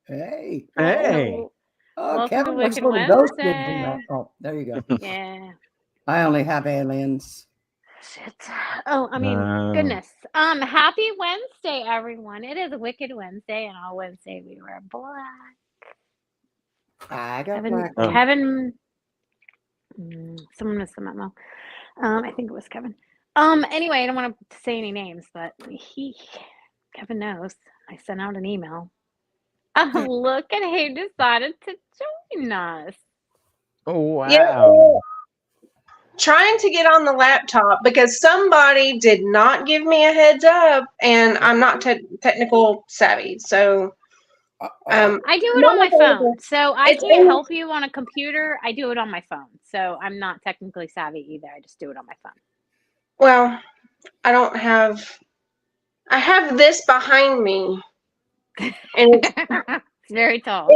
Hey. Hey. Oh, Welcome to Kevin looks a Wicked little ghosted from Wednesday. that. Oh, there you go. Yeah. I only have aliens. Shit. Oh, I mean, No. goodness. Happy Wednesday, everyone. It is a Wicked Wednesday, and on Wednesday we wear black. I got Kevin, black on. Kevin, someone missed the memo. I think it was Kevin. Anyway, I don't want to say any names, but Kevin knows. I sent out an email. Oh, look at who decided to join us. Oh, Yeah, wow. trying to get on the laptop because somebody did not give me a heads up, and I'm not technical savvy. So, I do it one on my of those phone. So I it's can't Amy. help you on a computer. I do it on my phone. So I'm not technically savvy either. I just do it on my Well, I don't have. I have this behind me, and phone. It's very tall.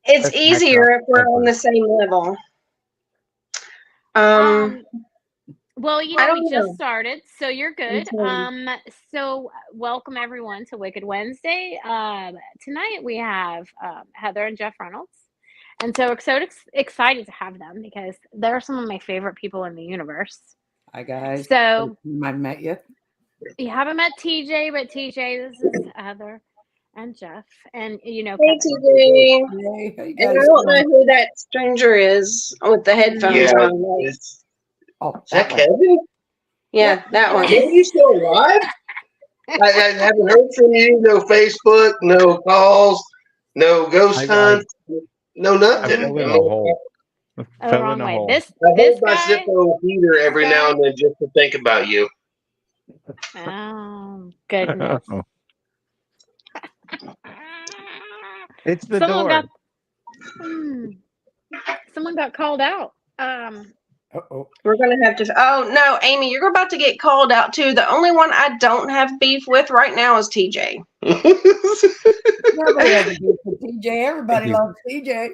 it's That's easier if we're on paper. the same level. Um, well, I we don't just know. started, so you're good. So welcome everyone to Wicked Wednesday. Tonight we have Heather and Jeff Reynolds. And so we're so excited to have them because they're some of my favorite people in the universe. Hi, guys. So You might have met you. you haven't met TJ, but TJ, this is Heather and Jeff, and Hey, Kevin. TJ. Hey, how you And I guys don't know doing? who that stranger is with the headphones Yeah, on. Like, is Oh, that that one. Kevin? yeah, that Are one. you still alive? I haven't heard from you. No Facebook, no calls, no ghost I hunts, no nothing. fell in a I hole. Oh, Fell wrong in a way. hole. This hold my guy. Zippo heater every now and then just to think about you. Oh goodness. It's the Someone door. got someone got called out. Uh-oh. We're gonna have to. Oh no, Amy, you're about to get called out too. The only one I don't have beef with right now is TJ. Nobody has a beef with TJ. Everybody You- loves TJ.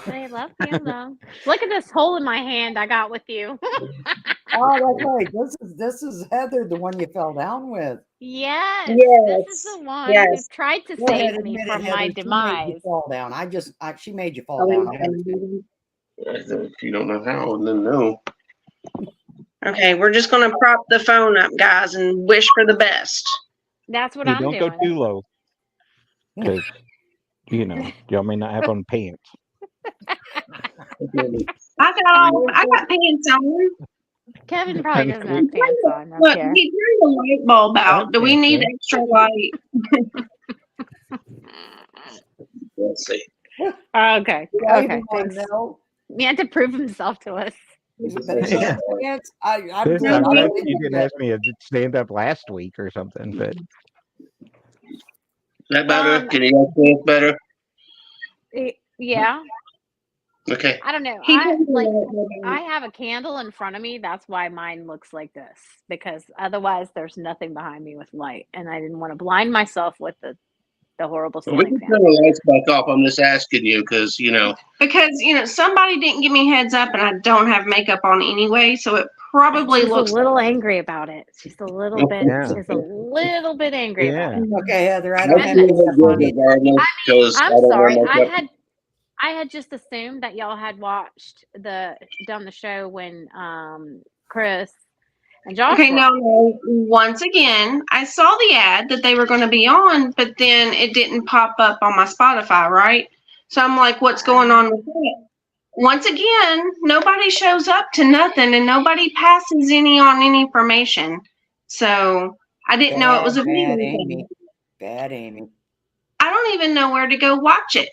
They love you though. Look at this hole in my hand I got with you. Oh, that's right. This is Heather, the one you fell down with. Yes, this is Yes, the one who yes. tried to Go ahead, save me admit it, from my Heather. She made you demise. fall down. She made you fall Are we down. I okay? understand. If you don't know how, then no. Okay, we're just gonna prop the phone up, guys, and wish for the best. That's what You I'm don't go doing. too low because, y'all may not have on pants. I got pants on. Kevin probably doesn't have pants on. Don't Look, care. he turned the light bulb I have out. Do we pants need on. extra light? Let's see. Okay. Do Okay. everyone Thanks. know? He had to prove himself to us. But he has pants. I'm This good. time, I you believe didn't that. ask me to stand up last week or something, but Is that better? Um, Can you guys see it better? Yeah. Okay. I don't know. He I turned the like. light bulb I out. have a candle in front of me. That's why mine looks like this because otherwise there's nothing behind me with light, and I didn't want to blind myself with the horrible Well, we ceiling can fan. turn the lights back off. I'm just asking you because Because somebody didn't give me heads up, and I don't have makeup on anyway, so it probably She's a looks. little angry about it. She's a little bit. yeah, She's a little bit angry about yeah. it. Okay, Heather, I I don't And have feel makeup good on either. regardless because I I'm don't wear sorry. makeup. I had just assumed that y'all had watched done the show when Chris and Josh Okay, were no, on. no. Once again, I saw the ad that they were going to be on, but then it didn't pop up on my Spotify, right? So I'm like, what's going on with that? Once again, nobody shows up to nothing and nobody passes any on any information. So I didn't know it was a Bad video Amy. thing. Bad Amy. I don't even know where to go watch it.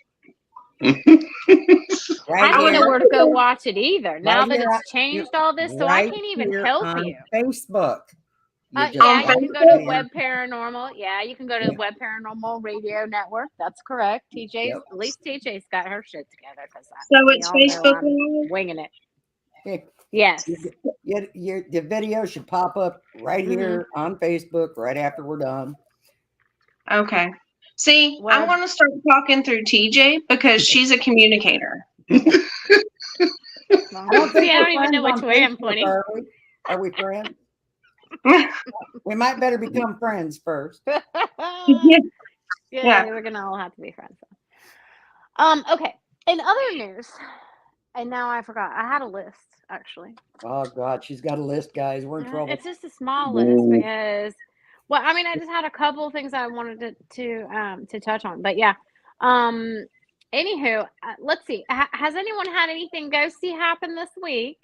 Right I don't here. know where to go watch it either. Now Right that here. it's changed all this, so I Right can't even here help on you. Facebook. You just Yeah, you watch can go to it. Webb Paranormal. Yeah, you can go to the Webb Paranormal Radio Network. That's correct. Yep. At least TJ's got her shit together because So we it's all know Facebook I'm Live? winging it. Hey, Yes. the video should pop up right here on Facebook right after we're done. Okay. See, I'm Well, going to start talking through TJ because she's a communicator. I don't think see, I we're don't even friends know which on way I'm Facebook, pointing. are we? Are we friends? We might better become friends first. Yeah, we're gonna all have to be friends. Okay. In other news, and now I forgot. I had a list actually. Oh God, she's got a list, guys. We're in trouble. It's just a small list because, well, I mean, I just had a couple of things I wanted to touch on, but yeah. Anywho, let's see. Has anyone had anything ghosty happen this week?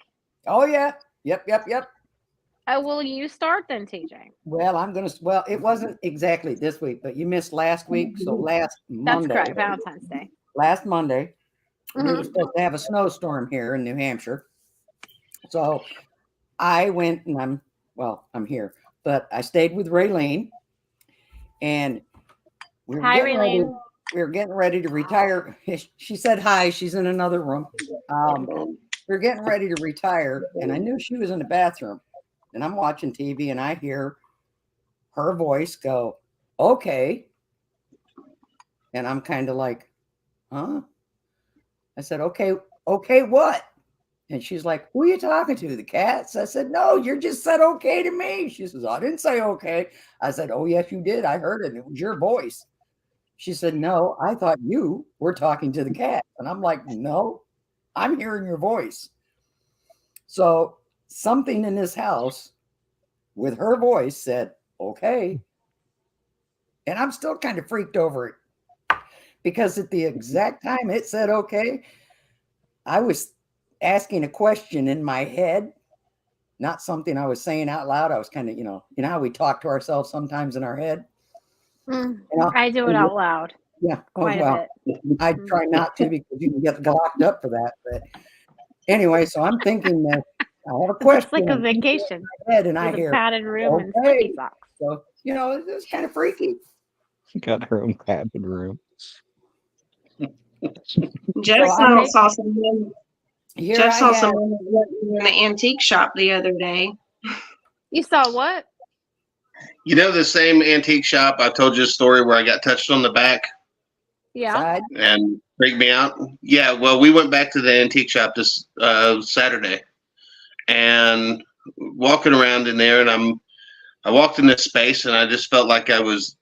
Oh yeah. Yep. Will you start then, TJ? Well, well, it wasn't exactly this week, but you missed last week. So last That's Monday. correct. Valentine's Day. Last Monday, we were Mhm. supposed to have a snowstorm here in New Hampshire. So I went and I'm here, but I stayed with Raylene, and we were Hi, getting ready. Raylene. We were getting ready to retire. She said hi. She's in another room. We were getting ready to retire, and I knew she was in the bathroom. And I'm watching TV, and I hear her voice go, "Okay," and I'm kind of like, "Huh?" I said, "Okay, what?" And she's like, "Who are you talking to? The cats?" I said, "No, you just said okay to me." She says, "I didn't say okay." I said, "Oh, yes, you did. I heard it. It was your voice." She said, "No, I thought you were talking to the cat." And I'm like, "No, I'm hearing your voice." So something in this house with her voice said, "Okay." And I'm still kind of freaked over it because at the exact time it said okay, I was asking a question in my head, not something I was saying out loud. I was kind of, you know how we talk to ourselves sometimes in our head. I do it out loud. Yeah. Quite a bit. I try not to because you can get locked up for that. But anyway, so I'm thinking that I have a question. It's like a vacation. In my head, and I with hear a padded room and okay. fluffy socks. So it was kind of freaky. She got her own cabin room. Jeff saw someone. Jeff saw someone in an antique shop the other day. You saw what? You know the same antique shop I told you a story where I got touched on the back? Yeah. Side. And freaked me out? Yeah, well, we went back to the antique shop this Saturday and walking around in there, and I walked in this space and I just felt like I was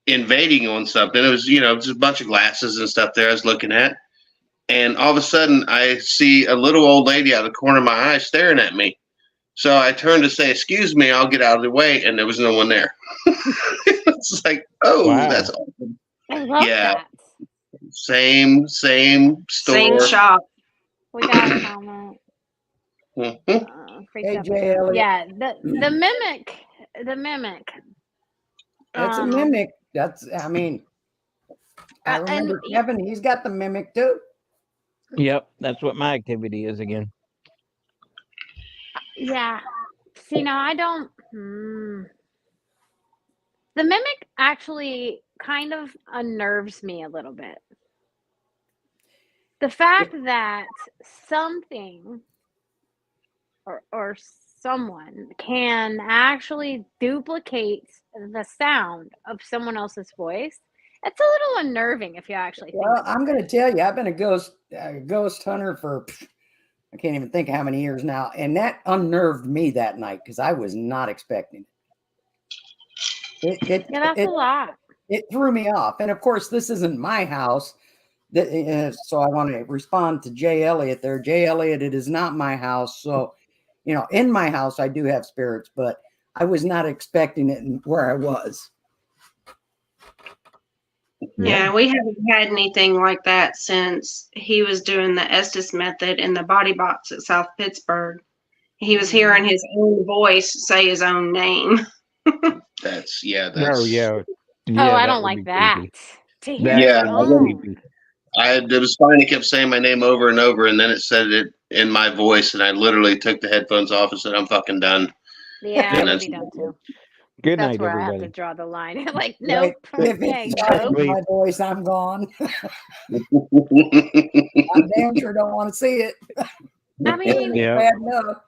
invading on something. It was, just a bunch of glasses and stuff there I was looking at. And all of a sudden I see a little old lady out of the corner of my eye staring at me. So I turned to say, "Excuse me, I'll get out of the way," and there was no one there. It's like, oh, Wow. that's awesome. I love that. Same store. Same shop. We got a comment. Hey, Jay Elliott. Yeah, the mimic. The mimic. It's a mimic. I remember Kevin, he's got the mimic too. Yep, that's what my activity is again. Yeah. See, now I don't. The mimic actually kind of unnerves me a little bit. The fact that something or someone can actually duplicate the sound of someone else's voice, it's a little unnerving if you actually think about it. I'm going to tell you, I've been a ghost hunter for I can't even think of how many years now, and that unnerved me that night because I was not expecting it. That's a lot. It threw me off, and of course, this isn't my house. So I want to respond to Jay Elliott there. Jay Elliott, it is not my house. So, in my house, I do have spirits, but I was not expecting it where I was. Yeah, we haven't had anything like that since he was doing the Estes method in the body box at South Pittsburgh. He was hearing his own voice say his own name. That's Oh, yeah. I don't like that. To hear Yeah, your own. it was fine. It kept saying my name over and over, and then it said it in my voice, and I literally took the headphones off and said, "I'm fucking done." Yeah, I would be done too. Good That's night, where everybody. I have to draw the line. Like, nope. If Okay, it's nope. my voice, I'm gone. I damn sure don't want to see it. I mean, bad enough.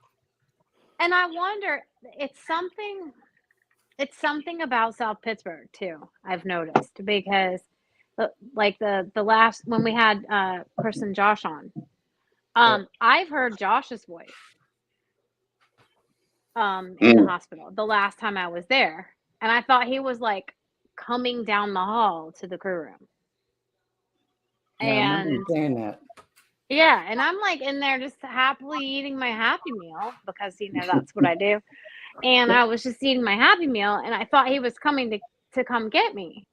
And I wonder, it's something about South Pittsburgh too. I've noticed because, like the last when we had Chris and Josh on, I've heard Josh's voice in the hospital the last time I was there, and I thought he was like coming down the hall to the crew room. Yeah, I remember you And saying that. yeah, and I'm like in there just happily eating my Happy Meal because that's what I do. And I was just eating my Happy Meal, and I thought he was coming to come get me.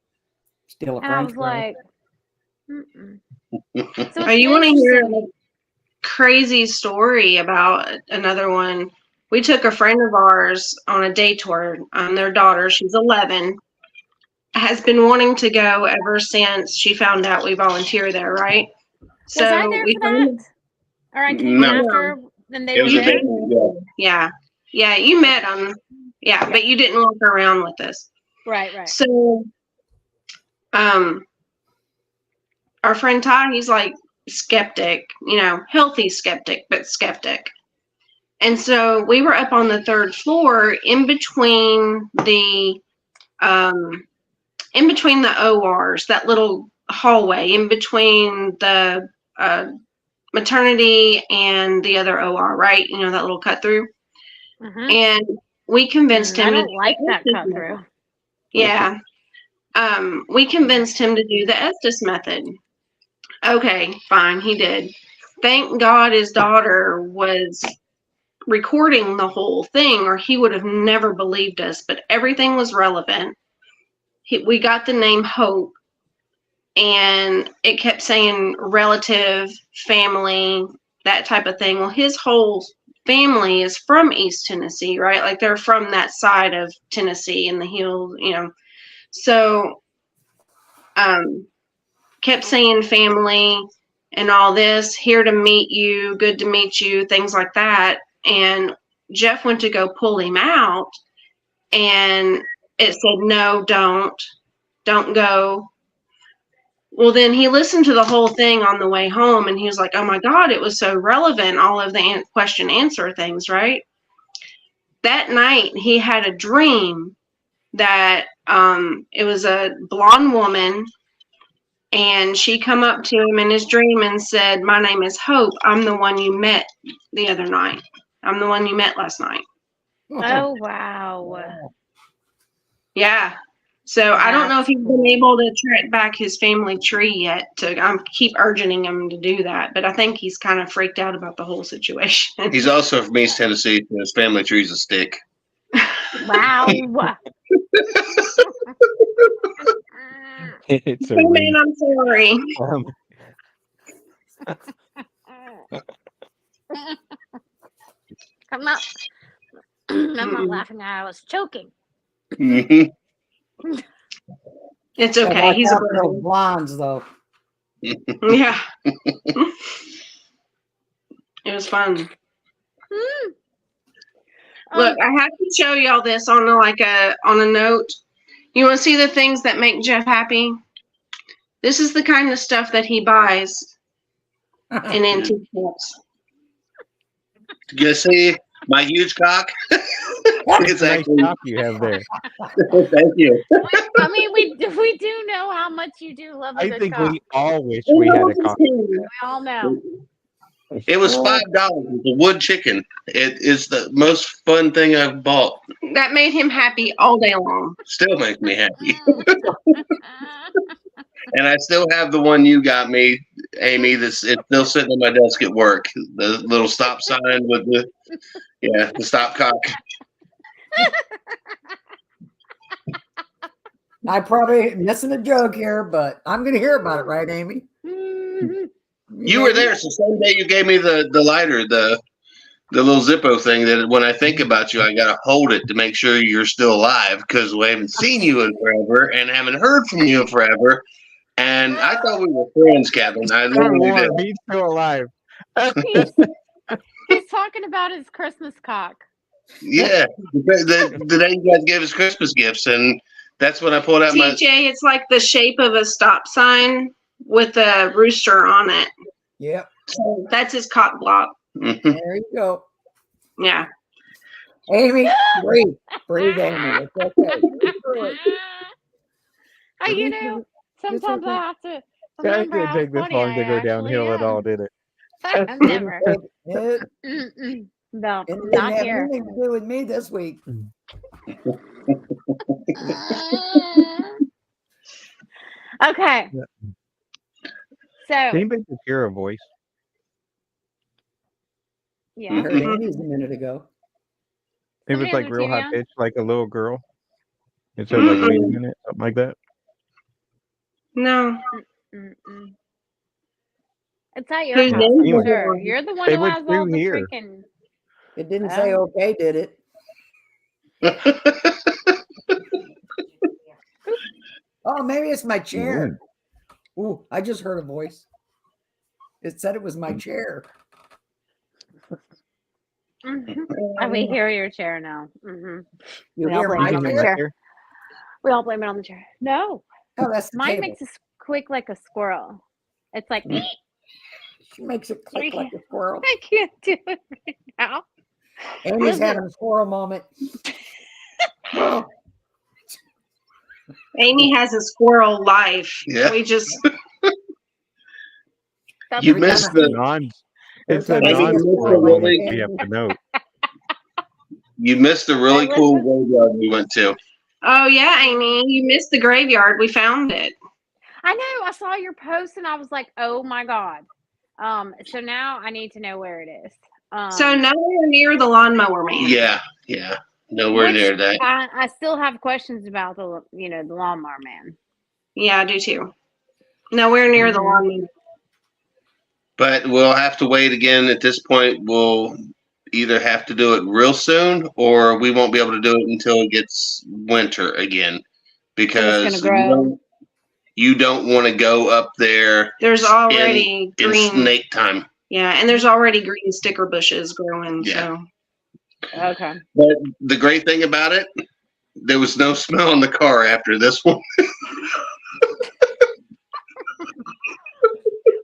Still a And I French was fry. like, mm-mm. So Oh, it's you want to hear a interesting. crazy story about another one? We took a friend of ours on a day tour. Their daughter, she's 11, has been wanting to go ever since she found out we volunteer there, right? Was I So there we for that? Or I came in No, after and they it were was a there? day. Yeah. Yeah. Yeah, you met them. Yeah, but you didn't walk around with us. Right. So our friend Ty, he's like skeptic, healthy skeptic, but skeptic. And so we were up on the third floor in between the ORs, that little hallway in between the maternity and the other OR, right? That little cut through. Mm-hmm. And we convinced him I to don't like that cut through. Yeah. We convinced him to do the Estes method. Okay, fine, he did. Thank God his daughter was recording the whole thing, or he would have never believed us, but everything was relevant. We got the name Hope, and it kept saying relative, family, that type of thing. Well, his whole family is from East Tennessee, right? Like they're from that side of Tennessee in the hills, So, kept saying family and all this, here to meet you, good to meet you, things like that. And Jeff went to go pull him out, and it said, no, don't go. Well, then he listened to the whole thing on the way home, and he was like, oh my God, it was so relevant, all of the question answer things, right? That night, he had a dream that it was a blonde woman, and she come up to him in his dream and said, my name is Hope. I'm the one you met the other night. I'm the one you met last night. Oh, wow. Yeah. So I don't know if he's been able to track back his family tree yet. I keep urging him to do that, but I think he's kind of freaked out about the whole situation. He's also from East Tennessee, so his family tree's a stick. Wow. It's a Hey, ring. man, I'm sorry. I'm not laughing. I was choking. Mhm. It's Yeah, okay. watch He's a out for those brother. blondes, though. Yeah. It was fun. Look, I have to show y'all this on a note. You want to see the things that make Jeff happy? This is the kind of stuff that he buys in antique shops. You see my huge cock? It's a nice Exactly. top you have there. Thank you. I mean, we do know how much you do love a I good think cock. we all wish we had a cock. We all know. It was $5. It's a wood chicken. It is the most fun thing I've bought. That made him happy all day long. Still makes me happy. And I still have the one you got me, Amy. It's still sitting on my desk at work. The little stop sign with the stop cock. I probably missing a joke here, but I'm gonna hear about it, right, Amy? You were there. So same day you gave me the lighter, the little Zippo thing. That when I think about you, I gotta hold it to make sure you're still alive because we haven't seen you in forever and haven't heard from you in forever. And I thought we were friends, Kevin. I literally did. He's still alive. He's talking about his Christmas cock. Yeah, the day you guys gave us Christmas gifts, and that's when I pulled out my. TJ, it's like the shape of a stop sign with a rooster on it. Yep. So that's his cock block. Mhm. There you go. Yeah. Amy, breathe, Amy. It's okay. Get through it. Sometimes I have to It remember didn't how take this funny long to I go actually downhill at am. all, did it? Never. It No, didn't not have here. anything to do with me this week. Okay. Yeah. So, Did anybody just hear a voice? I yeah. heard Annie's a minute ago. It was Somebody like on the real TV high on? pitched, like a little girl. It said like, wait a minute, something like that. No. Mm-mm. It's at your Whose house, name I'm was sure. it? You're the one They who went has all through the here. freaking. It didn't say Oh. okay, did it? Oh, maybe it's my chair. Ooh, I just heard a voice. It said it was my chair. We hear your chair now. You We all hear blame my it on the chair? chair. We all blame it on the chair. No, Oh, that's the mine table. makes a squeak like a squirrel. It's like She makes it click like a squirrel. I can't do it right now. Amy's having a squirrel moment. Oh, Amy has a squirrel life. Yeah. We just That's You what missed that's- the It's Every a time I see a non-squirrel squirrel, moment. I We have to note. you missed the really I cool listen- graveyard we went to. Oh yeah, Amy, you missed the graveyard. We found it. I know. I saw your post and I was like, oh my god. So now I need to know where it is. So nowhere near the lawnmower man. Yeah. Nowhere which near that. I still have questions about the lawnmower man. Yeah, I do too. Nowhere near the lawnmower. But we'll have to wait again. At this point, we'll either have to do it real soon or we won't be able to do it until it gets winter again. Because grow. you don't want to go up there There's already in green. snake time. Yeah, and there's already green sticker bushes growing. Yeah. So Okay. But the great thing about it, there was no smell in the car after this one.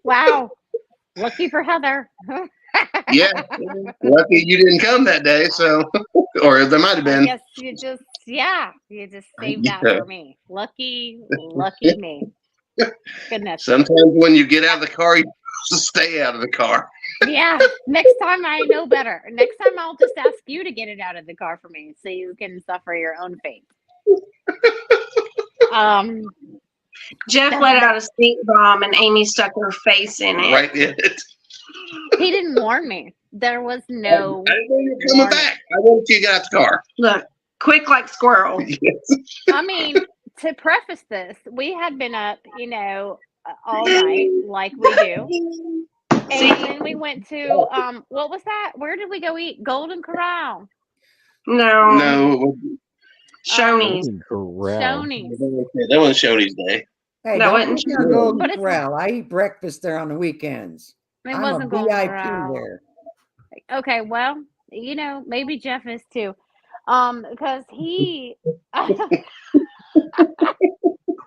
Wow. Lucky for Heather. Yeah. Lucky you didn't come that day, so or there might have I been. guess you just saved that Yeah. for me. Lucky me. Goodness. Sometimes when you get out of the car, you just stay out of the car. Yeah. Next time I know better. Next time I'll just ask you to get it out of the car for me so you can suffer your own fate. Jeff let out a stink bomb and Amy stuck her face in it. Right in it. He didn't warn me. There was no I didn't know you were coming warning. back. I wanted you to get out the car. Look, quick like squirrel. I mean, to preface this, we had been up, all night like we do. And then we went to what was that? Where did we go eat? Golden Corral. No. No, Shoney's. Corral. Shoney's. that wasn't Shoney's day. hey, That don't wasn't put me on true. Golden But it's- Corral. I eat breakfast there on the weekends. It I'm a wasn't Golden VIP Corral. there. Okay, well, maybe Jeff is too. Because he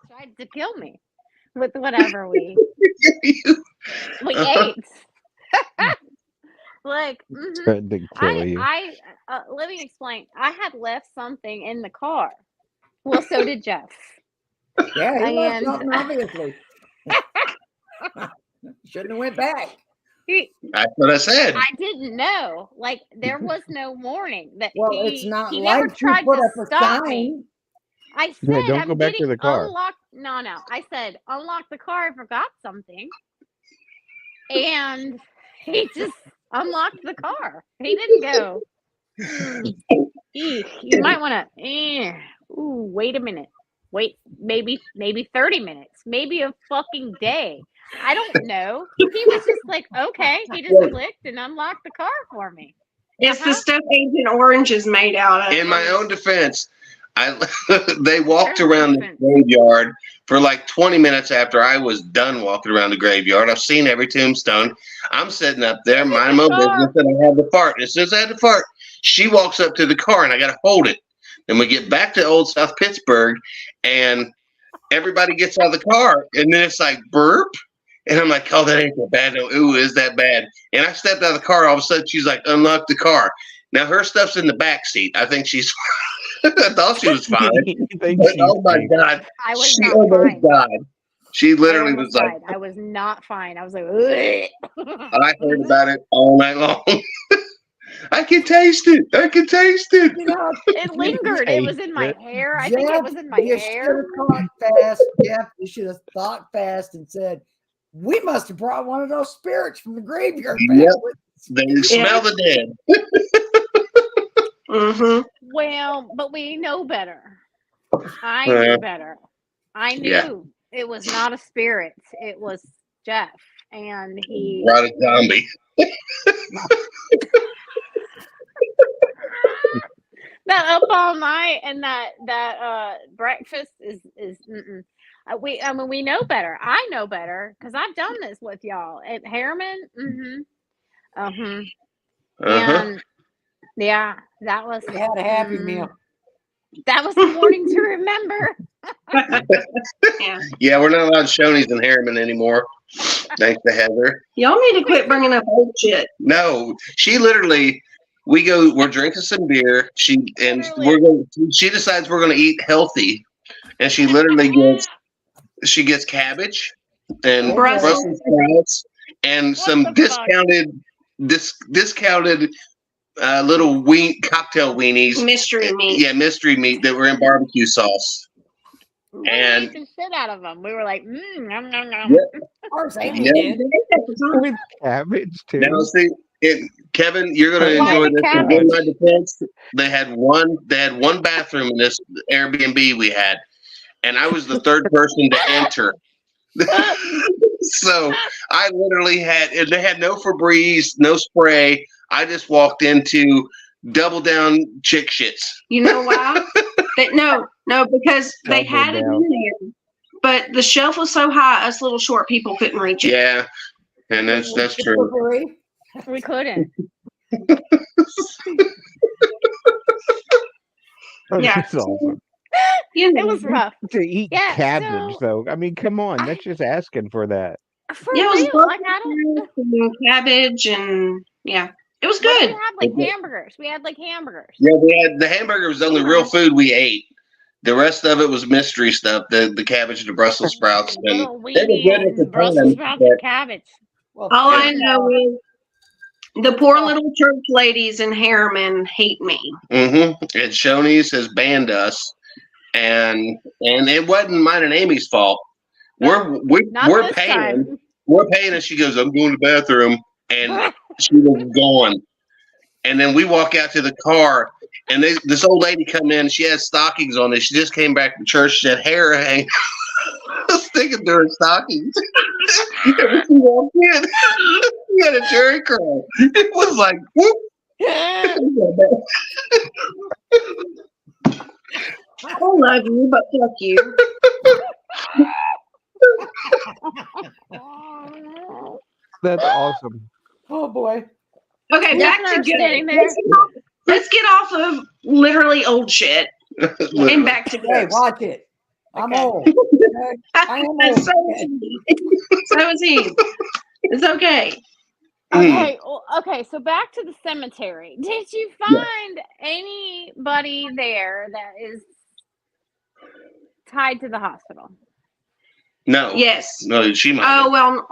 tried to kill me with whatever we ate. Like, Tried to kill you. let me explain. I had left something in the car. Well, so did Jeff. Yeah, he left And- something, obviously. Shouldn't have went back. That's what I said. I didn't know. Like, there was no warning that Well, he, it's not he never like you tried put to up a stop me. sign. I said, Yeah, don't I'm go back to getting the car. unlocked. No. I said, unlock the car. I forgot something. And he just unlocked the car. He didn't go. Eek, you might want to. Wait a minute. Wait, maybe 30 minutes. Maybe a fucking day. I don't know. He was just like, okay. He just clicked and unlocked the car for me. It's the stuff Agent Orange is made out of. In my own defense, they walked There's around the difference. graveyard for like 20 minutes after I was done walking around the graveyard. I've seen every tombstone. I'm sitting up there, minding my business, and I had to fart. As soon as I had to fart, she walks up to the car, and I got to hold it. Then we get back to Old South Pittsburgh, and everybody gets out of the car, and then it's like burp. And I'm like, oh, that ain't that bad. No, ooh, is that bad? And I stepped out of the car. All of a sudden, she's like, unlock the car. Now, her stuff's in the back seat. I think she's I thought she was fine. But, oh, my God. I was She not almost fine. died. She literally I was almost like, died. I was not fine. I was like, ugh. I heard about it all night long. I can taste it. I can taste it. You know, It lingered. It was in my hair. I think it was in my you should hair. have thought fast. Jeff, you should have thought fast and said, we must have brought one of those spirits from the graveyard back Yep. with us. They smell the dead. Mm-hmm. Well, but we know better. I Uh, knew better. I knew yeah. it was not a spirit. It was Jeff, and he. Brought a zombie. That up all night and that breakfast is mm-mm. I mean we know better. I know better because I've done this with y'all at Harriman. Uh-huh. And yeah, that was We had a happy meal. That was the morning to remember. Yeah. Yeah, we're not allowed Shoney's in Harriman anymore. Thanks to Heather. Y'all need to quit bringing up old shit. No, she literally. We're drinking some beer. She decides we're gonna eat healthy, and she literally gets cabbage and Brussels. Brussels sprouts and some What the fuck? discounted little cocktail weenies. Mystery meat. Yeah, mystery meat that were in barbecue sauce. We And- ate the shit out of them. We were like, nom, nom, nom. Yep. Of course, Amy Yeah. did. With cabbage too. Now see, Kevin, you're gonna Why enjoy the this. cabbage? In my defense, they had one bathroom in this Airbnb we had, and I was the third person to enter. So I literally they had no Febreze, no spray. I just walked into double down chick shits. You know why? No, because they Double had it down. in there, but the shelf was so high, us little short people couldn't reach it. Yeah, and that's true. Slippery. We couldn't. Yeah. That's awesome. You know. It was rough. To eat Yeah, cabbage, so- though. I mean, come on. That's just asking for that. For Yeah, it was real. Like, I don't. and cabbage and yeah, it was But we good. had like hamburgers. We had like hamburgers. Yeah, we had the hamburger was the only real food we ate. The rest of it was mystery stuff. The cabbage and the Brussels sprouts. And Little they were weenie good at the and Brussels time, sprouts but- and cabbage. Well, All I yeah. know is the poor little church ladies in Harriman hate me. And Shoney's has banned us, and it wasn't mine and Amy's fault. Not We're this paying. time. We're paying, and she goes, "I'm going to the bathroom," and she was gone. And then we walk out to the car, and this old lady come in. She has stockings on. She just came back from church. She had hair hanging, sticking to her stockings. She walked in. She had a Jerry curl. It was like, whoop. I love you, but fuck you. That's awesome. Oh boy. Okay, Yeah, back to I'm good. standing there. Let's get off of literally old shit and back to Hey, good. watch it. I'm Okay. old. Okay? I am old. So is he. So is he. It's okay. Okay, well, okay, so back to the cemetery. Did you find anybody there that is tied to the hospital? No. Yes. No, she might. Oh well.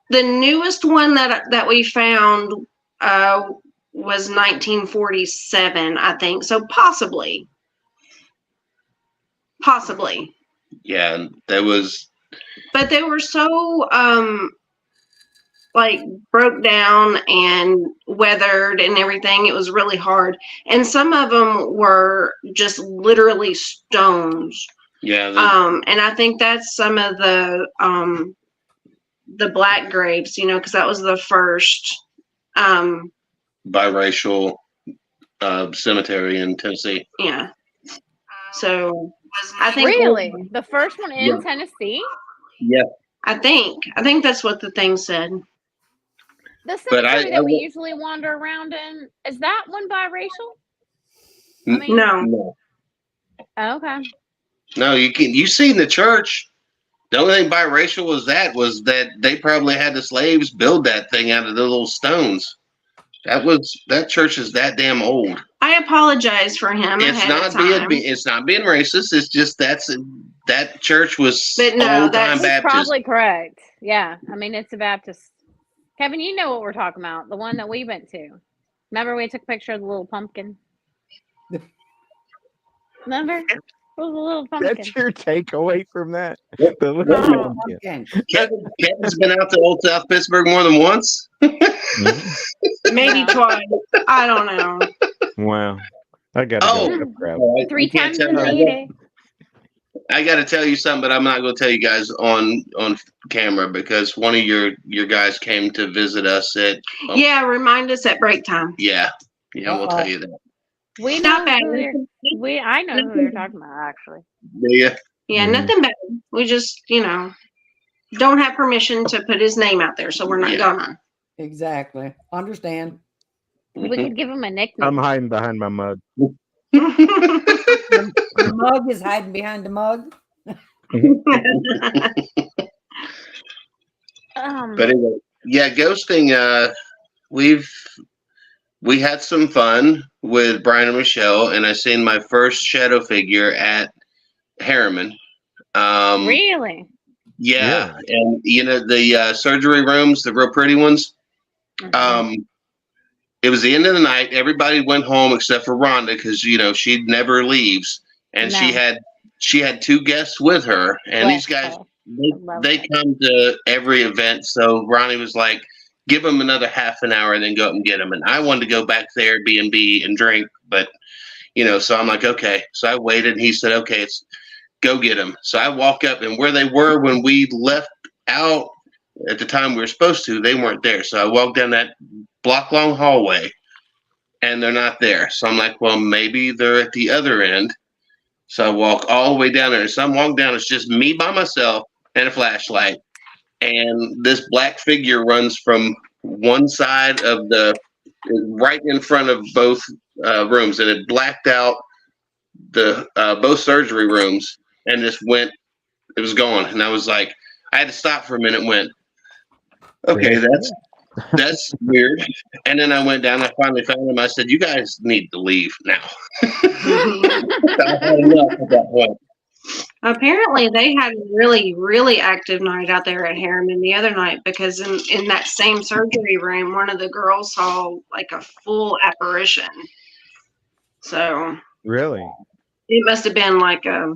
The newest one that we found was 1947, I think. So possibly. Yeah, and there was. But they were so like broke down and weathered and everything. It was really hard. And some of them were just literally stones. Yeah. And I think that's some of the black graves, because that was the first. Biracial cemetery in Tennessee. Yeah. So I think Really? The first one in Yeah. Tennessee? Yeah. I think that's what the thing said. The But cemetery I that we will- usually wander around in, is that one biracial? I N- mean, No. No. okay. No, you seen the church. The only thing biracial was that they probably had the slaves build that thing out of the little stones. That church is that damn old. I apologize for him. It's ahead not of time. being racist. It's just that church was But no, old time that's That's Baptist. probably correct. Yeah. I mean, it's a Baptist Kevin, you know what we're talking about. The one that we went to. Remember we took a picture of the little pumpkin? Remember? It was a little pumpkin. That's your takeaway from that. Yep. The little Oh. pumpkin. Kevin's been out to Old South Pittsburgh more than once. Mhm. Maybe No. twice. I don't know. Wow. I gotta Oh. go up crowd. All right, 3 you can't times tell a me. day. I got to tell you something, but I'm not going to tell you guys on camera because one of your guys came to visit us at. Yeah, remind us at break time. Yeah, we'll tell you that. We Not know bad. who you're, I know who you're talking about, actually. Yeah. Yeah, Mhm. nothing bad. We just, don't have permission to put his name out there, so we're not Yeah. gonna. Exactly. Understand. We could give him a I'm nickname. hiding behind my mug. Your mug is hiding behind the mug. But anyway, yeah, ghosting. We had some fun with Brian and Michelle, and I seen my first shadow figure at Harriman. Really? Yeah, and the surgery rooms, the real pretty ones. It was the end of the night. Everybody went home except for Rhonda because she never leaves, and she No. had 2 guests with her, and these guys love they her. come to every event. So Ronnie was like, "Give them another half an hour, and then go up and get them." And I wanted to go back there, B&B, and drink, but so I'm like, okay. So I waited, and he said, "Okay, it's go get them." So I walk up, and where they were when we left out at the time we were supposed to, they weren't there. So I walked down that block-long hallway, and they're not there. So I'm like, well, maybe they're at the other end. So I walk all the way down there. And so I'm walking down. It's just me by myself and a flashlight. And this black figure runs from one side of right in front of both rooms. And it blacked out the both surgery rooms and just went, it was gone. And I was like, I had to stop for a minute and went, okay, that's weird. And then I went down. I finally found him. I said, "You guys need to leave now." I had enough at that point. Apparently, they had a really, really active night out there at Harriman the other night because in that same surgery room, one of the girls saw like a full apparition. So Really? it must have been like a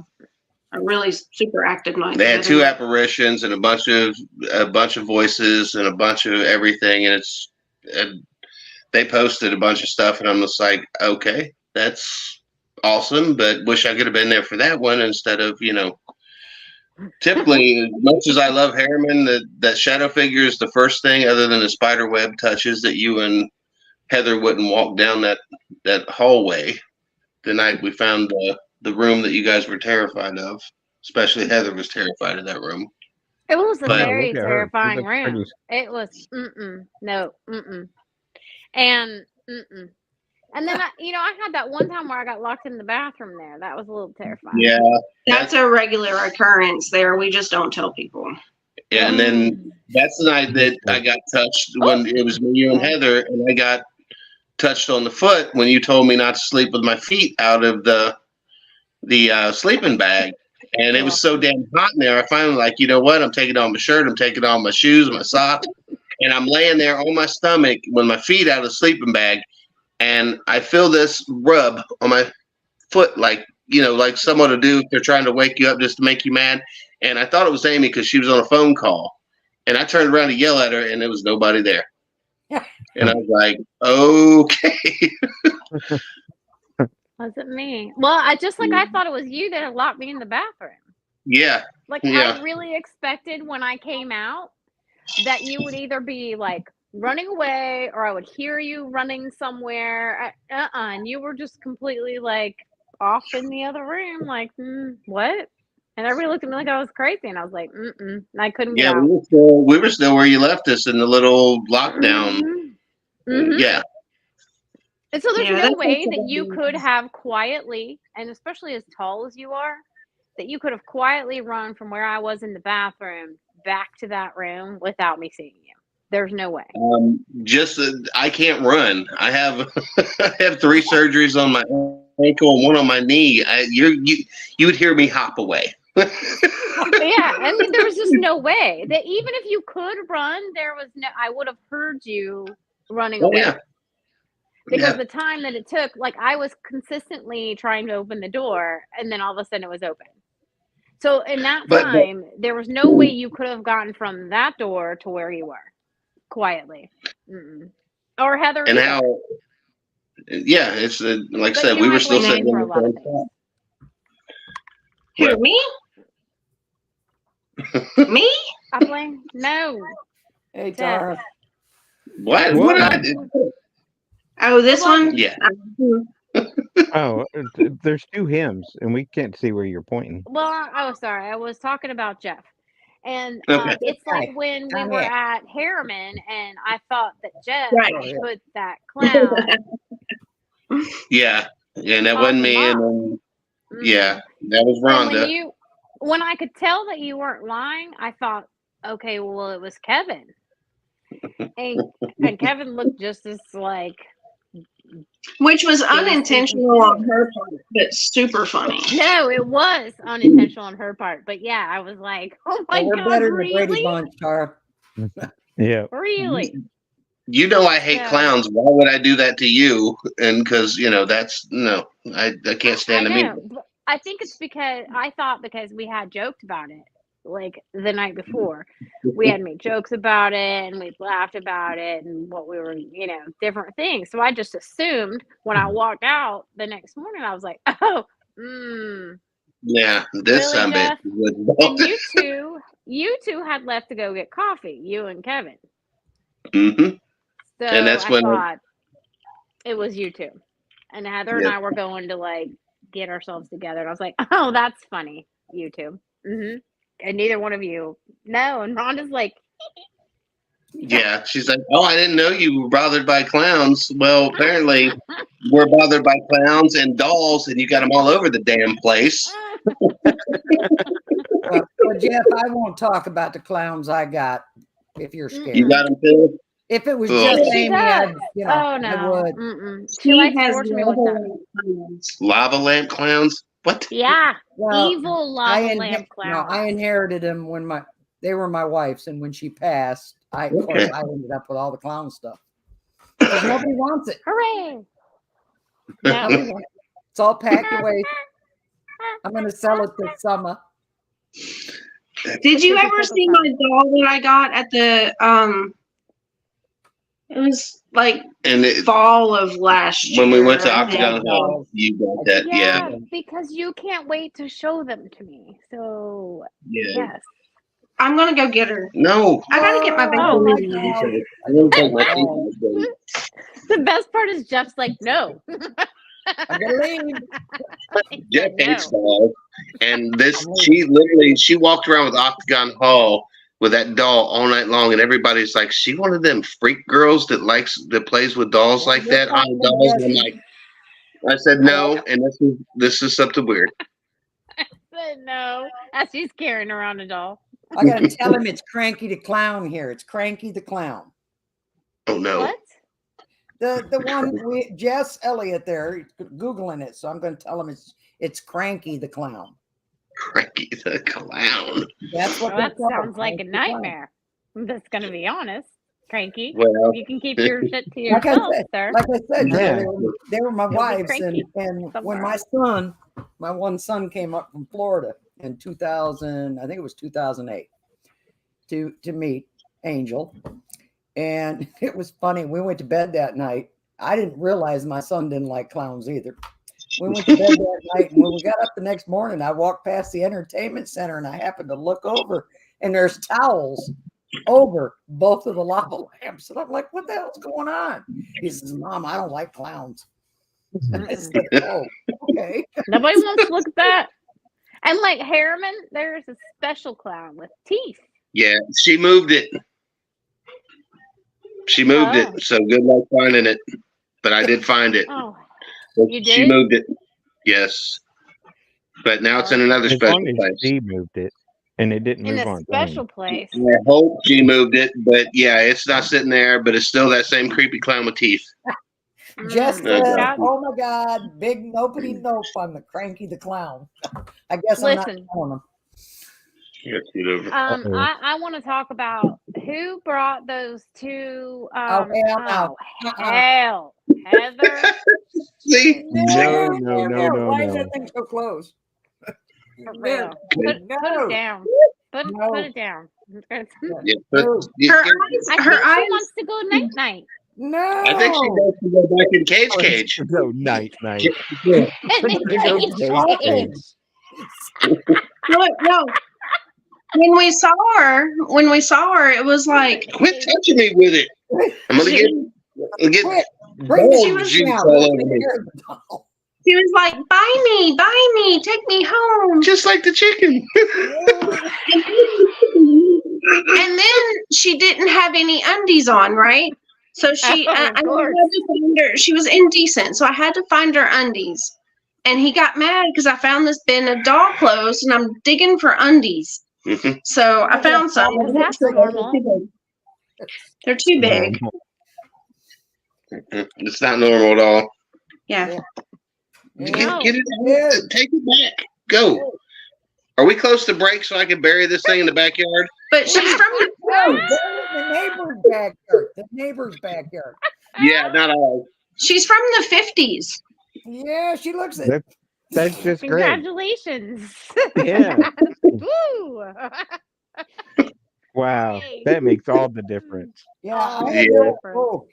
really super active night. They had 2 apparitions and a bunch of voices and a bunch of everything, and they posted a bunch of stuff, and I'm just like, okay, that's awesome, but wish I could have been there for that one instead of Typically, as much as I love Harriman, that shadow figure is the first thing, other than the spider web touches, that you and Heather wouldn't walk down that hallway the night we found the room that you guys were terrified of. Especially Heather was terrified of that room. It was a But- very look at her. terrifying She's a room. pretty- It was no and and then I had that one time where I got locked in the bathroom there. That was a little terrifying. Yeah, That's a regular occurrence there. We just don't tell people. yeah, and then that's the night that I got touched when it was me, you, and Heather, and I got touched on the foot when you told me not to sleep with my feet out of the sleeping bag. And it was so damn hot in there. I finally like, you know what? I'm taking off my shirt. I'm taking off my shoes, my socks, and I'm laying there on my stomach with my feet out of the sleeping bag. And I feel this rub on my foot, like someone to do if they're trying to wake you up just to make you mad. And I thought it was Amy because she was on a phone call. And I turned around to yell at her, and there was nobody there. And I was like, okay. Wasn't me. Well, I thought it was you that had locked me in the bathroom. Yeah. Like Yeah. I really expected when I came out that you would either be like running away or I would hear you running somewhere. And you were just completely like off in the other room, like, what? And everybody looked at me like I was crazy, and I was like, and I couldn't get Yeah, out. we were still where you left us in the little lockdown. Mhm. Yeah. And so there's Yeah, no that's way also that you could have quietly, and especially as tall as you are, that you could have quietly run from where I was in the bathroom back to that room without me seeing you. There's no way. I can't run. I have I have 3 surgeries on my ankle and 1 on my knee. You would hear me hop away. But yeah, I mean, there was just no way that even if you could run, there was no. I would have heard you running Oh away yeah, because yeah. the time that it took, like I was consistently trying to open the door, and then all of a sudden it was open. So in that But time, there was no way you could have gotten from that door to where you were quietly, or Heather and either. how? Yeah, it's like I But said, you we don't were have to still blame sitting me in for a the lot of same things. Who, me? Me? I blame no. Hey, Jeff. Tara. What? What? What I did? Oh, this one? Yeah. Oh, there's two hymns, and we can't see where you're pointing. Well, oh, sorry. I was talking about Jeff. And Okay. it's like Hi, when we I'm were here. at Harriman, and I thought that Jeff Right. Oh, yeah. put that clown Yeah. Yeah, and that on wasn't the me. And mom. then, yeah, that was And Rhonda. when I could tell that you weren't lying, I thought, okay, well, it was Kevin. And Kevin looked just as like, Which was seriously unintentional on confused. her part, but super funny. No, it was unintentional on her part. But yeah, I was like, oh my Well, we're God, better than the Brady really? Bunch, Tara. Yeah. Really? You know I hate So, clowns. Why would I do that to you? And because that's no, I can't I stand them know. either. But I think it's because I thought because we had joked about it like the night before. We had made jokes about it and we'd laughed about it and what we were, different things. So I just assumed when I walked out the next morning, I was like, oh, Yeah, this really, sunbed. Jeff? And you two had left to go get coffee, you and Kevin. Mm-hmm. So And that's I when. thought it was you two. And Heather and Yeah. I were going to like get ourselves together. And I was like, oh, that's funny, you two. And neither one of you. No. And Rhonda's like, Yeah, she's like, oh, I didn't know you were bothered by clowns. Well, apparently, we're bothered by clowns and dolls, and you got them all over the damn place. Well, Jeff, I won't talk about the clowns I got if you're scared. You got them too. If it was Ugh. just Yes, she Amy, does. I Oh no. I would. She He likes to has torture me with them. Lava lamp clowns. What? Yeah. Well, Evil lava lamp clown. I inherited them when they were my wife's, and when she passed, of course Okay. I ended up with all the clown stuff because nobody wants it. Hooray. Nobody No. wants it. It's all packed away. I'm going to sell it this summer. Did you Because ever it's see like my doll that I got at the it was like And fall of last year? when we went to I think. Octagon Hall, you got that. Yeah. Because you can't wait to show them to me. So Yeah. yes. I'm gonna go get her. No. I gotta get my Oh, baby. my God. I don't take my teeth. The best part is Jeff's like, no. I'm going to leave. Jeff No. hates dolls, and she walked around with Octagon Hall with that doll all night long, and everybody's like, she one of them freak girls that plays with dolls like that on dolls. And I'm like, I said no, and this is something weird. I said no. As she's carrying around a doll. I got to tell him it's Cranky the Clown here. It's Cranky the Clown. Oh no. What? The one Jess Elliott there Googling it, so I'm going to tell him it's Cranky the Clown. Cranky the Clown. That's what Well, that they call sounds it, like a Cranky the Clown. nightmare. I'm just gonna be honest. Cranky. Well, You can keep your shit to Like I yourself, said, sir. Julia, Yeah. they were my be wives, cranky and when somewhere. my one son came up from Florida in 2000, I think it was 2008, to meet Angel, and it was funny. We went to bed that night. I didn't realize my son didn't like clowns either. We went to bed that night, and when we got up the next morning, I walked past the entertainment center, and I happened to look over, and there's towels over both of the lava lamps. And I'm like, what the hell's going on? He says, Mom, I don't like clowns. I said, oh, okay. Nobody wants to look at that. And like Harriman, there's a special clown with teeth. yeah, she moved it. She moved it, so good luck finding it. But I did find it. Oh, But you She did? moved it. Yes. But now it's in another As special long as place. she moved it, and it didn't In move a on. special place. I hope she moved it, but yeah, it's not sitting there, but it's still that same creepy clown with teeth. Jess Mm. said, Yeah. oh my God, big nopey nope on the Cranky the Clown. I guess I'm not Listen. telling him. Yeah, scoot over. I want to talk about who brought those two. hell no. Hell, Heather. See? No, Never, no, no, never. no, Why is no. that thing so close? For Never. real. Put No. it down. Put No. it down. Yeah, No. Her I think her she eyes. wants to go night night. No. I think she wants to go back in Cage. No, night. Yeah. Look, no. When we saw her, it was like Quit touching me with it. I'm gonna get Quit. Bring the ball juice juice now. all We'll over take me. care of the doll. she was like, buy me, take me home. Just like the chicken. And then she didn't have any undies on, right? So she, Oh, I of had course. to find her. She was indecent, so I had to find her undies. And he got mad because I found this bin of doll clothes, and I'm digging for undies. Mhm. So I found some. Because that's normal. They're too big. It's not normal at all. Yeah. No. Get it. Take it back. Go. Are we close to break so I can bury this thing in the backyard? But she's from the No, the neighbor's backyard. The neighbor's backyard. Yeah, not all. she's from the 50s. Yeah, she looks it. That's just great. Congratulations. Yeah. Woo. Wow. Yay. That makes all the difference. Yeah, Oh, I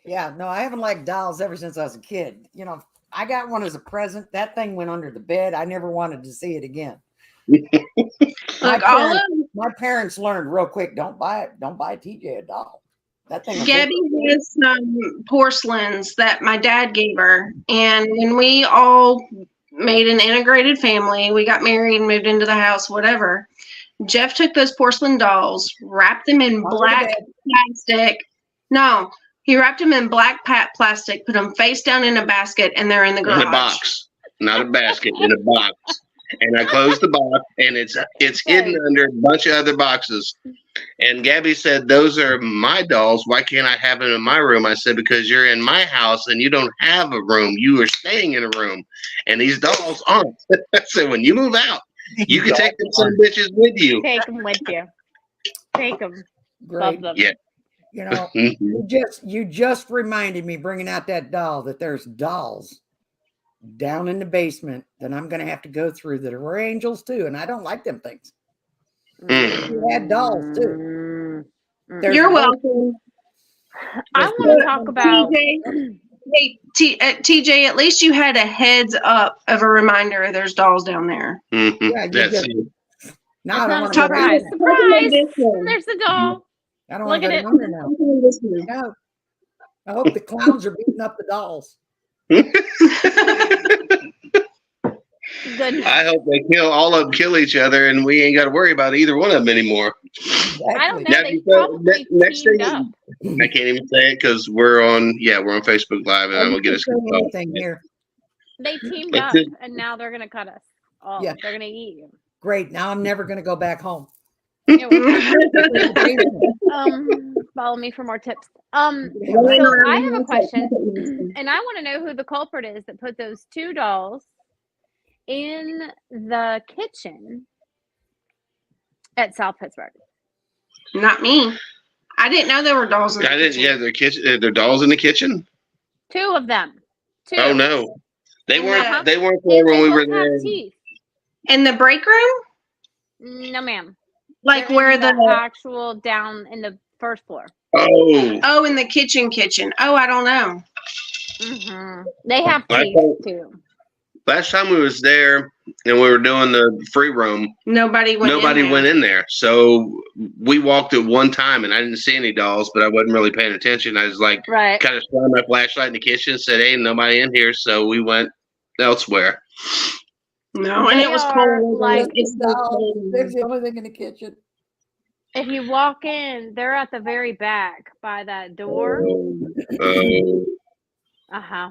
yeah. no, I haven't liked dolls ever since I was a kid. You know, I got one as a present. That thing went under the bed. I never wanted to see it again. Look, all of My parents learned real quick, don't buy TJ a doll. That thing. Gabby has some porcelains that my dad gave her. And when we all made an integrated family, we got married and moved into the house, whatever. Jeff took those porcelain dolls, wrapped them in black plastic. No, he wrapped them in black plastic, put them face down in a basket, and they're in the garage. In a box, not a basket, in a box. And I closed the box, and it's hidden under a bunch of other boxes. And Gabby said, "Those are my dolls. Why can't I have them in my room?" I said, "Because you're in my house and you don't have a room. You are staying in a room, and these dolls aren't." I said, "When you move out, you can take them some bitches with you." Take them with you. Take them. Great. Love them. Yeah. You know, you just reminded me, bringing out that doll, that there's dolls down in the basement that I'm going to have to go through that are angels too, and I don't like them things. You had dolls too. There's You're dolls- welcome. I want to talk about. TJ, hey, TJ, at least you had a heads up of a reminder there's dolls down there. Mhm. Yeah, you That's just- it. No, It's I don't not want a to go down surprise. there. Surprise! There's the doll. I don't want Look to at go it. down there now. No. I hope the clowns are beating up the dolls. Goodness. I hope they all of them kill each other, and we ain't got to worry about either one of them anymore. I don't know. Now, They you said probably next teamed thing- up. I can't even say it because we're on Facebook Live, and I'm gonna get us. anything here. They teamed That's up, it. and now they're gonna cut us. Oh, Yeah. they're gonna eat you. Great. Now I'm never going to go back home. Follow me for more tips. So I have a question, and I want to know who the culprit is that put those two dolls in the kitchen at South Pittsburgh. Not me. I didn't know there were dolls in the I didn't. kitchen. Yeah, their kitchen. Their dolls in the kitchen. Two of them. Two. Oh no, they And weren't. They weren't They there when we both were have there. teeth. In the break room? No, ma'am. Like They're where in the actual down in the first floor. Oh, in the kitchen. Oh, I don't know. They have I teeth thought- too. last time we was there and we were doing the free room, Nobody went in there. So we walked at one time and I didn't see any dolls, but I wasn't really paying attention. I was like, Right. kind of shined my flashlight in the kitchen and said, "Hey, nobody in here." So we went elsewhere. No, and They it was are cold. like- It's so cold. There's the only thing in the kitchen. If you walk in, they're at the very back by that door. Oh, Uh-huh.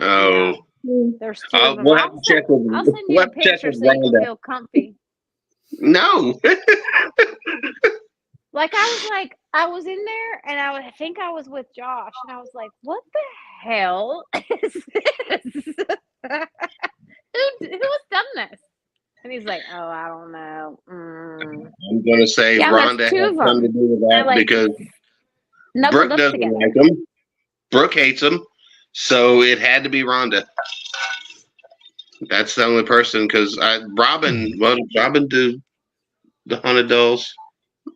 oh. There's two of them. We'll have to check with I'll send you we'll a have to check picture with so you can Rhonda. feel comfy. No. Like I was in there and I think I was with Josh and I was like, what the hell is this? Who has done this? And he's like, oh, I don't know. I'm going to say Yeah, Rhonda there's had two of something to them. do with They're that like because knuckled Brooke up doesn't together. like them. Brooke hates them. So it had to be Rhonda. That's the only person because Robin do the haunted dolls.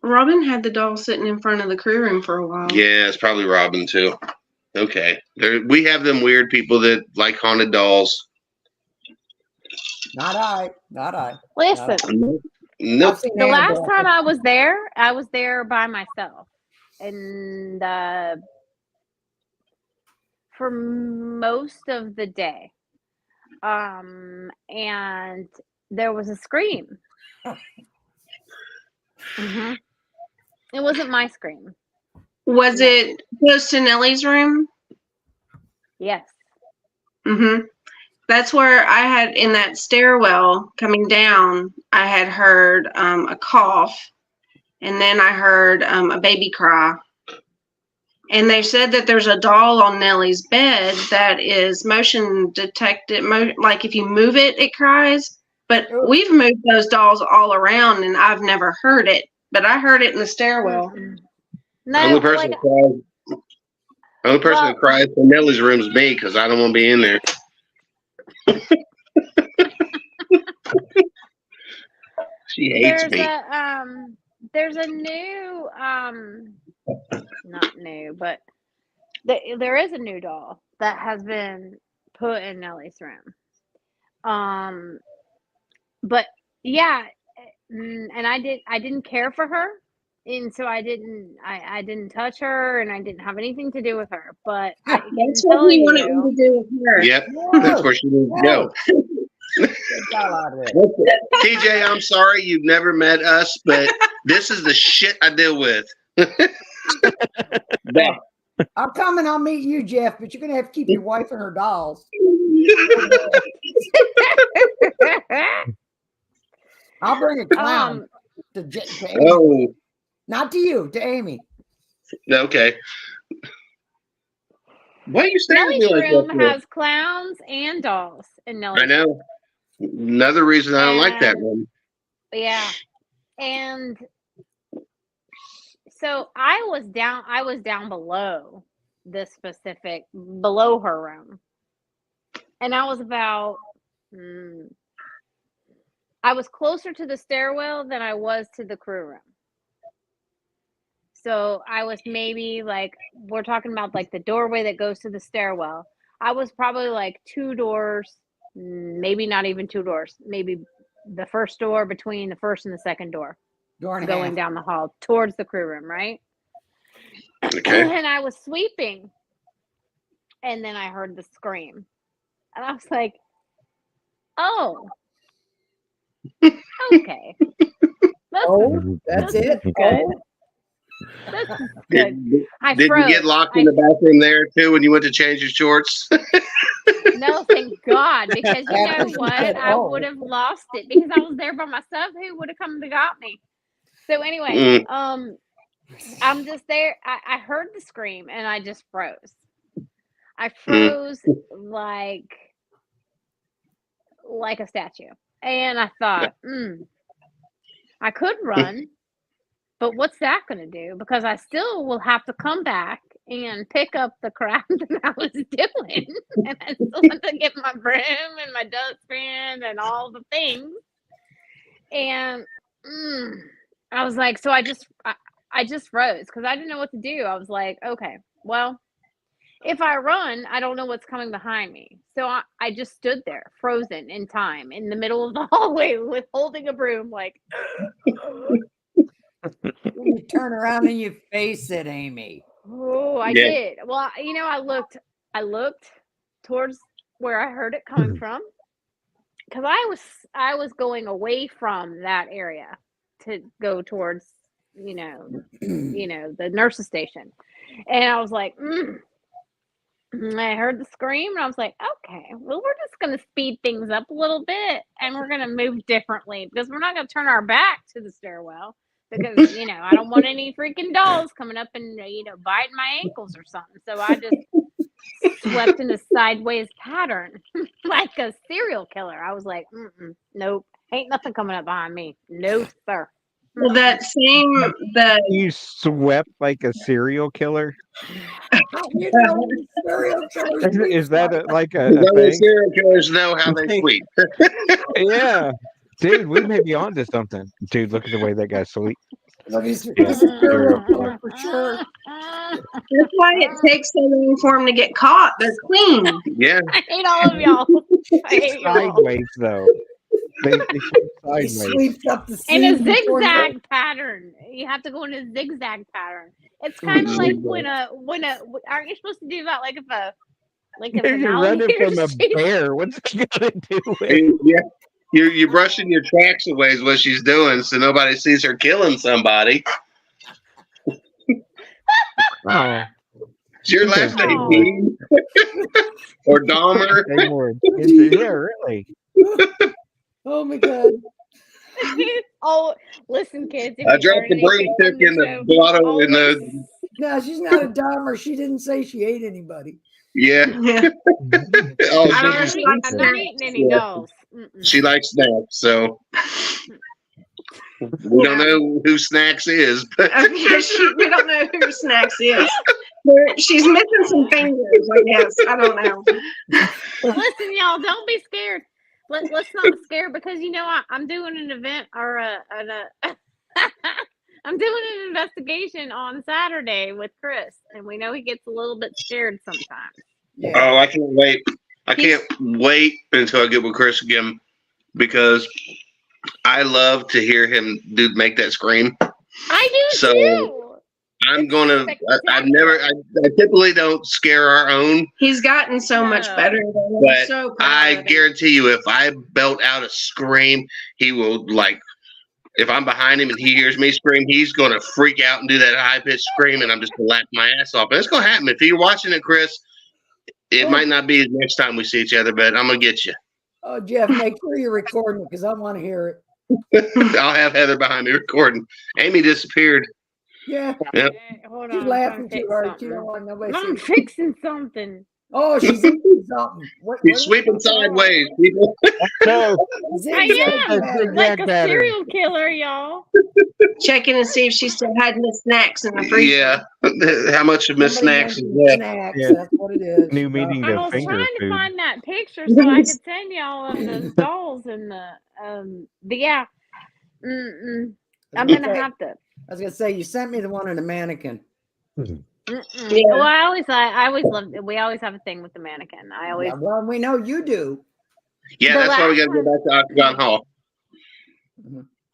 Robin had the doll sitting in front of the crew room for a while. Yeah, it's probably Robin too. Okay. We have them weird people that like haunted dolls. Not I. Not I. Listen, Nope. I've seen the last Annabelle. time I was there by myself. And for most of the day. And there was a scream. hmm It wasn't my scream. Was it close to Nellie's room? Yes. Mm-hmm. That's where I had, in that stairwell coming down, I had heard a cough, and then I heard a baby cry. And they said that there's a doll on Nellie's bed that is motion detected. Like if you move it, it cries. But we've moved those dolls all around, and I've never heard it. But I heard it in the stairwell. No, Only person that cries for Nellie's room is me because I don't want to be in there. She hates me. There's a new not new, but there is a new doll that has been put in Nellie's room. But yeah, and I didn't care for her, and so I didn't touch her, and I didn't have anything to do with her. But I can That's what tell we wanted you to do with her. Yep, that's where she needs to go. TJ, I'm sorry you've never met us, but this is the shit I deal with. Yeah. I'll come and I'll meet you, Jeff, but you're going to have to keep your wife and her dolls. I'll bring a clown to Amy. Oh. Not to you, to Amy. Okay. Why are you staring at me like that? Nellie's room has clowns and dolls in Nellie's. I know. Another reason I don't like that one. Yeah. And so I was down below this specific, below her room. And I was about, I was closer to the stairwell than I was to the crew room. So I was maybe like, we're talking about like the doorway that goes to the stairwell. I was probably like 2 doors, maybe not even 2 doors, maybe the first door between the first and the second door going down the hall towards the crew room, right? Okay. And I was sweeping, and then I heard the scream, and I was like, oh, okay. That's it. That's good. Did you get locked in the bathroom there too when you went to change your shorts? No, thank God, because you know what? I would have lost it because I was there by myself. Who would have come and got me? So anyway, I'm just there. I heard the scream and I just froze. I froze like a statue. And I thought, I could run, but what's that going to do? Because I still will have to come back and pick up the crap that I was doing. And I still have to get my broom and my dustpan and all the things. And I was like, so I just froze because I didn't know what to do. I was like, okay, well, if I run, I don't know what's coming behind me. So I just stood there, frozen in time, in the middle of the hallway with holding a broom, like. You turn around and you face it, Amy. Oh, I did. Well, you know, I looked towards where I heard it coming from, because I was going away from that area to go towards, you know, the nurse's station, and I was like, I heard the scream, and I was like, okay, well, we're just gonna speed things up a little bit, and we're gonna move differently because we're not gonna turn our back to the stairwell. Because, you know, I don't want any freaking dolls coming up and, biting my ankles or something. So I just swept in a sideways pattern like a serial killer. I was like, nope, Ain't nothing coming up behind me. No, sir. Well, You swept like a serial killer. You know, serial killers Is that like a Those thing? serial killers know how they sleep. Yeah, dude, we may be onto something. Dude, look at the way that guy sleeps. Look, he's Yeah, a serial serial killer for sure. that's why it takes so long for them to get caught. They're clean. Yeah. I hate all of y'all. I hate y'all. Sideways though. They sleep He sideways. sleeps up the In a seam before he- zigzag pattern. You have to go in a zigzag pattern. It's kind of like when aren't you supposed to do that like if an You're running alligator from a chasing- bear. What's that got to do with? Yeah. You're brushing your tracks away is what she's doing, so nobody sees her killing somebody. Oh, Is your last name Oh. Dean? Or Dahmer? they were. Yeah, really. Oh my god. Oh, listen, kids. If I you dropped learn the anything from broomstick in the show, bottle in always- the. No, she's not a Dahmer. She didn't say she ate anybody. Yeah. Yeah. Oh, I don't know. she, She likes I'm snacks. not eating any Yeah. dolls. Mm-mm. she likes snacks, so we don't know who Snacks is, but We don't know who Snacks is. She's missing some fingers, I guess. I don't know. Listen, y'all, don't be scared. Let's not be scared because I'm doing an event or I'm doing an investigation on Saturday with Chris, and we know he gets a little bit scared sometimes. Yeah. oh, I can't wait. I can't wait until I get with Chris again because I love to hear him make that scream. I do So, too. I'm It's gonna. I typically don't scare our own, He's gotten so much No. better. Though. but I'm so proud I of him. guarantee you, if I belt out a scream, he will like. If I'm behind him and he hears me scream, he's gonna freak out and do that high pitched scream, and I'm just gonna laugh my ass off. And it's gonna happen. If you're watching it, Chris, it might not be the next time we see each other, but I'm gonna get you. Oh, Jeff, make sure you're recording it because I want to hear it. I'll have Heather behind me recording. Amy disappeared. Yeah. Yep. Okay, hold She's on. laughing I'm too fixing hard. something. She don't want nobody I'm to see. fixing something. Oh, she's eating something. What He's is sweeping it? sideways, people. No, I am Zigzag like a pattern. serial killer, y'all. Checking to see if she's still hiding the snacks in the freezer. Yeah. How much of Miss Somebody Snacks is mentioned left? snacks. Yeah. That's what it is. New meeting I of was finger trying to food. find that picture so I could send y'all of those dolls and but yeah. Mm-mm. I'm gonna have to. I was gonna say you sent me the one in the mannequin. Mm-mm. Yeah. Well, I always loved it. We always have a thing with the mannequin. I always Yeah, well, we know you do. Yeah, The that's why we got last to go back to Octagon Hall.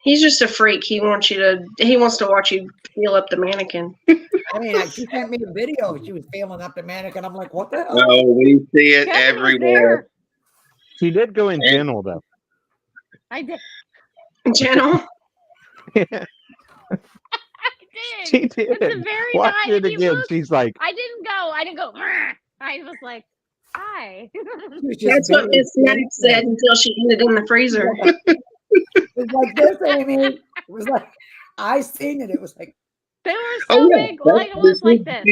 He's just a freak. He wants to watch you feel up the mannequin. I mean, she sent me a video. She was feeling up the mannequin. I'm like, what the hell? Oh, we see it Kevin was everywhere. there. She did go in gentle though. I did. Gentle. I did. She did. It's a very Watch nice. it again. She's like, I didn't go. "Rrr." I was like, hi. She was just That's what being- Miss Snacks said until she hid it in the freezer. It was like this, Amy. It was like I seen it. It was like They were so Oh, yeah. big. Like it was like this.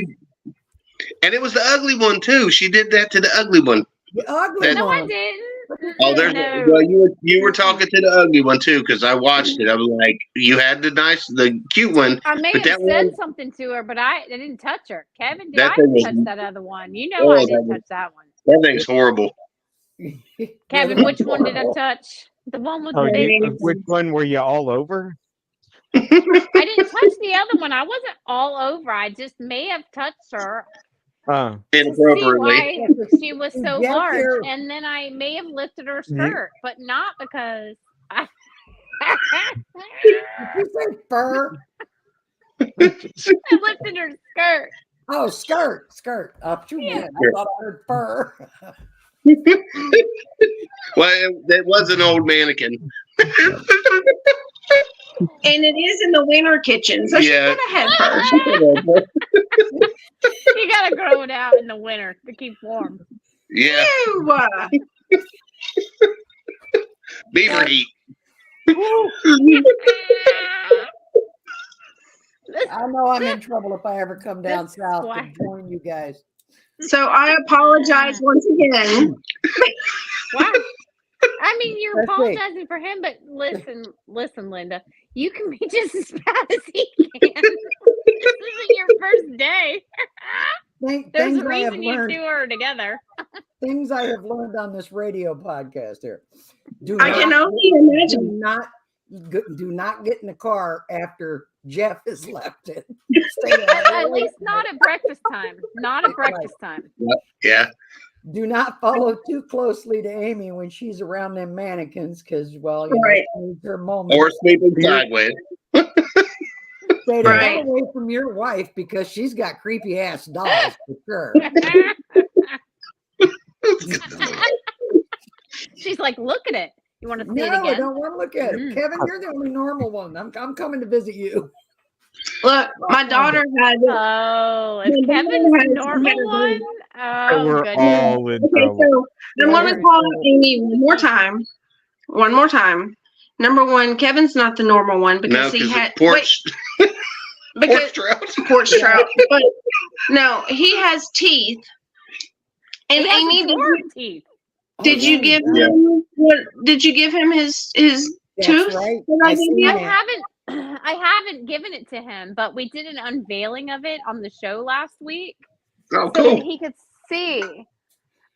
And it was the ugly one, too. She did that to the ugly one. the ugly That- No, I one. didn't. Oh, there's No. well, you were talking to the ugly one too, because I watched it. I was like, you had the cute one. I may But have that said one- something to her, but I didn't touch her. Kevin did. That I thing didn't was- touch that other one. You know Oh, I that didn't was- touch that one. That thing's horrible. Kevin, which one did I touch? The one with "Oh, the big. which one were you all over?" I didn't touch the other one. I wasn't all over. I just may have touched her to see Inappropriately. why she was so Yes, large, you're- and then I may have lifted her skirt, but not because I. Did you say fur? I lifted her skirt. Oh, skirt. Shoot, Yeah. man, I thought I heard fur. Well, it was an old mannequin. And it is in the winter kitchen, so Yeah. she could have had her. You gotta grow it out in the winter to keep warm. Yeah, Ew. beaver heat. I know I'm in trouble if I ever come down This south why- to join you guys. So I apologize once again. Wow. I mean, you're Let's see. apologizing for him, but listen, Linda, you can be just as bad as he can. This isn't your first day. There's Things a I have reason you learned. two are together. Things I have learned on this radio podcast here. I can only imagine. Do not get in the car after Jeff has left it. At least not at breakfast time. Not at breakfast time. Yeah. Do not follow too closely to Amy when she's around them mannequins, because well, you Right. know, she needs her moment. Or sleeping sideways. Stay the Right. hell away from your wife because she's got creepy ass dolls for sure. She's like, look at it. You want to see it No, I again? don't want to look at it. Kevin, you're the only normal one. I'm coming to visit you. Look, my daughter had. Oh, is My Kevin daughter the had- normal one? Oh, We're goodness. all in Okay, trouble. so I'm going to Yeah. call Amy one more time. One more time. Number one, Kevin's not the normal one No, because he because had porch, because porch trout. porch trout. But no, he has teeth. And He has Amy, dwarf teeth. did Oh, you yeah, give he does. him what? Did you give him his That's tooth? right. that I I gave seen you? I haven't given it to him, but we did an unveiling of it on the show last week Oh, so that cool. he could see.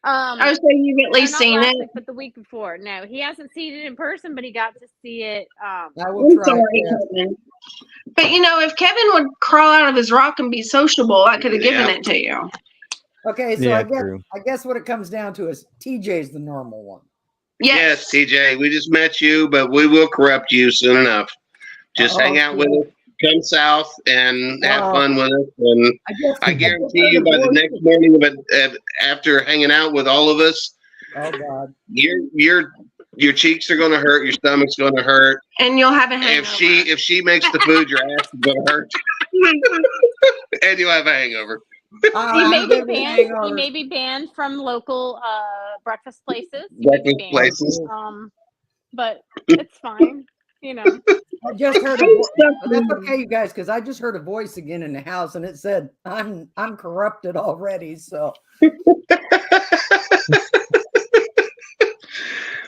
I was saying you've at No, least not seen last it. week, but the week before. No, he hasn't seen it in person, but he got to see it. I will I'm try. sorry, Yeah. Kevin. But you know, if Kevin would crawl out of his rock and be sociable, I could have given Yeah. it to you. Okay, so Yeah, I guess true. what it comes down to is TJ's the normal one. Yes, TJ, we just met you, but we will corrupt you soon enough. Just Oh, hang out with us, come south, and have Oh. fun with us. And I guarantee you, by the next morning of it, after hanging out with all of us, Oh God. your cheeks are going to hurt, your stomach's going to hurt. And you'll have a hangover. If she makes the food, your ass is going to hurt, and you'll have a hangover. He may be banned from local breakfast places. He may be Breakfast banned. places. But it's fine. You know. I just heard a voice. That's okay, you guys, because I just heard a voice again in the house, and it said, "I'm corrupted already." So,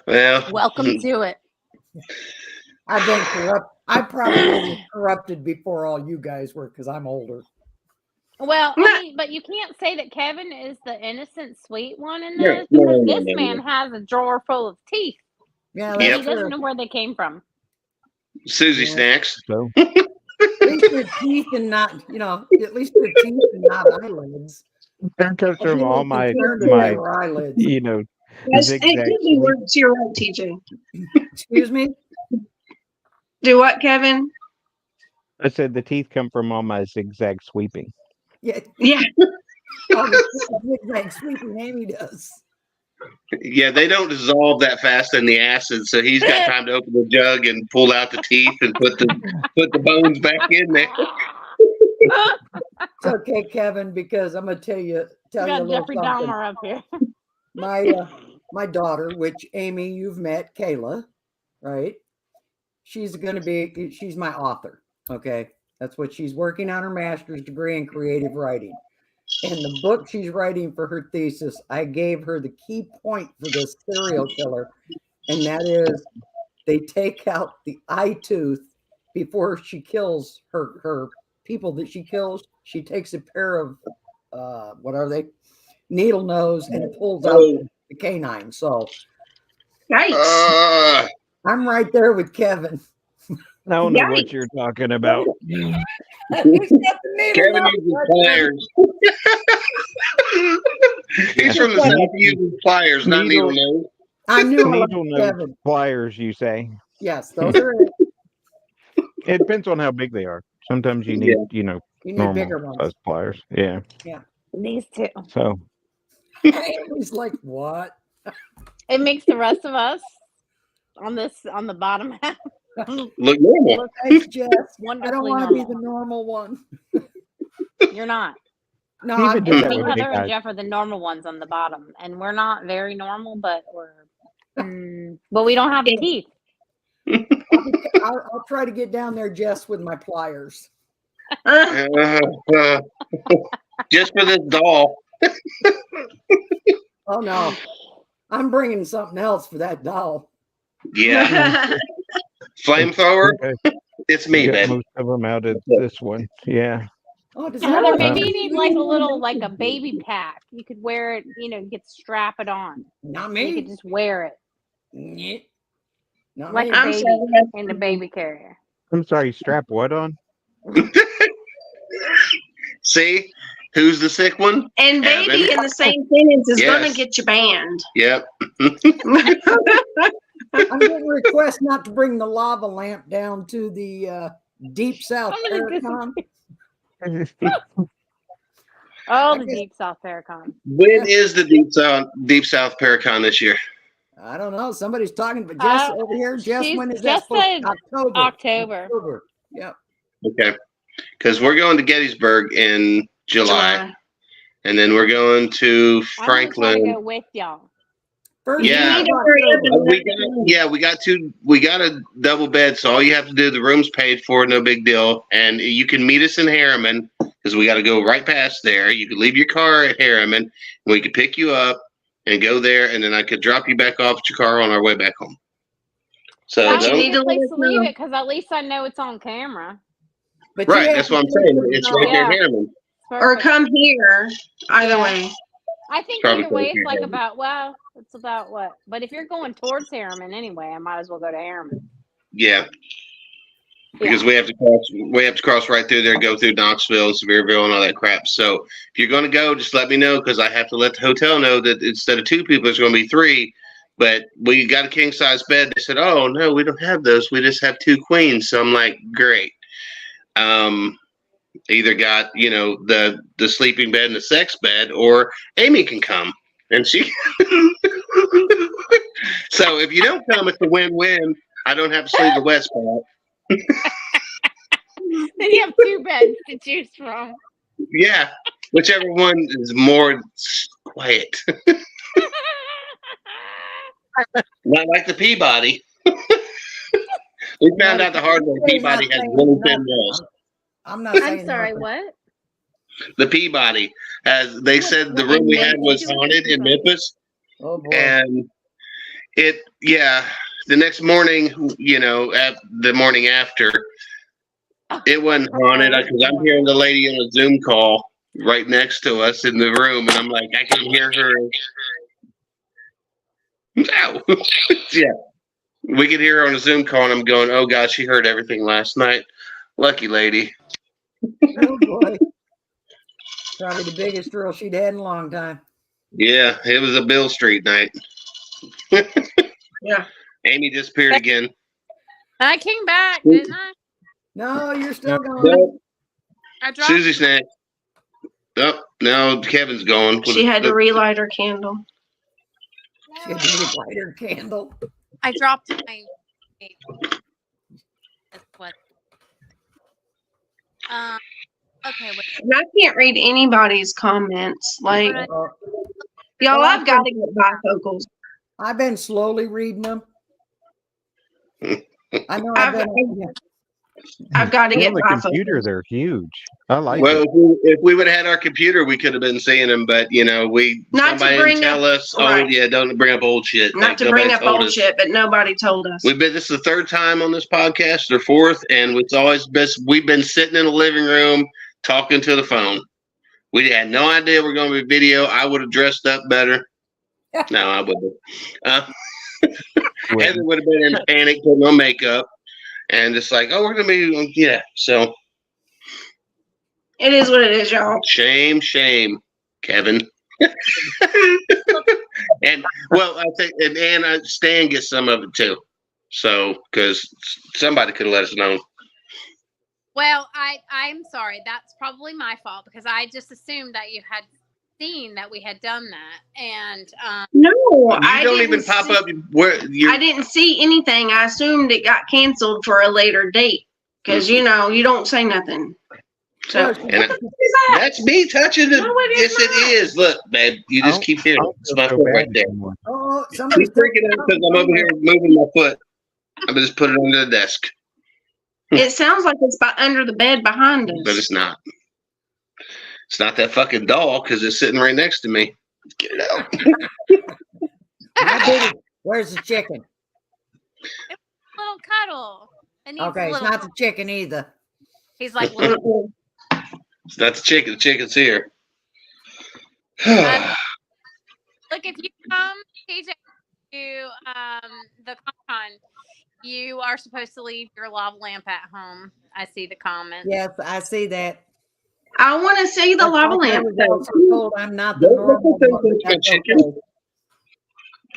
Well, welcome to it. I've been corrupt. I probably was corrupted before all you guys were, because I'm older. Well, I mean, but you can't say that Kevin is the innocent, sweet one in this, because this man has a drawer full of teeth. Yeah, But that's he doesn't true. know where they came from. Susie Snacks. So At least your teeth and not, at least your teeth and not eyelids. that comes from all my my eyelids. Yes, it zigzag could be sweep. worse. You're right, TJ. Excuse me. Do what, Kevin? I said the teeth come from all my zigzag sweeping. Yeah. Yeah. Oh, the zigzag sweeping Amy does. Yeah, they don't dissolve that fast in the acid, so he's got time to open the jug and pull out the teeth and put the bones back in there. It's okay, Kevin, because I'm gonna tell you We a got little Jeffrey something. Dahmer up here. My daughter, which Amy, you've met, Kayla, right? She's my author. Okay, that's what she's working on, her master's degree in creative writing. And the book she's writing for her thesis, I gave her the key point for this serial killer, and that is they take out the eye tooth before she kills her people that she kills. She takes a pair of what are they? Needle nose, and it pulls out the canine. So Yikes. Uh, I'm right there with Kevin. I don't know what you're talking about. Who's got the needle Kevin nose? uses pliers. He's from the south. He uses pliers, not needle nose. I knew I Needle liked nose Kevin. pliers, you say? Yes, those are it. It depends on how big they are. Sometimes you need, You need normal bigger ones. size pliers. Yeah. These two. So He's like, what? It makes the rest of us on the bottom half Look normal. look Thanks, Jess. I wonderfully don't want to be normal. the normal one. You're not. No, Even I'm do that Me, with just, big Heather, and eyes. Jeff are the normal ones on the bottom, and we're not very normal, but but we don't have the teeth. I'll try to get down there, Jess, with my pliers. Just for this doll. Oh no, I'm bringing something else for that doll. Yeah. Flamethrower. Okay. It's me, Get baby. most of them out of this one. Yeah. Oh, does Heather, that maybe you need like a little, like a baby pack. You could wear it, you could strap it on. Not And you could me. just wear it Yeah. Not like me. a I'm baby sorry. in the baby carrier. I'm sorry. Strap what on? See, who's the sick one? And baby Kevin. in the same sentence is Yes. gonna get you banned. Yep. I'm getting requests not to bring the lava lamp down to the deep south I'm gonna Paracon. Oh, I the guess- Deep South Paracon. When is the Deep South Paracon this year? I don't know. Somebody's talking, but Jess over here. Jess, she's when is that? just supposed- said October. October. Yep. Okay. Because we're going to Gettysburg in July. And then we're going to I'm gonna try to Franklin. go with y'all. First Yeah. week You of need to hurry up October. We got a double bed, so all you have to do, the room's paid for, no big deal. And you can meet us in Harriman because we got to go right past there. You could leave your car at Harriman, and we could pick you up and go there, and then I could drop you back off at your car on our way back home. So That's you a need good to place let to us leave know. it because at least I know it's on camera. But you right, have that's to what I'm pay saying. for the It's right dog. there in Yeah. Harriman. Or Perfect. come here. Either Yeah. way. I think Probably either way close it's like to it's about what? But if you're going towards Harriman anyway, I might as well go to Harriman. Yeah, because Yeah. we have to cross right through there, go through Knoxville, Sevierville, and all that crap. So if you're going to go, just let me know because I have to let the hotel know that instead of 2 people, it's going to be 3. But we got a king size bed. They said, "Oh no, we don't have those. We just have 2 queens." So I'm like, "Great." Either got the sleeping bed and the sex bed, or Amy can come and she. So if you don't come, it's a win-win. I don't have to sleep the wet spot. Then you have 2 beds to choose from. Yeah, whichever one is more quiet. Not like the Peabody. We found out the hard way. Peabody has really thin walls. I'm not saying I'm sorry, nothing. what? The Peabody, as they said, the room we had was haunted in Memphis, Oh boy. and the next morning, at the morning after, it wasn't haunted because I'm hearing the lady on a Zoom call right next to us in the room, and I'm like, I can hear her. No. Yeah. We could hear her on a Zoom call, and I'm going, oh, God, she heard everything last night. Lucky lady. Oh boy. Probably the biggest girl she'd had in a long time. Yeah, it was a Bill Street night. Yeah. Amy disappeared again. I came back, didn't I? No, you're still going. Nope. I dropped Susie snack. Oh, now Kevin's gone. She had to relight her candle. She had to light her candle. I dropped my what? Okay, wait. And I can't read anybody's comments. Like, Uh, y'all, I've got to get bifocals. I've been slowly reading them. I know I've got to On get the computer, bifocals. they're huge. I like Well, it. if we would have had our computer, we could have been seeing them, but Not to somebody bring didn't tell up- us. right. Oh, yeah, don't bring up old shit. Not Like, to bring nobody up told old us. shit, but nobody told us. This is the 3rd time on this podcast, or 4th, and it's always best. We've been sitting in the living room talking to the phone. We had no idea we're going to be video. I would have dressed up better. No, I wouldn't. Heather would have been in panic, putting on makeup, and it's like, oh, we're going to be, yeah. So It is what it is, y'all. shame, Kevin. And well, I think and Stan gets some of it too. So because somebody could have let us know. Well, I'm sorry. That's probably my fault because I just assumed that you had seen that we had done that, and No, You I don't didn't even pop see- up where you. I didn't see anything. I assumed it got canceled for a later date because you don't say nothing. So Well, And what the fuck is that? that's me touching the. No, it is Yes, it is. Look, babe, you just keep hearing it. It's my foot right there. oh, Keep somebody's freaking out because I'm over here moving my foot. I'm gonna just put it under the desk, It sounds like it's under the bed behind us. but it's not. It's not that fucking doll because it's sitting right next to me. Get it out. My biggest- Where's the chicken? Little cuddle. It needs Okay, a it's little. not the chicken either. He's like, look, It's not the chicken. The chicken's here. look, if you come, TJ, to the Con, you are supposed to leave your lava lamp at home. I see the comments. Yes, I see that. I want to see the That's lava like I lamp. was also told I'm not the Don't normal think one, but that's my that's chicken.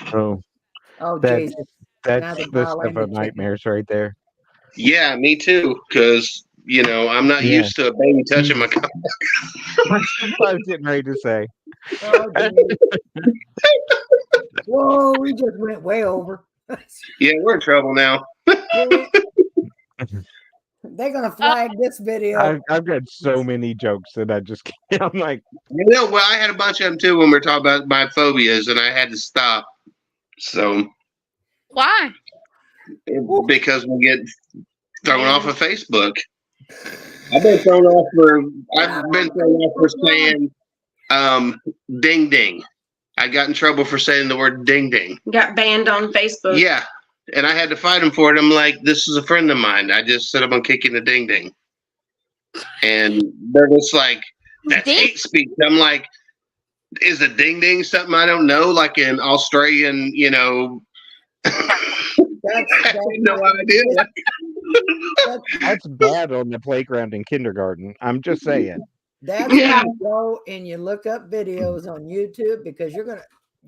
okay. Oh, Oh, that Jesus. that's Now the the stuff Thailand of chicken. nightmares right there. Yeah, me too. Because I'm not Yeah. used to a baby touching my. That's what I was getting ready to say. Oh, geez. Whoa, we just went way over. Yeah, we're in trouble now. Yeah. They're going to flag this video. I've got so many jokes that I just can't. I'm like, Well, I had a bunch of them too when we were talking about my phobias, and I had to stop. So Why? because we get thrown off of Facebook. I've been thrown off for saying ding ding. I got in trouble for saying the word ding ding. Got banned on Facebook. Yeah. And I had to fight him for it. I'm like, this is a friend of mine. I just said I'm on kicking the ding ding. And they're just like, that's Ding? hate speech. I'm like, is a ding ding something I don't know? Like in Australian, I have no idea. that's bad on the playground in kindergarten. I'm just saying. That's Yeah. when you go and you look up videos on YouTube because you're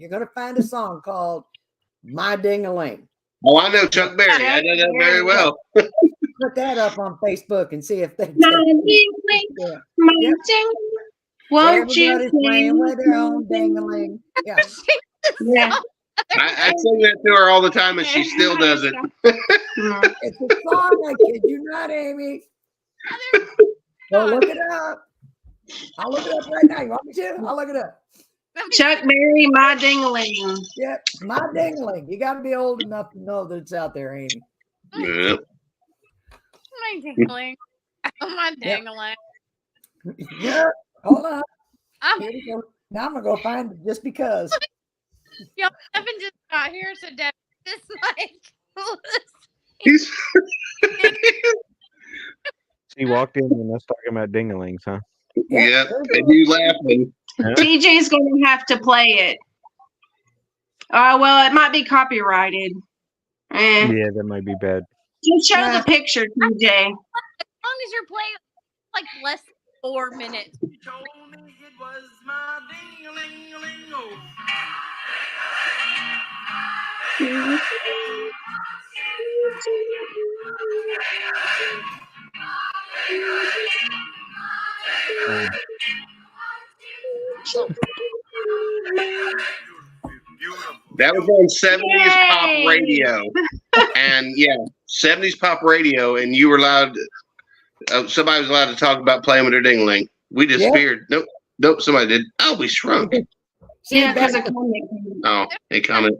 gonna find a song called My Ding-a-Ling. Oh, I know Chuck Berry. I know that very well. Put that up on Facebook and see if they My take ding-a-ling, yeah. my Yep. ding. Won't you Everybody's playing with their own ding-a-ling. Yeah. Yeah. I sing that to her all the time, and she still does it. It's a song, I kid you not, Amy. Go look it up. I'll look it up right now. You want me to? I'll look it up. Chuck Berry, my ding-a-ling. Yep, My Ding-a-ling. You got to be old enough to know that it's out there, Amy. Yeah. My dangling. My dangling. Yeah, hold on. I'm, Here we go. Now I'm going to go find it just because. yo, Devin just got here, so Devin just like. He's She walked in and us talking about dingalings, huh? yeah, and you laughing. TJ's going to have to play it. Well, it might be copyrighted. Yeah, that might be bad. Just show the picture, TJ. As long as you're playing like less than 4 minutes. Told me it was my ding-a-ling-a-ling-o. That was on 70s Yay! pop radio. And yeah, 70s pop radio, and you were allowed, somebody was allowed to talk about playing with their ding-a-ling. We just feared. Nope, somebody did. Oh, we shrunk. Yeah, because of comment. Oh, hey, comment.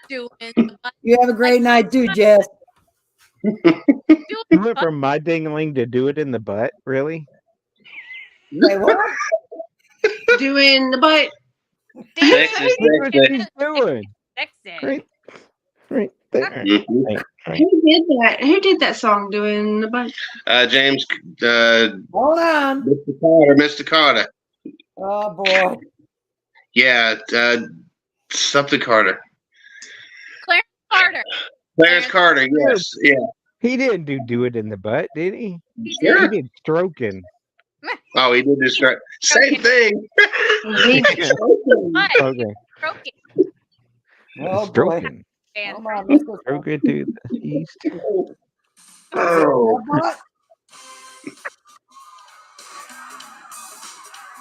Doing You have a great night too, Jess. You went from my dingaling to do it in the butt, really? Say what? Doing the butt. Texas, That's what Texas. she's doing. Texas. Right there. Mhm. Right. Who did that? Who did that song? Doing the butt. James, Hold on. Mr. Carter. Oh boy. Yeah, something Carter. Clarence Carter. Clarence Carter, yes. Yeah. He didn't do it in the butt, did he? He Sure. He did stroking. Oh, he did this right. Same thing. But Okay. broken. Oh boy. Stroking. And Come on, let's go. Stroke it to the east. Oh. What?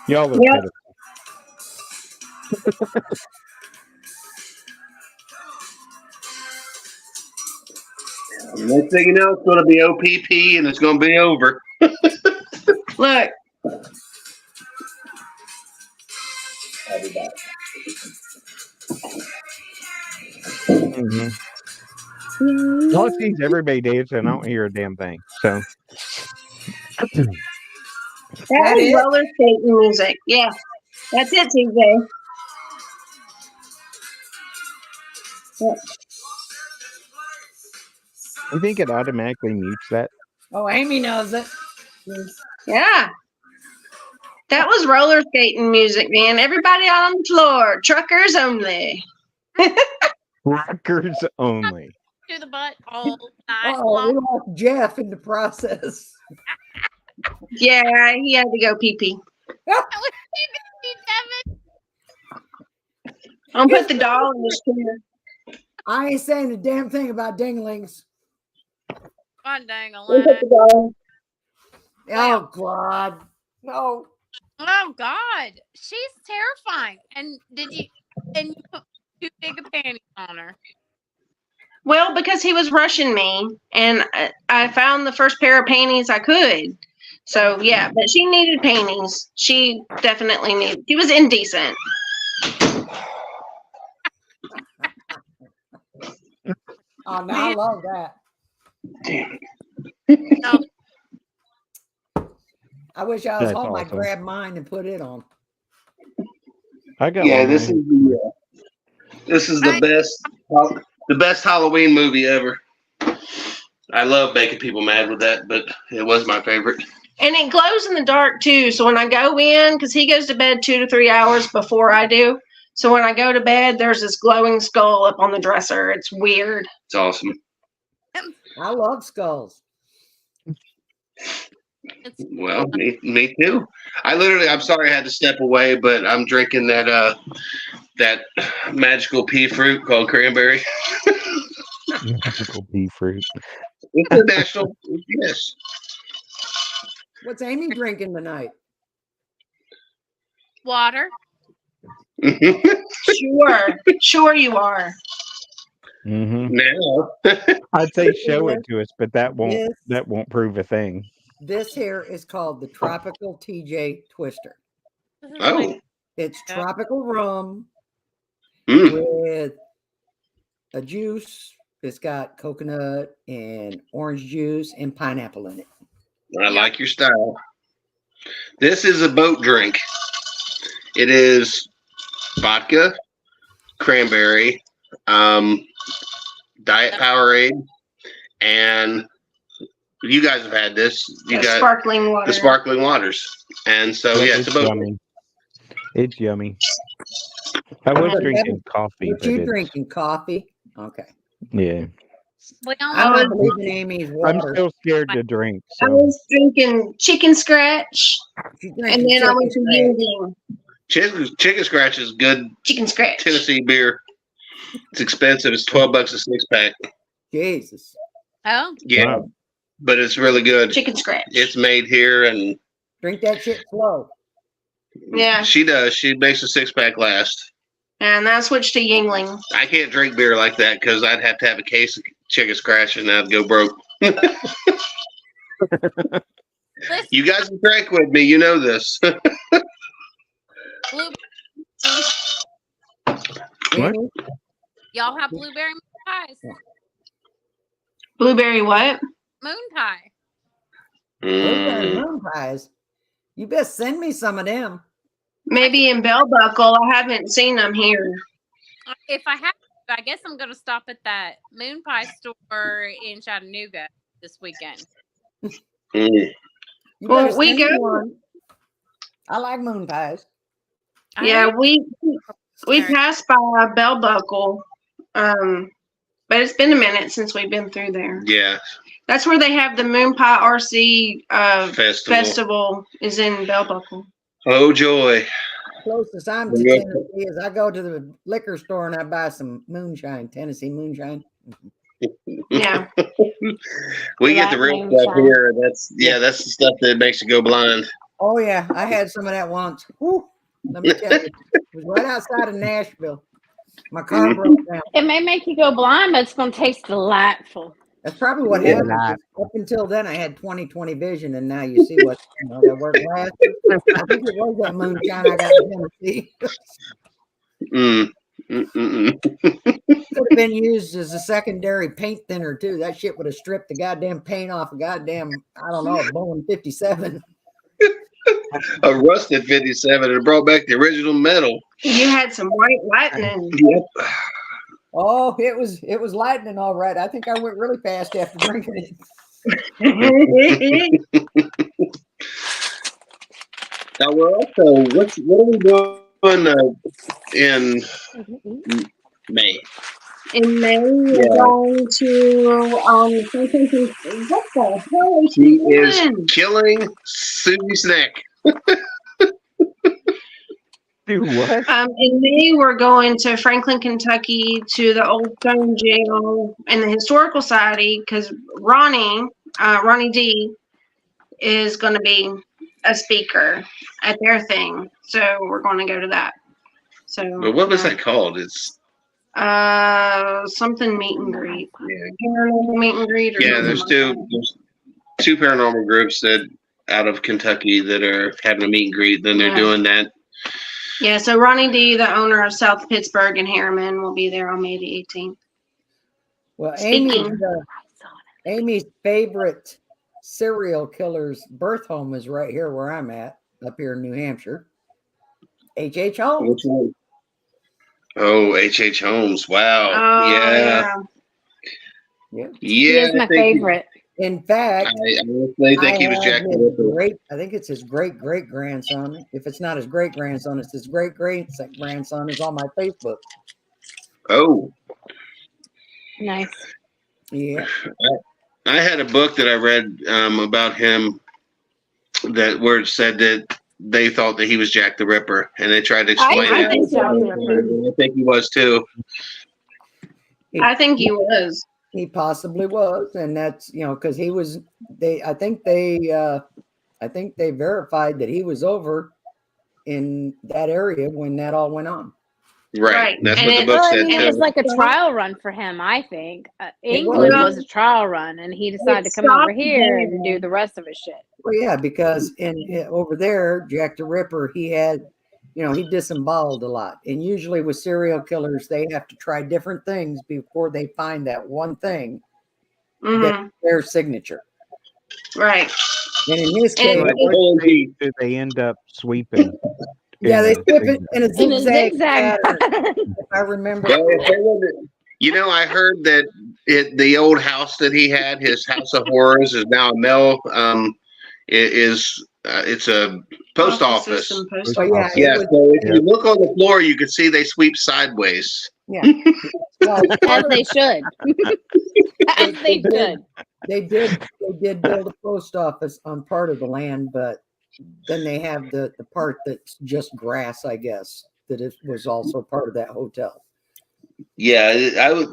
Y'all look Yep. good. Next thing you know, it's going to be OPP and it's going to be over. Look. Mm-hmm. All I see is everybody dancing. I don't hear a damn thing. So That is roller skating music. Yeah. That's it, TJ. You think it automatically mutes that? Oh, Amy knows it. Yeah. That was roller skating music, man. Everybody out on the floor. Truckers only. Rockers only. To the butt all night Oh, we long. lost Jeff in the process. Yeah, he had to go pee pee. Devin. I'll put the doll in the chair. I ain't saying a damn thing about dinglings. God dang I'll put it. the doll. Oh, God. No. Oh God, she's terrifying. And you put too big a panties on her? Well, because he was rushing me, and I found the first pair of panties I could. So yeah, but she needed panties. She definitely needed. She was indecent. Oh, no, I love that. No, I wish I was That's home. I'd awesome. grab mine and put it on. I got Yeah, one. this is the best Halloween movie ever. I love making people mad with that, but it was my favorite. And it glows in the dark too. So when I go in, because he goes to bed 2 to 3 hours before I do. So when I go to bed, there's this glowing skull up on the dresser. It's weird. It's awesome. I love skulls. it's Well, me too. I'm sorry I had to step away, but I'm drinking that magical pea fruit called cranberry. Magical pea fruit. It's a national, yes. What's Amy drinking tonight? water. Sure you are. Mm-hmm. Now, I'd say show it to us, but that Yes. won't prove a thing. This here is called the Tropical TJ Twister. This is oh, like- It's tropical rum mm, with a juice. It's got coconut and orange juice and pineapple in it. I like your style. This is a boat drink. It is vodka, cranberry, Diet Powerade, and you guys have had this. You The got sparkling water. the sparkling waters, and so yeah, it's a boat. yummy. It's yummy. I was drinking coffee, What but you drinking? Coffee? Okay. yeah, well, I'm not believing Amy's I'm water. still scared to drink. I So was drinking chicken scratch, She's and drinking then I went to chicken scratch. Yingling. Chicken Scratch is good Chicken scratch. Tennessee beer. It's expensive. It's $12 a 6-pack. Jesus. oh, Yeah, Wow. but it's really good. Chicken scratch. It's made here, and Drink that shit slow. Yeah. she does. She makes a 6-pack last. And I switched to Yingling. I can't drink beer like that because I'd have to have a case of Chicken Scratch and I'd go broke. listen, You guys have drank with me. You know this. blue, What? Amy, y'all have blueberry moon pies. Blueberry what? Moon pie. blueberry Mm. moon pies. You best send me some of them. Maybe in Bell Buckle. I haven't seen them here. If I have, I guess I'm going to stop at that moon pie store in Chattanooga this weekend. Mm. You Well, better we send me go- one. I like moon pies. Yeah, we Alright. passed by Bell Buckle, but it's been a minute since we've been through there. Yeah, That's where they have the Moon Pie RC festival. festival is in Bell Buckle. Oh joy! Closest I'm to Yeah. Tennessee is I go to the liquor store and I buy some moonshine, Tennessee moonshine. Yeah. We get the Black real moonshine. stuff here. That's the stuff that makes you go blind. Oh yeah, I had some of that once. Whew, let me tell you, it was right outside of Nashville. My car broke down. It may make you go blind, but it's going to taste delightful. That's probably what Yeah. happened. Up until then, I had 20/20 vision, and now you see what that work glasses. I think it was that moonshine I got in Tennessee. Mm. Mm-mm-mm. Could have been used as a secondary paint thinner too. That shit would have stripped the goddamn paint off a goddamn, I don't know, a Boeing 57. A rusted 57 and brought back the original metal. You had some white lightning. Yep. Oh, it was lightning, all right. I think I went really fast after drinking it. Now we're also what are we doing in May? In May, we're Yeah. going to what the hell is She she is doing? killing Susie's neck. Do what? In May, we're going to Franklin, Kentucky, to the Old Stone Jail and the Historical Society because Ronnie D, is going to be a speaker at their thing. So we're going to go to that. So, But what was that called? It's something meet and greet. yeah, Paranormal meet and greet. Or yeah. something There's like two that. there's two paranormal groups that out of Kentucky that are having a meet and greet. Then they're Yeah. doing that. Yeah, so Ronnie D, the owner of South Pittsburgh and Harriman, will be there on May the 18th. Well, Speaking. Amy's favorite serial killer's birth home is right here where I'm at, up here in New Hampshire. H.H. Holmes. Which one? Oh, H.H. Holmes. Wow. Oh, Yeah. Yeah. He is my favorite. In fact, I honestly think he was Jack the Ripper. I think it's his great grandson. If it's not his great grandson, it's his great grandson is on my Facebook. Oh. Nice. Yeah. I had a book that I read about him where it said that they thought that he was Jack the Ripper, and they tried to explain I it. think Jack the Ripper. I think he was too. I think he was. He possibly was, and that's because he was. I think they verified that he was over in that area when that all went on. Right. That's And what the it- book Well, I said mean, it was too. like a trial run for him, I think. England was. was a trial run, and he decided to come over here and do the rest of his shit. Well, yeah, because over there, Jack the Ripper, he had, he disemboweled a lot, and usually with serial killers, they have to try different things before they find that one thing that's their signature. Right. And in his And- case, What state do they end up sweeping? yeah, they skip it in a In a zigzag zigzag pattern. If I remember. Well, if they were I heard that the old house that he had, his house of horrors, is now a mill. It's a post office. System, post Oh, yeah, office. Yeah, it was- so if you look on the floor, you can see they sweep sideways. yeah. Well, as they should. As they should. They did build a post office on part of the land, but then they have the part that's just grass, I guess, that it was also part of that hotel. Yeah, I'd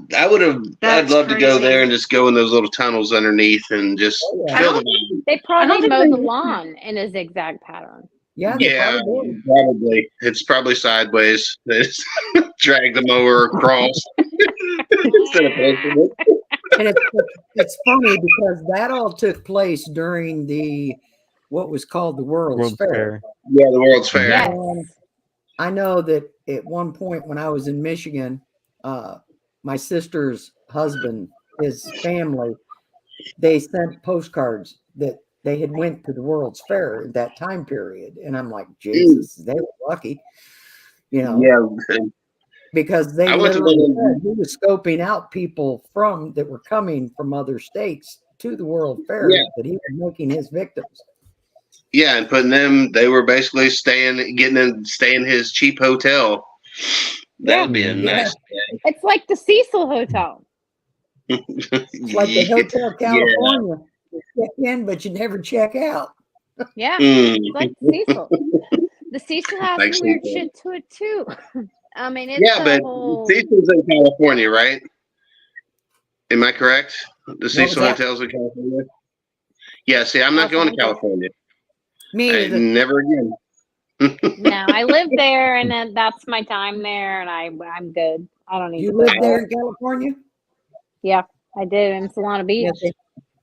That's love to go crazy. there and just go in those little tunnels underneath and just Oh, yeah. feel the They probably think mow they the do. lawn in a zigzag pattern. Yeah, they Yeah, probably did. probably. It's probably sideways. They just drag the mower across instead of facing it. And it's funny because that all took place during what was called the World's Fair. Yeah, the World's Fair. Yes. And I know that at one point when I was in Michigan, my sister's husband, his family, they sent postcards that they had went to the World's Fair at that time period. And I'm like, Jesus, they were lucky, Yeah, because they I went to literally one- said he was scoping out people that were coming from other states to the World Fair, Yeah. that he was making his victims. yeah, and putting them. They were basically staying in his cheap hotel. That'd be a nice. It's like the Cecil Hotel. It's like the Hotel California. You check in, but you never check out. Yeah. Mm. It's like the Cecil. The Cecil has Like some weird Cecil. shit to it too. I mean, it's Yeah, a but whole. Cecil's in California, right? Am I correct? The Cecil that? Hotel's in California. Yeah. See, I'm not going to California. Me either. Never again. No, I live there, and then that's my time there, and I'm good. I don't need You to live go. there in California? Yeah, I did in Solana Beach. Yes.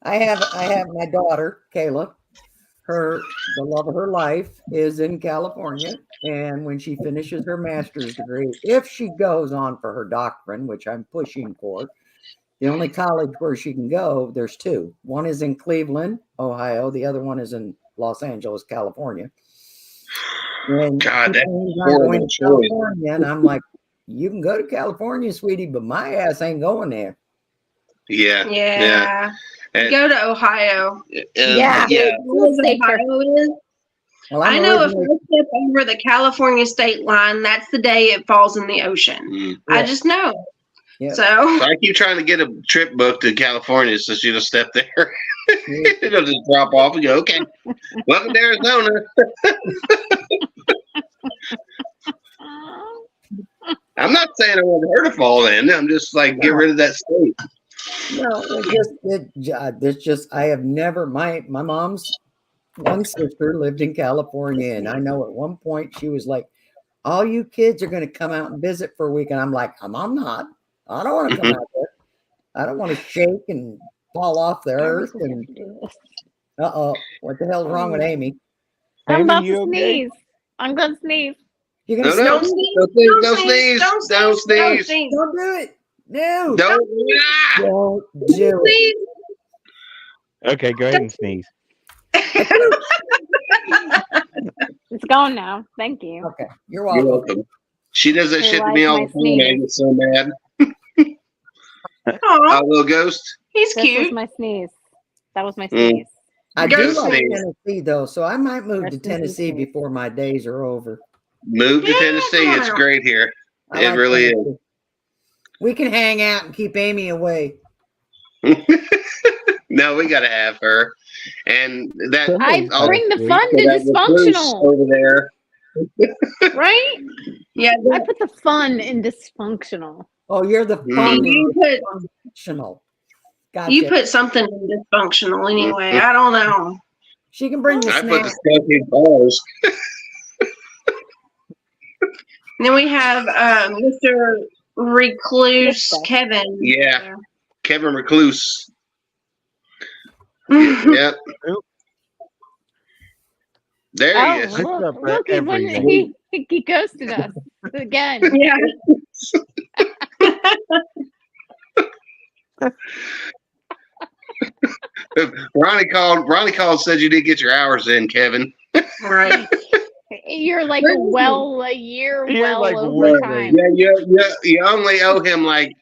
I have my daughter, Kayla. The love of her life is in California. And when she finishes her master's degree, if she goes on for her doctorate, which I'm pushing for, the only college where she can go, there's two. One is in Cleveland, Ohio. The other one is in Los Angeles, California. And God, that's I'm horrible going to choice. California, and I'm like, you can go to California, sweetie, but my ass ain't going there. Yeah. Yeah. And- Go to Ohio. Yeah. Yeah. Where safer. Ohio is. Well, I I'm know if I originally, step over the California state line, that's the day it falls in the ocean. Mm. I Yeah. just know. Yeah. So So I keep trying to get a trip booked to California so she'll step there. It'll just drop off and go, okay, welcome to Arizona. I'm not saying I want her to fall in. I'm just like, get rid of that state. no, there's just, I have never, my mom's one sister lived in California, and I know at one point she was like, all you kids are going to come out and visit for a week. And I'm like, I'm not. I don't want to come out there. I don't want to shake and fall off the earth. And what the hell's wrong with Amy? I'm Amy, about you to okay? sneeze. I'm going to sneeze. You're No, going to no. sneeze? Don't sneeze. Don't sneeze. Don't do it. No. Don't. Don't do it. Okay, go ahead and sneeze. It's gone now. Thank you. Okay. You're You're welcome. welcome. She does that Hey, shit to like me all my the time. I get so mad. Aw, Little ghost. he's This was cute. my sneeze. That was my Mm. sneeze. I Go do like sneeze. Tennessee, though, so I might move Rest to in peace, Tennessee sneeze. before my days are over. Move to Yeah. Tennessee. It's great here. I It like really is. Tennessee. We can hang out and keep Amy away. No, we got to have her. And that. I I'll- bring the Sweet. fun to that recluse dysfunctional, over there. right? Yeah, I put the fun in dysfunctional. Oh, you're the Mm. fun you put functional. Gotcha. you put something in dysfunctional anyway. I don't know. She can bring the I put the snack. stuff in bars. And then we have Mr. Recluse Good stuff. Kevin. Yeah. Kevin Recluse. Yep. There he is. What's look, up, look at when everybody? he ghosted us again. Yeah. Ronnie called, said you did get your hours in, Kevin. Right. You're like Where is a year You're well like over way time. Yeah, you only owe him like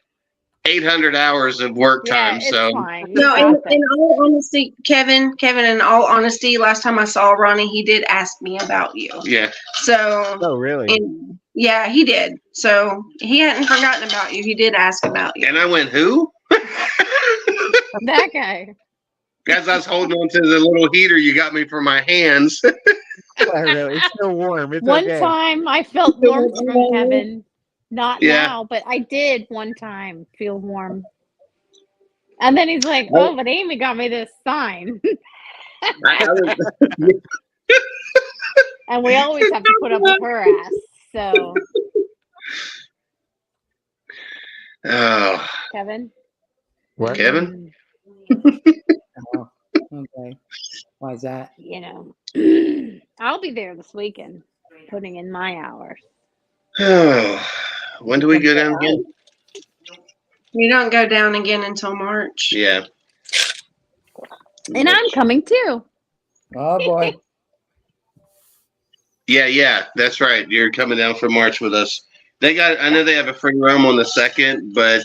800 hours of work Yeah, time. it's So fine. You No, got in this. all honesty, Kevin, in all honesty, last time I saw Ronnie, he did ask me about you. yeah, So, Oh, really? and yeah, he did. So he hadn't forgotten about you. He did ask about you. and I went, who? That guy. As I was holding on to the little heater you got me for my hands. Oh, really? It's still warm. It's One okay. time I felt warmth from Kevin. Not Yeah. now, but I did one time feel warm. And then he's like, oh, but Amy got me this sign. I was, And we always have to put up with her ass. So, oh, Kevin. What? Kevin? Oh, okay. Why is that? You know, I'll be there this weekend, putting in my hours. oh. When do we go down again? We don't go down again until March. Yeah. And I'm coming too. Oh boy. Yeah, that's right. You're coming down for March with us. I know they have a free room on the 2nd, but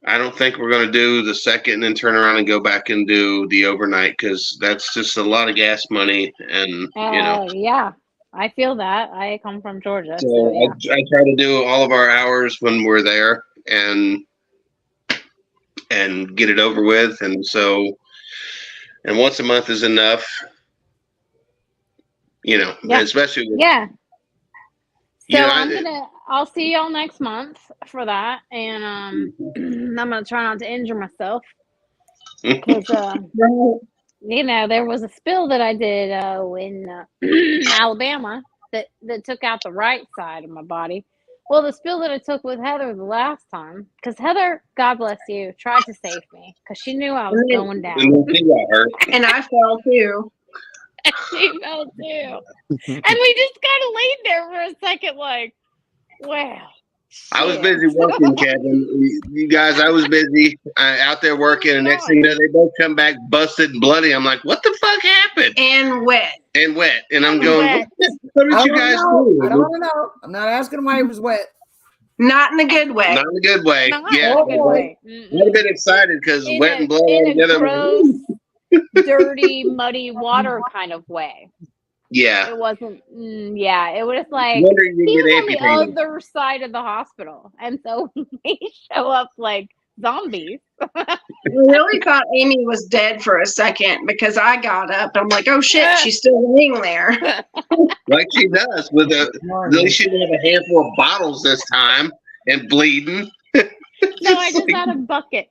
I don't think we're going to do the 2nd and then turn around and go back and do the overnight because that's just a lot of gas money and, Yeah, I feel that. I come from Georgia. So So, yeah. I try to do all of our hours when we're there and get it over with. And so, and once a month is enough, Yeah. especially with, Yeah. So Yeah, I'll see y'all next month for that. And I'm going to try not to injure myself because, there was a spill that I did in Alabama that took out the right side of my body. Well, the spill that I took with Heather the last time, because Heather, God bless you, tried to save me because she knew I was going down. and then she got hurt. And I fell too. She fell too. And we just kind of laid there for a second like, wow. I was shit. busy working, Kevin. You guys, I was busy out there working, and next thing you know, they both come back busted and bloody. I'm like, what the fuck happened? And wet. And wet. And I'm And going, wet. what did I you don't guys know. I do? don't know. I'm not asking why it was wet. Not in a good way. Not in a good way. Not Yeah. in a good way. I'd have been excited because In wet and blood all in a together. gross, dirty, muddy water kind of way. Yeah. It wasn't. Yeah, it was like Wondering you he get was on the amputated. other side of the hospital, and so we show up like zombies. I really thought Amy was dead for a second because I got up. I'm like, oh shit, she's still laying there. Like she does with at least she didn't have a handful of bottles this time and bleeding. No, I just had a bucket.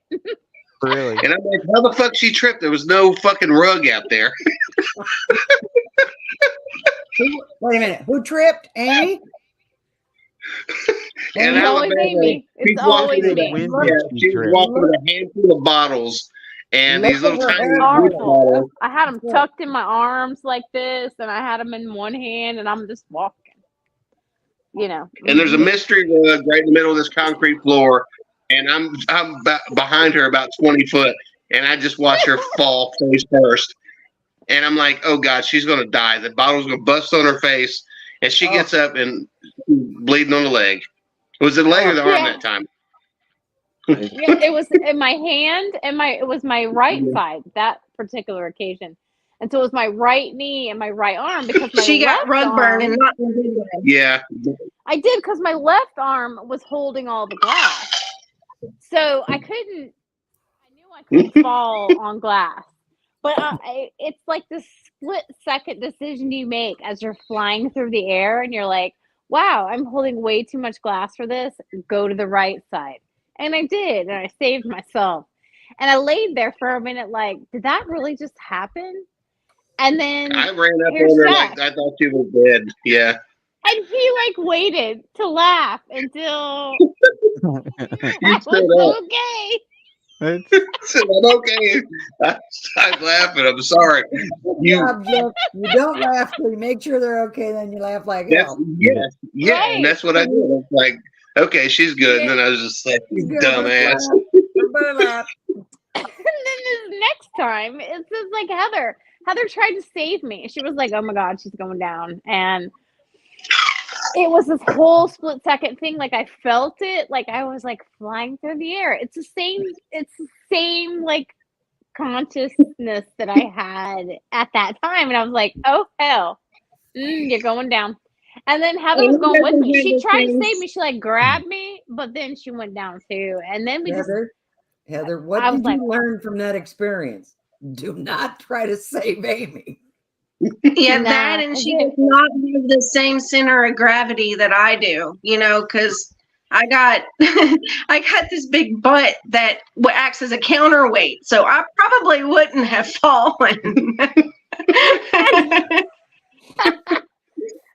Really? And I'm like, how the fuck she tripped? There was no fucking rug out there. Wait a minute. Who tripped? Amy? And It's always Alabama, Amy. It's she's walking always with me. Wind Yeah, she she's tripped. walking with a handful of bottles and Look these little at her tiny hair. wood Powerful. bottles. I had them tucked in my arms like this, and I had them in one hand, and I'm just walking. You know. And there's a mystery rug right in the middle of this concrete floor, and I'm behind her about 20 foot, and I just watch her fall face first. And I'm like, oh God, she's gonna die. The bottle's gonna bust on her face, and she gets up and bleeding on the leg. Was it the leg or the arm Yeah. that time? Yeah, it was in my hand, and it was my right side that particular occasion, and so it was my right knee and my right arm because my She got left rug burn and arm, not in a good way. Yeah. I did because my left arm was holding all the glass, so I couldn't. I knew I couldn't fall on glass, but it's like this split-second decision you make as you're flying through the air, and you're like, "Wow, I'm holding way too much glass for this. Go to the right side." And I did, and I saved myself. And I laid there for a minute, like, did that really just happen? And then, I ran up here's on her Seth. like I thought she was dead. Yeah. And he like waited to laugh until You I stood was up. okay. It's, I said, I'm okay. I started laughing. I'm sorry. You. Job, Jeff. You don't laugh till you make sure they're okay, then you laugh like That's, hell. yeah, Right. and that's what I did. It's like, okay, she's good. Yeah. And then I was just like, you Good, dumbass. everybody laugh. And then this next time, it's just like Heather. Heather tried to save me. She was like, oh my God, she's going down. And it was this whole split second thing. Like I felt it. Like I was like flying through the air. It's the same like consciousness that I had at that time. And I was like, oh hell, you're going down. And then Heather was going with me. She tried to save me. She like grabbed me, but then she went down too. And then we just Heather, what I did was like, you learn from that experience? Do not try to save Amy. Yeah, No, that and I she did. does not have the same center of gravity that I do, you know, because I got I got this big butt that acts as a counterweight, so I probably wouldn't have fallen.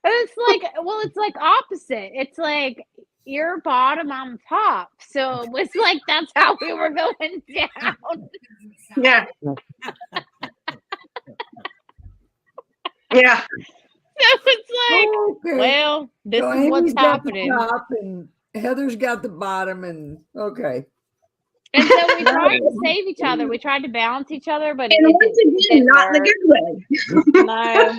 It's like, well, it's like opposite. It's like you're bottom, I'm top. So it's like that's how we were going down. Yeah. Yeah. So it's like, Okay. well, this So is what's Amy's got the happening. top and Heather's got the bottom, and okay. And so we tried to save each other. We tried to balance each other, but And once again, not in a good way. No.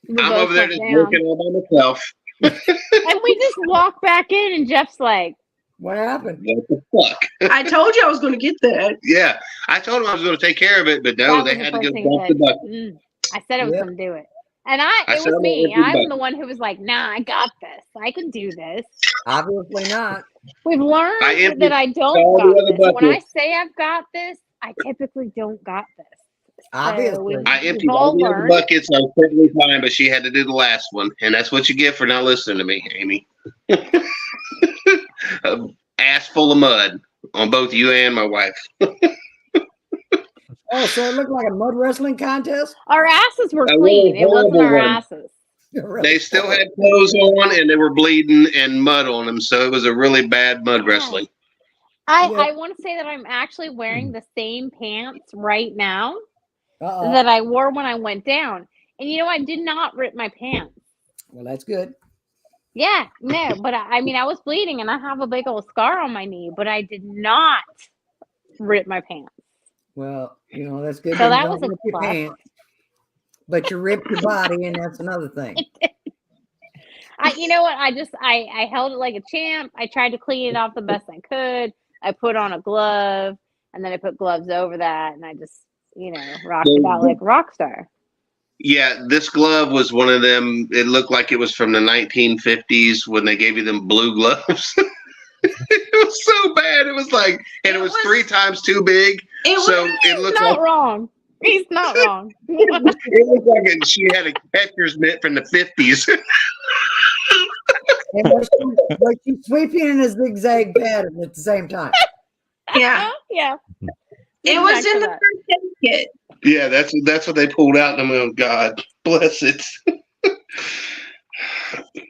We I'm both over there went just down. working all by myself. And we just walked back in, and Jeff's like, What happened? What the fuck? I told you I was going to get that. Yeah. I told them I was going to take care of it, but no, that they was had the to first go thing back he to said. bucket. I said I was Yep. going to do it. And I it said was I'm me. gonna do I'm that. the one who was like, nah, I got this. I can do this. Obviously not. We've learned I emptied that I don't all the got other this. When I buckets. say I've got this, I typically don't got this. Obviously. I we've emptied all all the other learned. buckets. I was perfectly fine, but she had to do the last one. And that's what you get for not listening to me, Amy. Ass full of mud on both you and my wife. Oh, so it looked like a mud wrestling contest? Our asses were A clean. really It wasn't horrible our one. asses. Really? They still had clothes on and they were bleeding and mud on them. So it was a really bad mud wrestling. Yeah. I want to say that I'm actually wearing the same pants right now Uh-oh. that I wore when I went down. And you know, I did not rip my pants. Well, that's good. Yeah, no, but I mean, I was bleeding and I have a big old scar on my knee, but I did not rip my pants. Well, that's good. So You that don't was a rip your plus. pants, but you ripped your body, and that's another thing. You know what? I held it like a champ. I tried to clean it off the best I could. I put on a glove, and then I put gloves over that, and I just, rocked it out like a rock star. Yeah, this glove was one of them. It looked like it was from the 1950s when they gave you them blue gloves. It was so bad. It was like, and it was 3 times too big. So it looked Not like wrong. He's not wrong. it looked like she had a catcher's mitt from the 50s. And was she sweeping in a zigzag pattern at the same time? Yeah. Yeah. It was in the first aid kit. Yeah, that's what they pulled out, and I'm going, God bless it.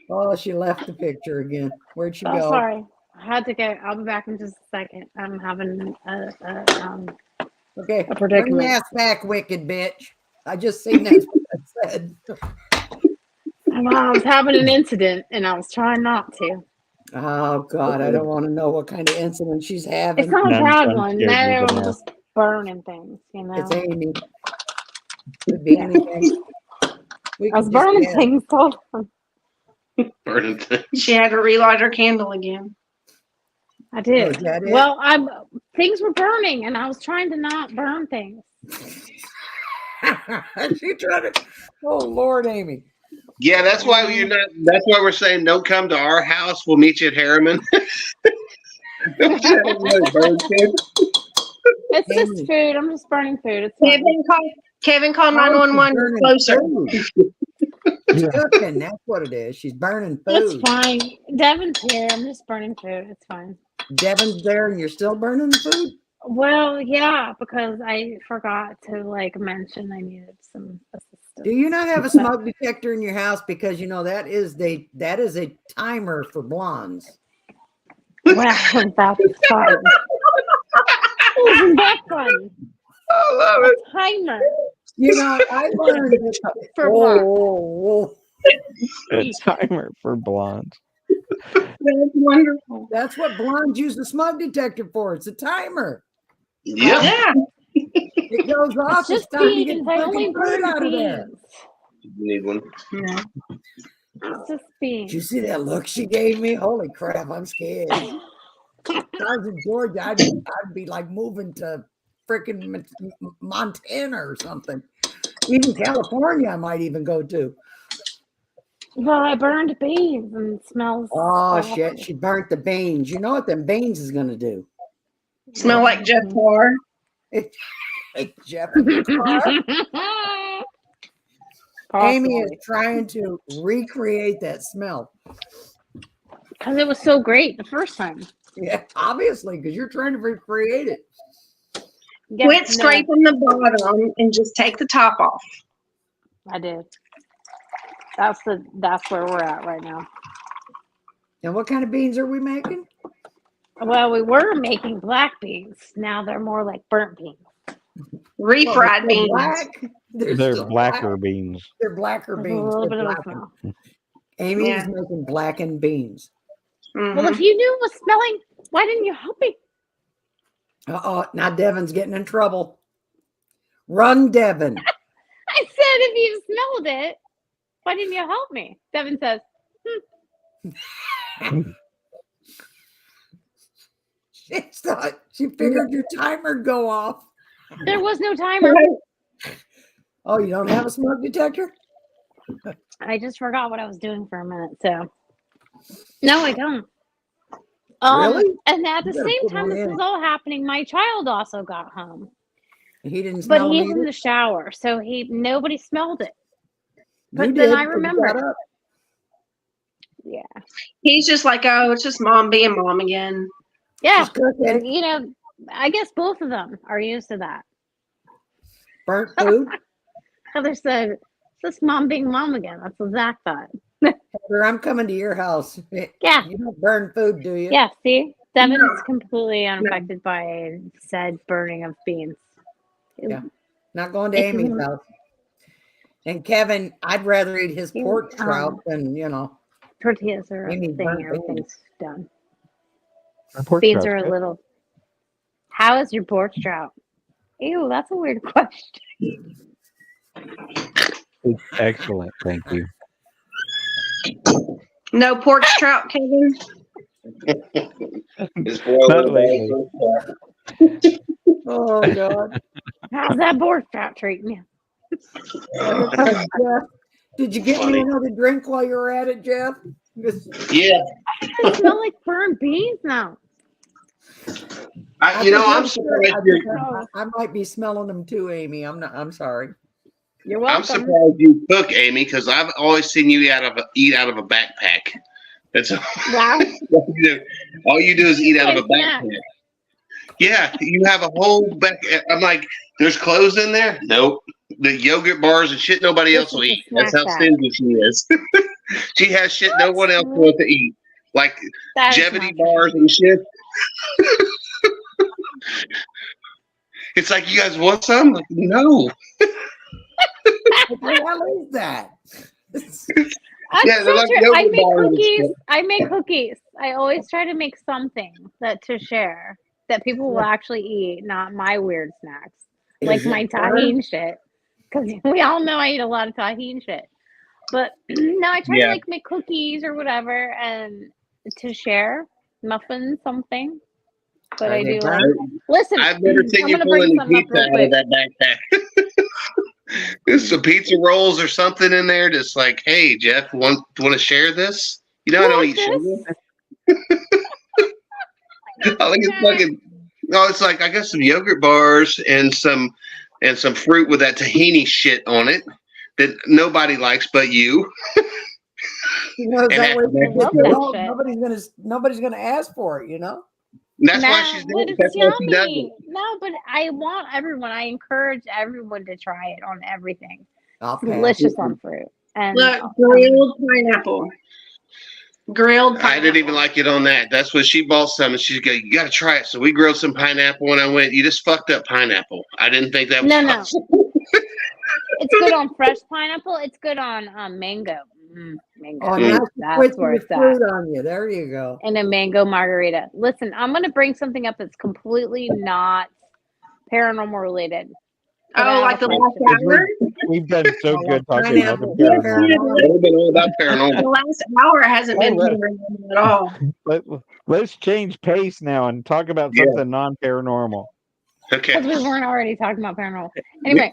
Oh, she left the picture again. Where'd she Oh, go? sorry. I had to go. I'll be back in just a second. I'm having Okay, a bring predicament. your ass back, wicked bitch. I just seen that's what I said. I was having an incident, and I was trying not to. Oh God, I don't want to know what kind of incident she's having. It's not a None bad fun one. scared me They're to death. just burning things, It's Amy. Could be anything. We I was could just burning guess. things all the time. Burning thing. She had to relight her candle again. I Oh, did. is that it? Well, things were burning, and I was trying to not burn things. She tried to. Oh Lord, Amy. Yeah, that's why you're not. That's why we're saying don't come to our house. We'll meet you at Harriman. It's just Amy. food. I'm just burning food. It's fine. Kevin called Oh, she's 911. burning Closer. food. She's cooking. That's what it is. She's burning It's food. fine. Devin's here. I'm just burning food. It's fine. Devin's there, and you're still burning the food. Well, yeah, because I forgot to mention I needed some assistance. Do you not have a smoke detector in your house? Because that is a timer for blondes. Well, that's fun. Isn't that fun? I love it. A timer I learned this. for blonde. Oh, A timer for blondes. That's wonderful. that's what blondes use the smoke detector for. It's a timer. Yep. Yeah. It goes off. It's just time to get beans. the I only freaking food burn out of there. beans. You need one. Yeah. It's just Did you beans. see that look she gave me? Holy crap, I'm scared. If I was in Georgia, I'd be like moving to freaking Montana or something. Even California, I might even go to. Well, I burned beans and it smells. Oh, awful. shit. She burnt the beans. You know what them beans is going to do? Smell like Jeff Moore. Hey, Jeff in the car. Amy is trying to recreate that smell. Because it was so great the first time. Yeah, obviously, because you're trying to recreate it. Yes, Quit no, scraping the bottom and just take the top off. I did. That's where we're at right now. And what kind of beans are we making? Well, we were making black beans. Now they're more like burnt beans. Refried They're beans. black. They're still blacker black. beans. They're blacker There's beans. a little They're bit of a blackened. smell. Amy Yeah. is making blackened beans. Mhm. Well, if you knew it was smelling, why didn't you help me? Uh-oh, now Devin's getting in trouble. Run, Devin. I said if you smelled it, why didn't you help me? Devin says, She figured your timer would go off. there was no timer. Oh, you don't have a smoke detector? I just forgot what I was doing for a minute. So, no, I don't. Really? And at the You better same put time one this in. was all happening, my child also got home. He didn't But smell he's them in either? the shower, so nobody smelled it. But You then did, I 'cause you remembered. got up. Yeah. He's just like, oh, it's just mom being mom again. Yeah. She's cooking. You know, I guess both of them are used to that. Burnt food. Heather said, it's just mom being mom again. That's what Zach thought. Heather, I'm coming to your house. Yeah. You don't burn food, do you? Yeah, see? Devin No. is completely unaffected by said burning of beans. Yeah. Not going to It's- Amy's house. And Kevin, I'd rather eat his You, pork trout than, Tortillas are a Amy thing. burnt beans. Everything's done. Our pork Beans trout's are a good. little. How is your pork trout? Ew, that's a weird question. It's excellent. Thank you. No porch trout, Kevin. It's boiled Not in lately. the Oh God. How's that board trout treating you? Jeff, did you get me Funny. another drink while you were at it, Jeff? Yeah, I smell like burnt beans now. I'm surprised you're. I might be smelling them too, Amy. I'm sorry. You're I'm welcome. surprised you cook, Amy, because I've always seen you eat out of a backpack. That's Wow. all you do. All you do is eat out of a Snack. backpack. Yeah, you have a whole back. I'm like, there's clothes in there. Nope. The yogurt bars and shit nobody else will This is eat. a That's how snack stingy she is. She has shit no one else wants to eat, like That is Jevity not true. bars and shit. It's like, you guys want some? Like, no. What the hell is that? I'm Yeah, they're so like true. I yogurt make bars and cookies. shit. I make cookies. I always try to make something that to share that people will actually eat, not my weird snacks, like Is it my hard? tahine shit. Because we all know I eat a lot of tahine shit. But no, I try to Yeah. like make cookies or whatever and to share muffins, something. But Are I they do burnt? listen. I've never seen I'm you gonna pull bring any something up pizza real out of quick. that backpack. There's some pizza rolls or something in there. Just like, hey, Jeff, want to share this? You know, I don't Want eat this? sugar. I think it's fucking. No, it's like, I got some yogurt bars and some fruit with that tahini shit on it that nobody likes but you. You know, And that way that's- you Love get that home, shit. nobody's gonna ask for it, you know? That's why No, she's but doing it. it's That's why she does it. yummy. No, but I want everyone. I encourage everyone to try it on everything. I'll It's pass. delicious on fruit. And Look, grilled pineapple. Grilled I pineapple. didn't even like it on that. That's when she bought some and she's go, you got to try it. So we grilled some pineapple and I went, you just fucked up pineapple. I didn't think that was No. possible. It's good on fresh pineapple. It's good on mango. Mango. Oh, now That's she's where with it's at. fruit on you. There you go. And a mango margarita. Listen, I'm going to bring something up that's completely not paranormal related. But I Oh, have like a the last question. hour? We've done so Oh, good talking about the pineapple. paranormal. It's been all about The paranormal. last hour hasn't been Oh, paranormal at all. Let's change pace now and talk about Yeah. something non-paranormal. Okay. Because we weren't already talking about paranormal. Anyway,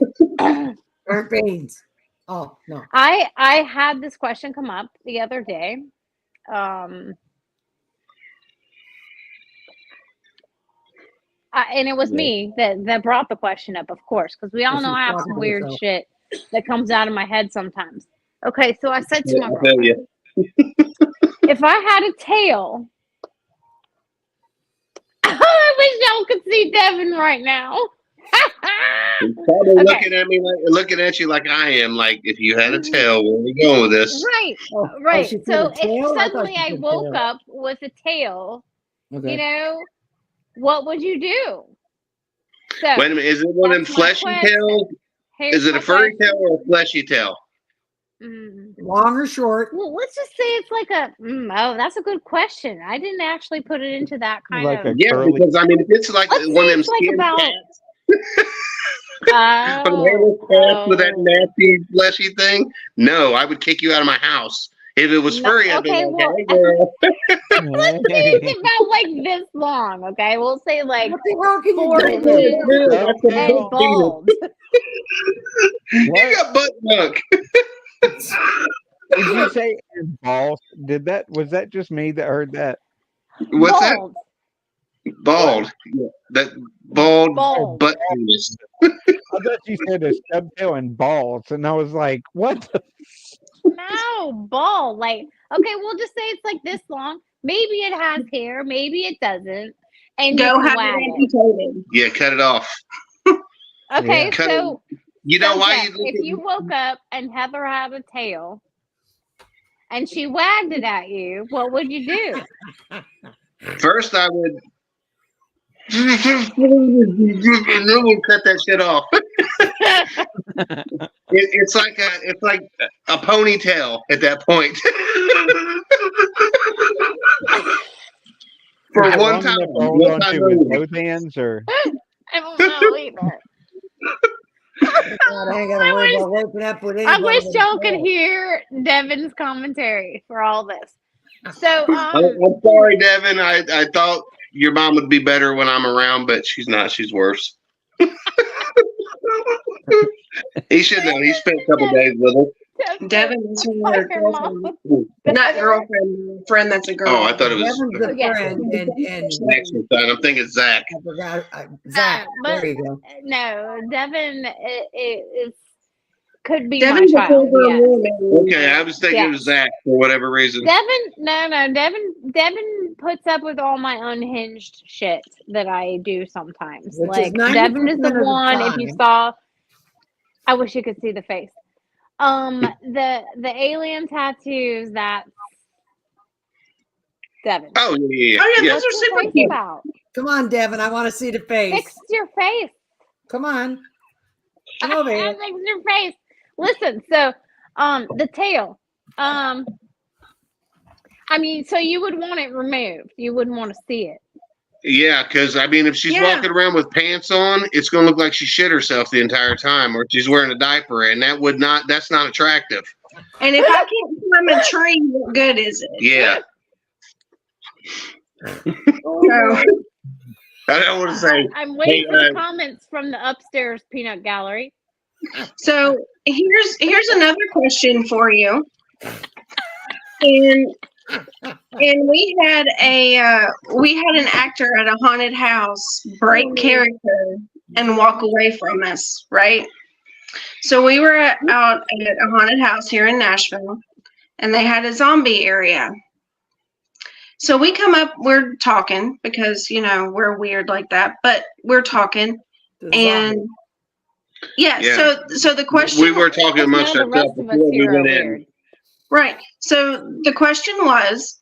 Burnt beans. Oh, no. I had this question come up the other day. And it was me that brought the question up, of course, because we all This know is I have talking some to weird yourself. shit that comes out of my head sometimes. Okay, so I said to my I feel girlfriend, you. if I had a tail, I wish y'all could see Devin right now. He's probably Okay. looking at you like I am. Like, if you had a tail, where are we going with this? Right, Oh, right. she said So a tail? if I thought suddenly she I said woke tail. up with a tail, Okay. you know, what would you do? So Wait a minute. Is it one of them that's my fleshy question. tails? Here's Is it my a furry question. tail or a fleshy tail? Long or short? Well, let's just say it's like a. Oh, that's a good question. I didn't actually put it into that kind Like of. a Yeah, curly. because I mean, if it's like Let's one say of them it's like skin about. cats, one of them hairless cats with that nasty fleshy thing, no, I would kick you out of my house. If it was No, furry, I'd be okay, like, well, hey, girl. Let's say it's about like this long. Okay, we'll say like What the hell can you 4 do? inches Dude, that's a and butt penis. bald. You got butt junk. Did you say balls? Was that just me that heard that? What's that? Bald. Bald. Yeah, that bald Bald. butt penis. I thought you said a stub tail and balls, and I was like, "What?" No, bald. Like, okay, we'll just say it's like this long. Maybe it has hair, maybe it doesn't. And Go you can have wag it it. amputated. Yeah, cut it off. Okay, Yeah. Cut so, You know so why Jeff, you look if you woke up and Heather had a tail and she wagged it at you, what would you do? First, I would. And then we'll cut that shit off. It's like a ponytail at that point. For Is it one long time, enough to hold one on time to with only. both hands, or I don't know either. God, I ain't got to worry about waking up with I anybody. wish with a y'all could tail. hear Devin's commentary for all this. So I'm sorry, Devin. I thought your mom would be better when I'm around, but she's not. She's worse. He should know. He spent a couple days with her. Devin is Like her her mom. girlfriend. Not girlfriend, friend that's a girl. Oh, I thought it was Devin's the Yeah. friend, and Jack's son. I'm thinking Zach. I forgot Zach. but There you go. no, Devin is could be Devin's my a child. full-grown Yes. woman. Okay, I was thinking it was Zach for whatever reason. Devin puts up with all my unhinged shit that I do sometimes. Which is Like Devin is 90% the of the one. If you time. saw, I wish you could see the face. The alien tattoos. That's Devin. Oh yeah. Oh, yeah, yeah. those are What's super your face cute. about? Come on, Devin. I want to see the face. Fix your face. Come on. Come over here. Fix your face. Listen. So, the tail. I mean, so you would want it removed. You wouldn't want to see it. Yeah, because I mean, if she's Yeah. walking around with pants on, it's going to look like she shit herself the entire time, or she's wearing a diaper, and that's not attractive. And if I can't climb a tree, what good is it? Yeah. So, I don't want to say. I'm waiting Hey, for the comments from the upstairs peanut gallery. so here's another question for you. And we had an actor at a haunted house break character and walk away from us, right? So we were out at a haunted house here in Nashville, and they had a zombie area. So we come up, we're talking because, we're weird like that, but we're talking. The And zombie. yeah, Yeah. so the question We were talking None amongst of the rest ourselves of us before we here are went in. weird. right. So the question was,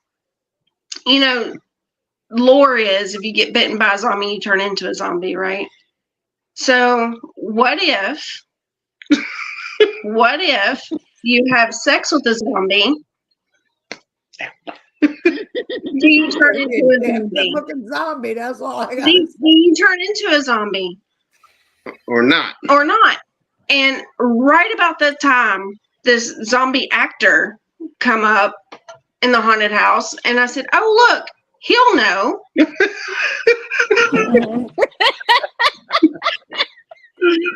lore is if you get bitten by a zombie, you turn into a zombie, right? So what if you have sex with a zombie? Do you turn into a Damn, zombie? looking zombie. That's all I got. Do you turn into a zombie Or not. or not? And right about that time, this zombie actor come up in the haunted house, and I said, "Oh, look, he'll know."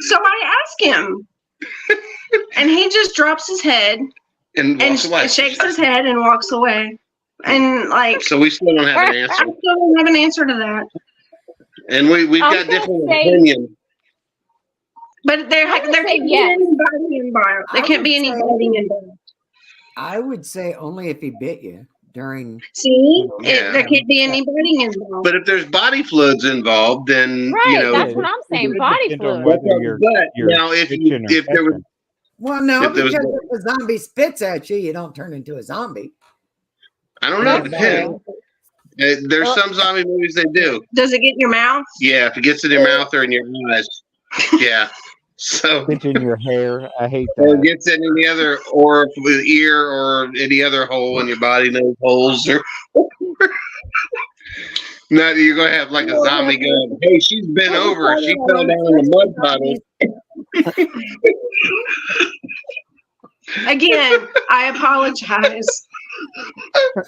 So I ask him, and he just drops his head And and walks away. shakes his head and walks away. And So we still don't have an I answer. still don't have an answer to that. And we've I'm got gonna different say- opinions. But there I'm gonna can't say be yes. anybody involved. There I can't be would say- anybody involved. I would say only if he bit you during. See, Yeah. there can't be anybody involved. But if there's body fluids involved, then Right, you know. that's what I'm saying. Body Depends on fluid. whether you're But you're now, if fiction or there was, fiction. Well, no, If there was- because if a zombie spits at you, you don't turn into a zombie. I don't know. It That's depends. true. There's Well- some zombie movies they do. Does it get in your mouth? Yeah, if it gets in your mouth or in your eyes. Yeah. So. It's in your hair. I hate Or it that. gets in any other ear or any other hole in your body, no holes or. No, you're gonna have like a zombie going. Hey, she's bent over. She fell down in the mud puddle. Again, I apologize.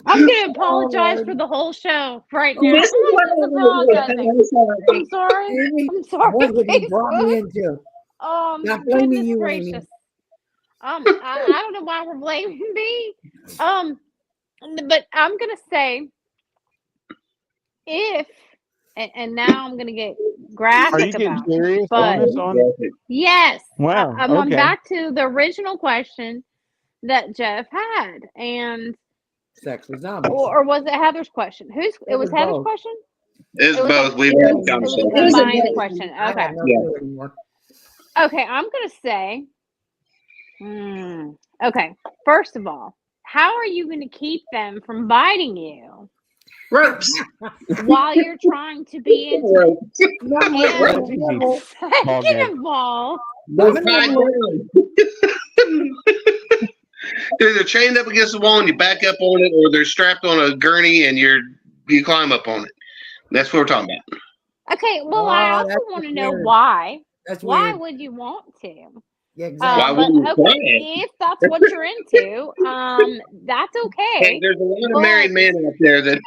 I'm gonna apologize for the whole show right now. This is what I'm I'm apologizing. I'm sorry. I'm sorry. Amy, I'm sorry. what have you brought me Facebook. into? Not blaming Goodness you, gracious. Amy. I don't know why we're blaming me. But I'm gonna say if and now I'm gonna get Are you graphic getting about it. serious But- on this? On Yes. Wow, I'm on okay. back to the original question that Jeff had. And Sex with zombies. or was it Heather's question? It was was Heather's both. question? It's It was both. a- We've It had was a conversations. combined both. question. I have Okay. no Yeah. clue anymore. Okay, I'm gonna say okay, first of all, how are you gonna keep them from biting you Ropes. while you're trying to be intimate? That's easy. Ball game. Second of all, They're tied down. They're either chained up against the wall and you back up on it, or they're strapped on a gurney and you climb up on it. That's what we're talking about. okay, well, I Oh, also that's want to know weird. why. That's Why weird. would you want to? Yeah, exactly. Why But wouldn't you try okay, it? if that's what you're into, that's Hey, okay. there's a lot of But married men out there that,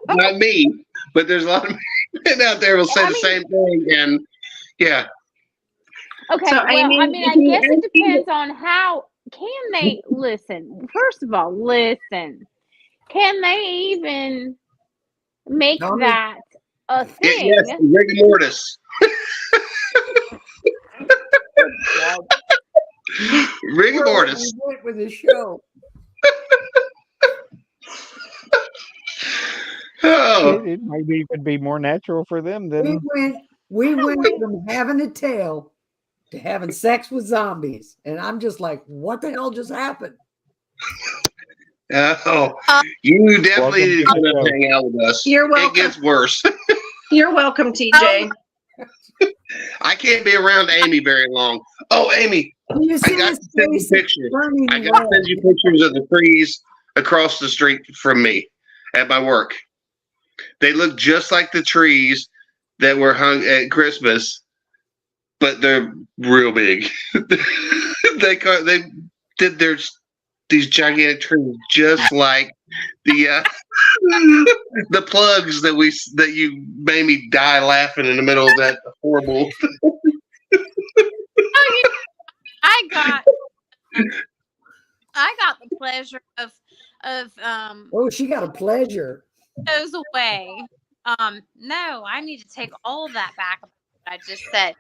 not me, but there's a lot of men out there who will say I the mean, same thing. And yeah, okay, So, well, I Amy, mean, I guess it depends on how can they listen. First of all, listen. Can they even make Tony, that a yes, thing? rigor mortis. God, Rigor where mortis. we went with the show. Oh, It might even be more natural for them We than. went from having a tail to having sex with zombies, and I'm just like, what the hell just happened? oh, you definitely need to Welcome come to up the and show. hang out with us. You're It welcome. gets worse. You're welcome, TJ. I can't be around Amy very long. Oh, Amy, You I see got this to send you face pictures. burning I got to red. send you pictures of the trees across the street from me at my work. They look just like the trees that were hung at Christmas, but they're real big. They did these gigantic trees just like the the plugs that you made me die laughing in the middle of that horrible. Oh, I got the pleasure of Oh, she got a pleasure. goes away. No, I need to take all of that back. What I just said.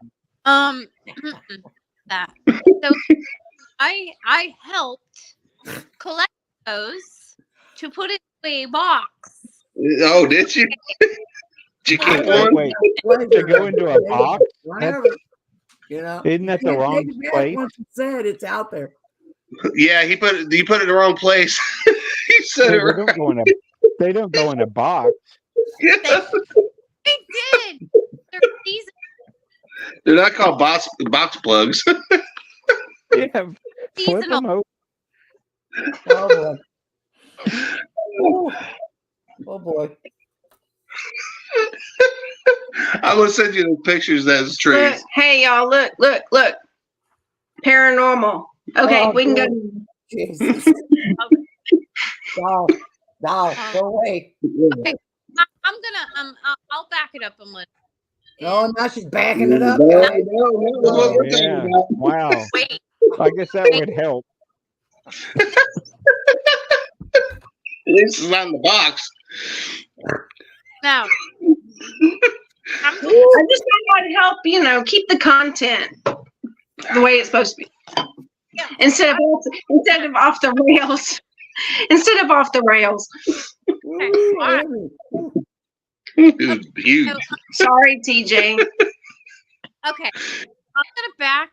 That. So I helped collect those to put into a box. Oh, did you? Did you keep one? Wait, to go into a box? Whatever. You know, Isn't that the you can't wrong take it back place? once it's said, it's out there. Yeah, you put it in the wrong place. He said They it right. don't go in a. They don't go in a box. Yeah. They did. They're seasonal. They're not called box plugs. Yeah, flip Seasonal. them open. Oh boy. Oh, oh boy. I'm gonna send you the pictures of those trees. Look, hey, y'all, look. Paranormal. Okay, Oh, we can go. good. Jesus. No, go away. Okay. I'm gonna I'll back it up a little. Oh, now she's backing it up. No, guys. that's what we're Yeah. talking about. Wow. Wait. I guess that would help. At least it's not in the box. No. I just thought I'd help, keep the content the way it's supposed to be. Yeah. Instead of off the rails. Instead of off the rails. Ooh, Why? Amy. Dude, huge. Sorry, TJ. Okay. I'm gonna back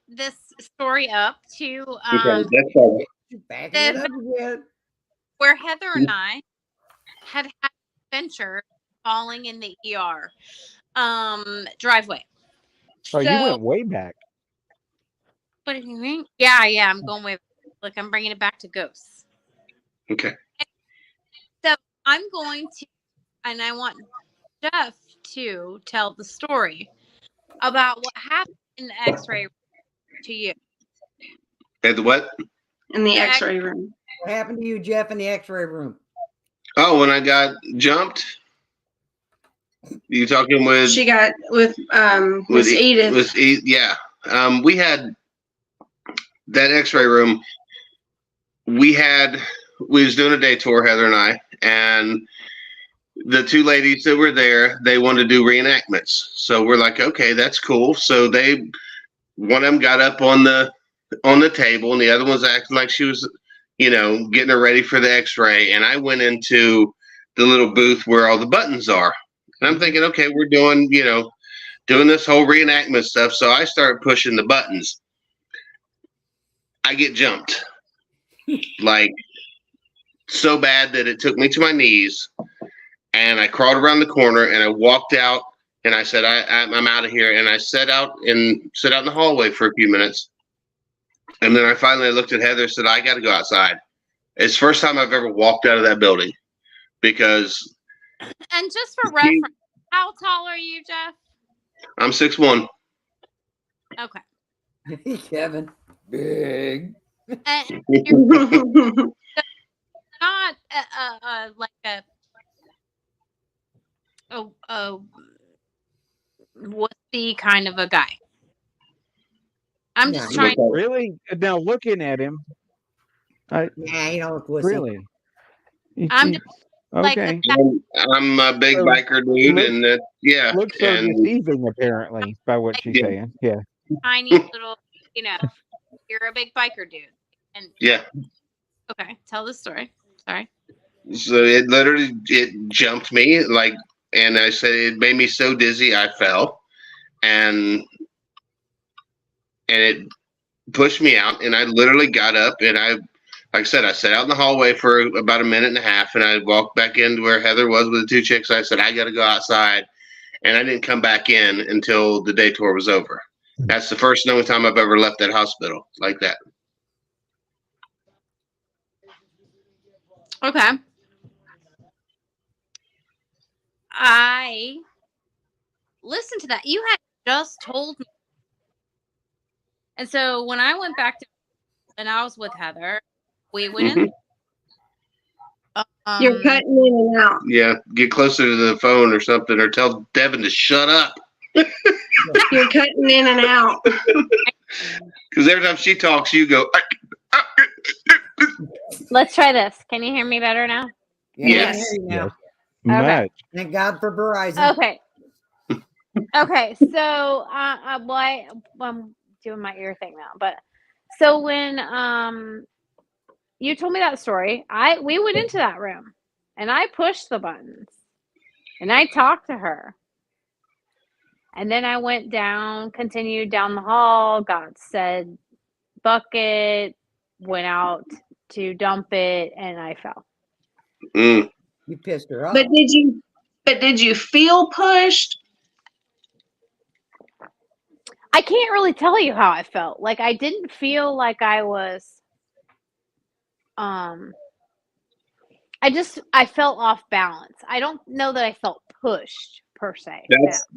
this story up to Okay, that's all. She's backing it up again. where Heather and I had an adventure falling in the ER driveway. Oh, you went way back. What do you mean? Yeah, I'm going with like I'm bringing it back to ghosts. Okay. So I'm going to, and I want Jeff to tell the story about what happened in the X-ray to you. And the what? In the The X-ray room. What happened to you, Jeff, in the X-ray room? Oh, when I got jumped. You talking with? She got with Miss Edith. Yeah. We had that X-ray room. We was doing a day tour, Heather and I, and the two ladies that were there, they wanted to do reenactments. So we're like, okay, that's cool. So one of them got up on the table, and the other one was acting like she was, getting her ready for the X-ray. And I went into the little booth where all the buttons are, and I'm thinking, okay, we're doing this whole reenactment stuff. So I started pushing the buttons. I get jumped, like so bad that it took me to my knees, and I crawled around the corner and I walked out, and I said, I'm out of here. And I sat out in the hallway for a few minutes. And then I finally looked at Heather and said, I got to go outside. It's the first time I've ever walked out of that building because. And just for reference, how tall are you, Jeff? I'm 6'1". Okay. Kevin, big. And you're not like a wussy kind of a guy. I'm No, just he trying. Really? Now looking at him, I Nah, you don't look wussy. really. I'm just like the Okay. fact. I'm a big So biker dude, look and yeah, looks so and deceiving apparently by what she's yeah, saying. Yeah. Tiny little, you're a big biker dude. And yeah. okay, tell the story. Sorry. So it jumped me like, and I said it made me so dizzy I fell, and it pushed me out, and I literally got up, and like I said, I sat out in the hallway for about a minute and a half, and I walked back into where Heather was with the two chicks. I said I got to go outside, and I didn't come back in until the day tour was over. That's the first and only time I've ever left that hospital like that. Okay. I listened to that. You had just told me. And so when I went back to and I was with Heather, we went in. You're cutting in and out. Yeah, get closer to the phone or something, or tell Devin to shut up. You're cutting in and out. Because every time she talks, you go. Let's try this. Can you hear me better now? Yeah, I can Yes. hear you now. Much. Okay. Thank God for Verizon. Okay. Okay. So, I'm doing my ear thing now, but so when you told me that story, we went into that room and I pushed the buttons and I talked to her. And then I went down, continued down the hall, got said bucket, went out to dump it, and I fell. Mm. You pissed her off. But did you feel pushed? I can't really tell you how I felt. Like I didn't feel like I was I felt off balance. I don't know that I felt pushed per se.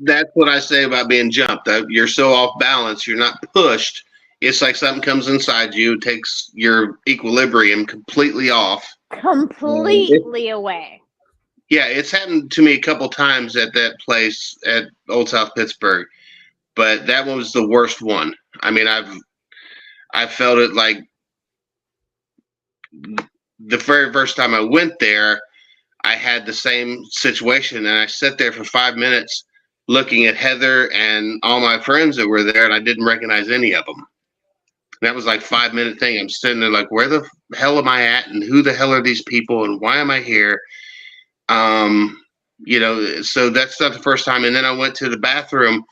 That's what I say about being jumped. You're so off balance. You're not pushed. It's like something comes inside you, takes your equilibrium completely off. Completely away. Yeah, it's happened to me a couple times at that place at Old South Pittsburgh, but that one was the worst one. I mean, I felt it like the very first time I went there. I had the same situation, and I sat there for 5 minutes looking at Heather and all my friends that were there, and I didn't recognize any of them. That was like 5 minute thing. I'm sitting there like, where the hell am I at, and who the hell are these people, and why am I here? So that's not the first time. And then I went to the bathroom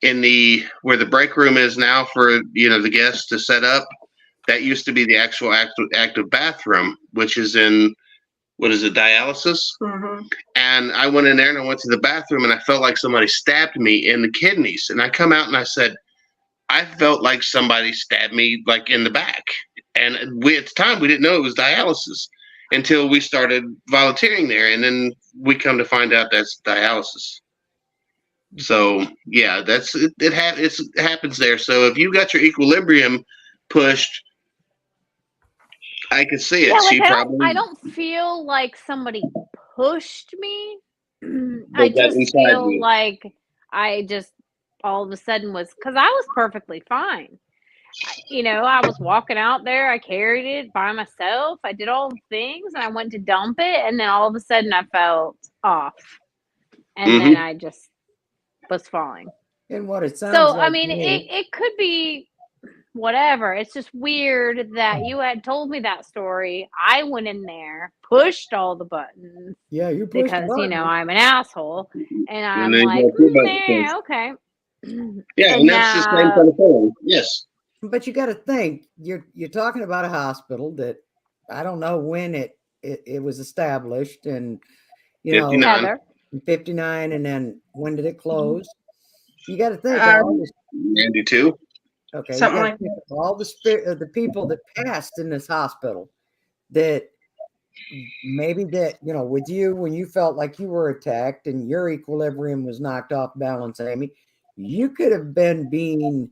where the break room is now for the guests to set up. That used to be the actual active bathroom, which is in, what is it, dialysis? Mm-hmm. And I went in there and I went to the bathroom and I felt like somebody stabbed me in the kidneys. And I come out and I said, I felt like somebody stabbed me like in the back. And at the time we didn't know it was dialysis until we started volunteering there. And then we come to find out that's dialysis. So yeah, it happens there. So if you got your equilibrium pushed, I could see it. Yeah, like She I don't feel like somebody pushed me. But I that just inside feel you. like I just all of a sudden because I was perfectly fine. I was walking out there. I carried it by myself. I did all the things and I went to dump it. And then all of a sudden I felt off. And then I just was falling. And what it sounds So, like I mean, it could be whatever. It's just weird that you had told me that story. I went in there, pushed all the buttons. Yeah, you pushed because the button. I'm an asshole, and I'm then like, yeah, okay. Yeah, and that's the same kind of thing. Yes. But you got to think you're talking about a hospital that I don't know when it was established, and 59. Heather. 59, and then when did it close? You got to think 92. Okay, Something you like gotta think of all the people that passed in this hospital that maybe with you when you felt like you were attacked and your equilibrium was knocked off balance, Amy, you could have been being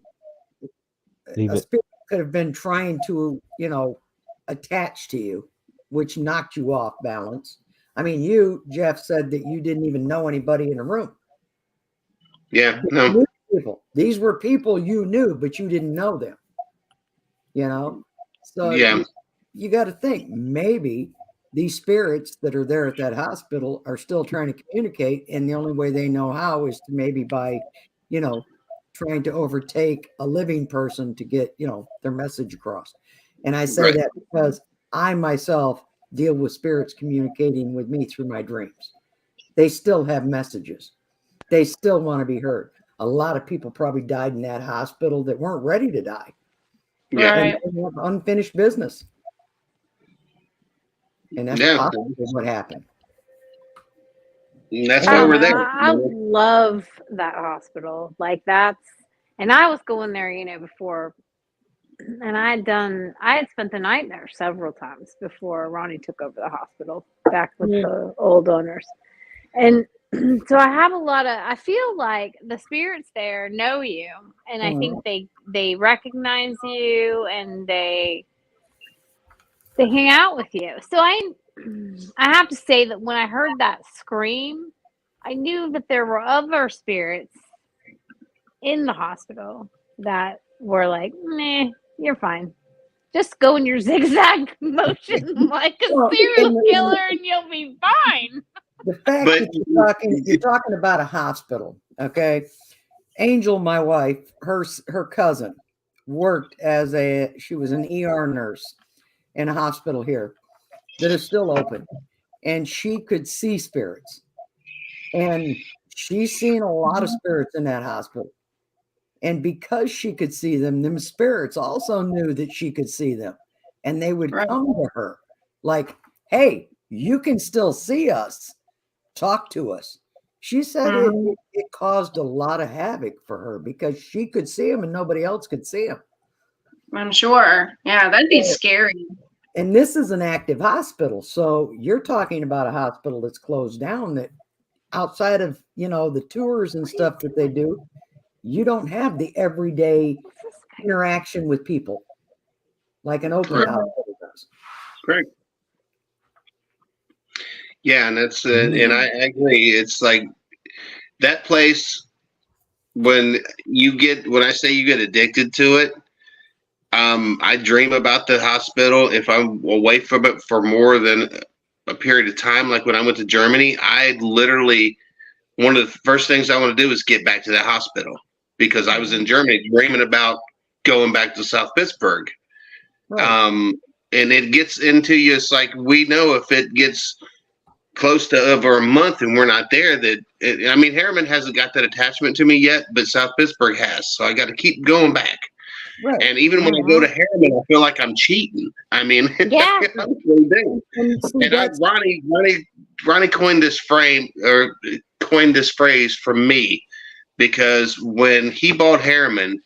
Leave a it. spirit could have been trying to, attach to you, which knocked you off balance. I mean, you, Jeff, said that you didn't even know anybody in the room. Yeah, You no, knew people. These were people you knew, but you didn't know them. So yeah, you got to think maybe these spirits that are there at that hospital are still trying to communicate, and the only way they know how is to maybe by, trying to overtake a living person to get, their message across. And I say right. that because I myself deal with spirits communicating with me through my dreams. They still have messages. They still want to be heard. A lot of people probably died in that hospital that weren't ready to die. Yeah, And Right. they have unfinished business. And that's yeah. possibly what happened. And that's I why don't we're know. there. I love that hospital. Like and I was going there, before, and I had spent the night there several times before Ronnie took over the hospital back with the old owners. And so I feel like the spirits there know you, and I think they recognize you, and they hang out with you. So I have to say that when I heard that scream, I knew that there were other spirits in the hospital that were like, "Meh, you're fine. Just go in your zigzag motion like a Well, serial killer, and you'll be fine." the fact But that you're talking about a hospital, okay? Angel, my wife, her cousin, worked she was an ER nurse in a hospital here that is still open, and she could see spirits, and she's seen a lot of spirits in that hospital. And because she could see them spirits also knew that she could see them, and they would Right. come to her like, "Hey, you can still see us. Talk to us." She said it caused a lot of havoc for her because she could see them and nobody else could see them. I'm sure. Yeah, that'd be scary. And this is an active hospital. So you're talking about a hospital that's closed down, that outside of, the tours and stuff that they do, you don't have the everyday interaction with people like an open Right. hospital does. great. Yeah, and that's and I agree. It's like that place when I say you get addicted to it. I dream about the hospital. If I'm away from it for more than a period of time, like when I went to Germany, I literally one of the first things I want to do is get back to that hospital because I was in Germany dreaming about going back to South Pittsburgh. Right. And it gets into you. It's like we know if it gets close to over a month and we're not there, Harriman hasn't got that attachment to me yet, but South Pittsburgh has. So I got to keep going back. Right. And even when I go to Harriman, I feel like I'm cheating. I mean, Yeah. I really do. And see, And Ronnie coined this phrase for me because when he bought Harriman,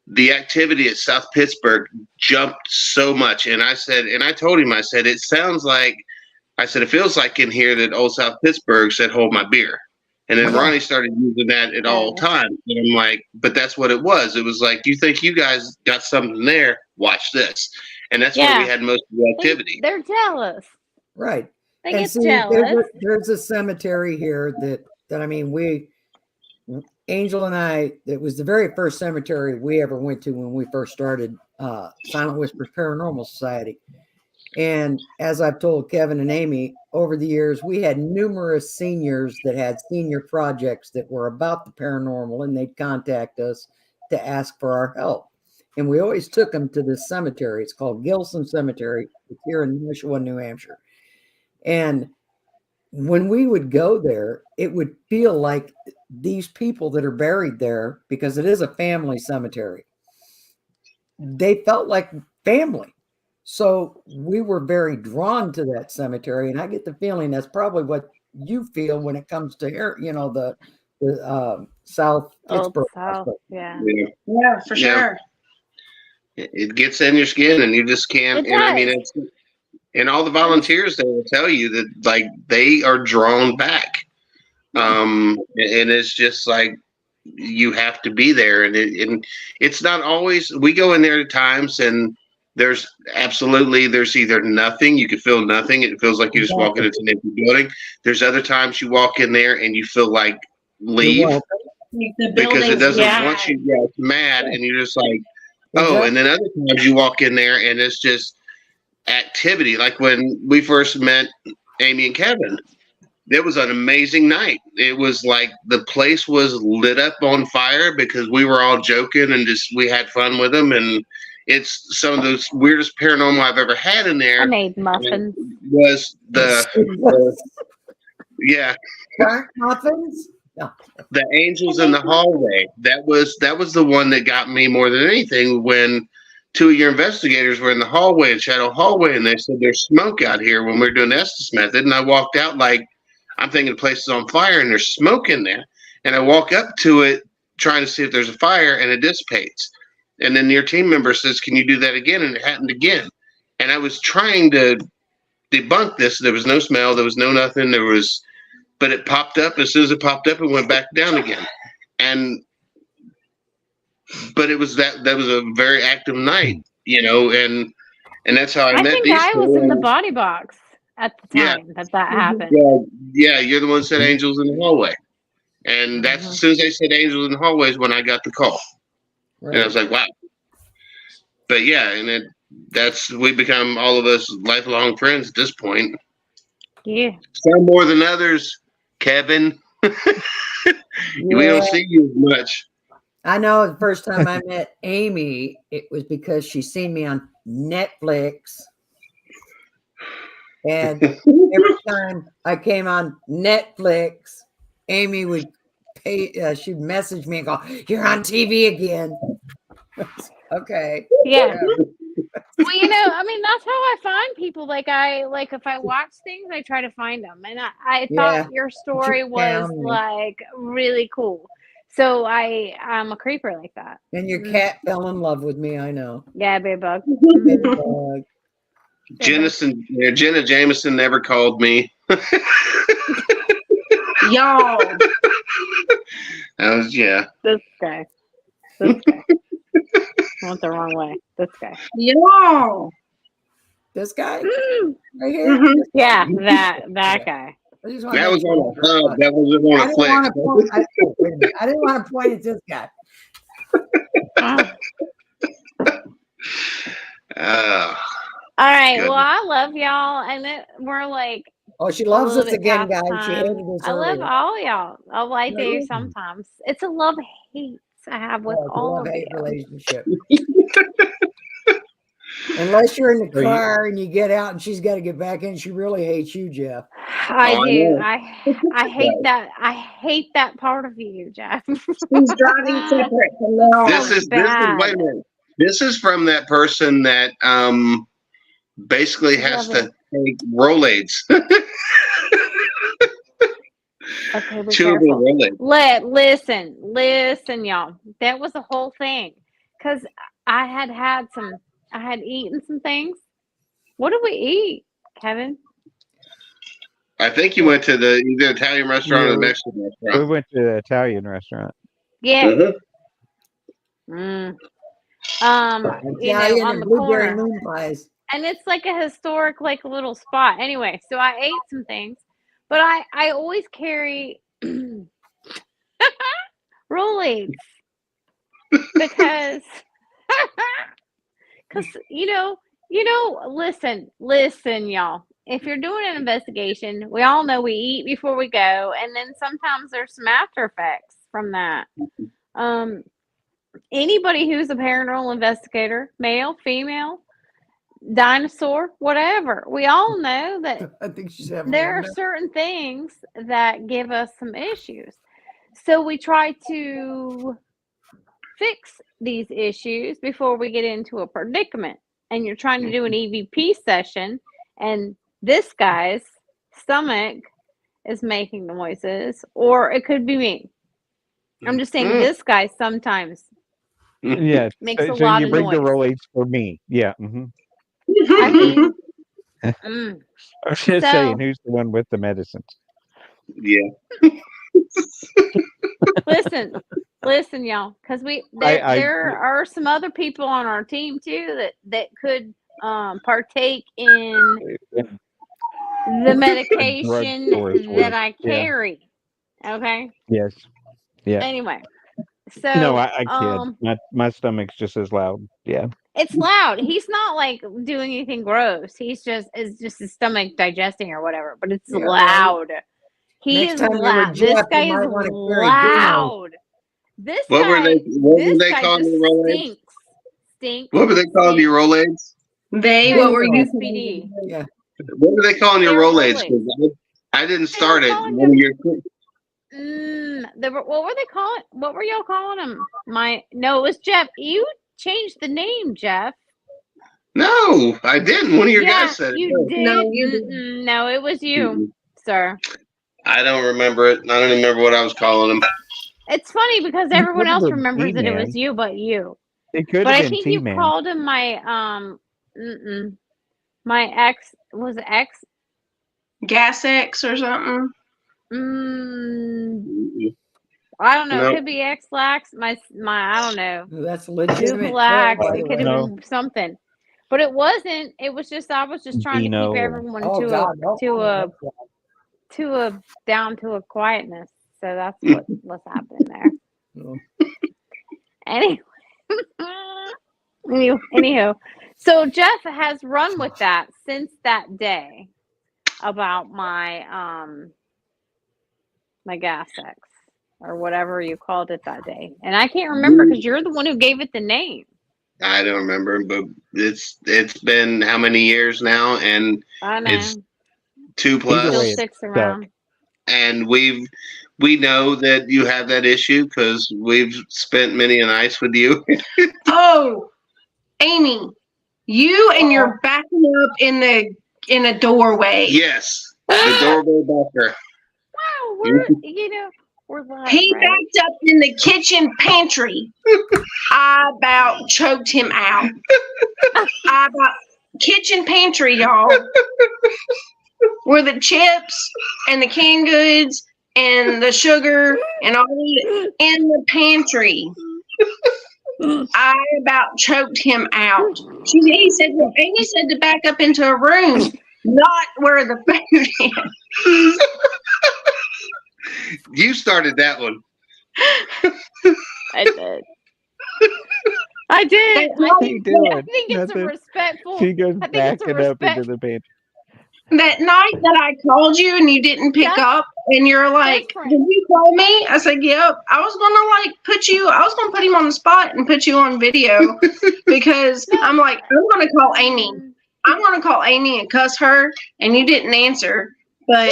the activity at South Pittsburgh jumped so much. And I told him, it sounds like, it feels like in here that old South Pittsburgh said, hold my beer. And then Ronnie started using that at all times. And I'm like, but that's what it was. It was like, you think you guys got something there? Watch this. And that's where we had most of the activity. They're jealous. Right. They And get see, jealous. there's a cemetery here that Angel and I, it was the very first cemetery we ever went to when we first started Silent Whispers Paranormal Society. And as I've told Kevin and Amy, over the years, we had numerous seniors that had senior projects that were about the paranormal, and they'd contact us to ask for our help. And we always took them to this cemetery. It's called Gilson Cemetery. It's here in Nashua, New Hampshire. And when we would go there, it would feel like these people that are buried there, because it is a family cemetery, they felt like family. So we were very drawn to that cemetery. And I get the feeling that's probably what you feel when it comes to here, the South Pittsburgh. South, yeah. Yeah, for sure. It gets in your skin and you just can't. It And I mean, does. and all the volunteers, they will tell you that like they are drawn back. And it's just like you have to be there, and it's not always. We go in there at times, and there's either nothing. You can feel nothing. It feels like you're just walking into an empty building. There's other times you walk in there and you feel like leave The because it building's doesn't mad. want you. Yeah, it's mad, and you're just like, oh. And then other times you walk in there and it's just activity. Like when we first met Amy and Kevin, it was an amazing night. It was like the place was lit up on fire because we were all joking and we had fun with them. And it's some of the weirdest paranormal I've ever had in there. I made muffins. Was yeah. Burnt muffins? No. The angels in the hallway. That was the one that got me more than anything when two of your investigators were in the hallway, in Shadow Hallway, and they said there's smoke out here when we were doing the Estes method. And I walked out like, I'm thinking the place is on fire and there's smoke in there. And I walk up to it trying to see if there's a fire and it dissipates. And then your team member says, can you do that again? And it happened again. And I was trying to debunk this. There was no smell. There was no nothing. But it popped up. As soon as it popped up, it went back down again. But it was that was a very active night, and that's how I met think these I two. was in the body box at the time that happened. Yeah, you're the one that said angels in the hallway. And that's as soon as they said angels in the hallway is when I got the call. Right. And I was like, wow. But yeah, and we become, all of us, lifelong friends at this point. Yeah. Some more than others, Kevin. We don't see you as much. I know the first time I met Amy, it was because she seen me on Netflix. And every time I came on Netflix, Amy would she'd message me and go, "You're on TV again." Okay. Yeah. Well, I mean, that's how I find people. Like if I watch things, I try to find them. And I thought your story was like really cool. So I'm a creeper like that. And your cat fell in love with me, I know. Yeah, baby bug. Jenna Jameson never called me. Y'all. This guy. Went the wrong way. This guy. Y'all. This guy? Right here? Mm-hmm. Yeah, that guy. That was on a hub. That was on a flex. I didn't want to point at this guy. All right. Well, I love y'all, and we're like. Oh, she loves us again, guys. She hated us. I love all y'all. Oh, I do sometimes. It's a love-hate I have with all of you. Relationship. Unless you're in the car and you get out and she's got to get back in, she really hates you, Jeff. I do. I hate that. I hate that part of you, Jeff. She's driving separate. This is wait a minute. This is from that person that basically has to take Rolaids. Okay, be careful. Listen, y'all. That was the whole thing. Because I had eaten some things. What did we eat, Kevin? I think you went to either Italian restaurant or the Mexican restaurant. We went to the Italian restaurant. Yeah. Italian on the blueberry corner. moon pies. And it's like a historic, like, little spot. Anyway, so I ate some things, but I always carry Rolaids because listen, y'all. If you're doing an investigation, we all know we eat before we go, and then sometimes there's some after effects from that. Anybody who's a paranormal investigator, male, female, dinosaur, whatever, we all know that I think she's there are certain things that give us some issues. So we try to fix these issues before we get into a predicament. And you're trying to do an EVP session, and this guy's stomach is making noises, or it could be me. I'm just saying this guy sometimes makes a lot you of bring noise. the Rolaids for me. Yeah. I mean, I was just saying, who's the one with the medicines? Yeah. Listen, Listen, y'all, because there are some other people on our team too that could partake in the medication drugstore is that worse. I Yeah. carry. Okay. Yes. Yeah. Anyway, No, so I kid. My stomach's just as loud. Yeah. it's loud. He's not like doing anything gross. It's just his stomach digesting or whatever. But it's Yeah, loud. He Next is time you're with loud. This Jeff, guy you is might want to carry loud. This What were guy. what This were they guy calling just your Rolaids? stinks. What were they calling your Rolaids? What were you? SPD. Yeah. What were they calling your They're Rolaids? Rolaids. 'Cause I didn't They start were it. calling One of your what were they calling? What were y'all calling him? No, it was Jeff. You changed the name, Jeff. No, I didn't. One of your Yeah, guys said it. you No. did. No, you didn't. No, it was you, sir. I don't remember it. I don't even remember what I was calling them. It's funny because You everyone could have else been remembers that it was T-Man. you, but you. It could But have I been think you T-Man. called him my ex. Was it X? Gas X or something. I don't know. No. It could be X-Lax. My I don't know. That's legitimate. Duplex. by the It could way. have been something. But it wasn't. It was just I was just trying to Dino keep or- everyone Oh to God, no. a down to a quietness. So that's what's happening there. No. Anywho, so Jeff has run with that since that day about my my gas X or whatever you called it that day, and I can't remember because you're the one who gave it the name. I don't remember, but it's been how many years now, and I know. it's 2 Either plus, Still way, sticks around. and we know that you have that issue because we've spent many a nights with you. Oh, Amy, you and you're backing up in a doorway. Yes, the doorbell backer. Wow, we're live, He right? backed up in the kitchen pantry. I about choked him out. Kitchen pantry, y'all. Where the chips and the canned goods and the sugar and all that in the pantry. I about choked him out. Amy said to back up into a room, not where the food is. You started that one. I did. I did. What I are you doing? think it's a Nothing. respectful. She goes I think it's a backing up into respect. the pantry. That night that I called you and you didn't pick That's up and you're like, different. did you call me? I said, yep. I was gonna put him on the spot and put you on video because I'm like, I'm gonna call Amy. I'm gonna call Amy and cuss her, and you didn't answer. But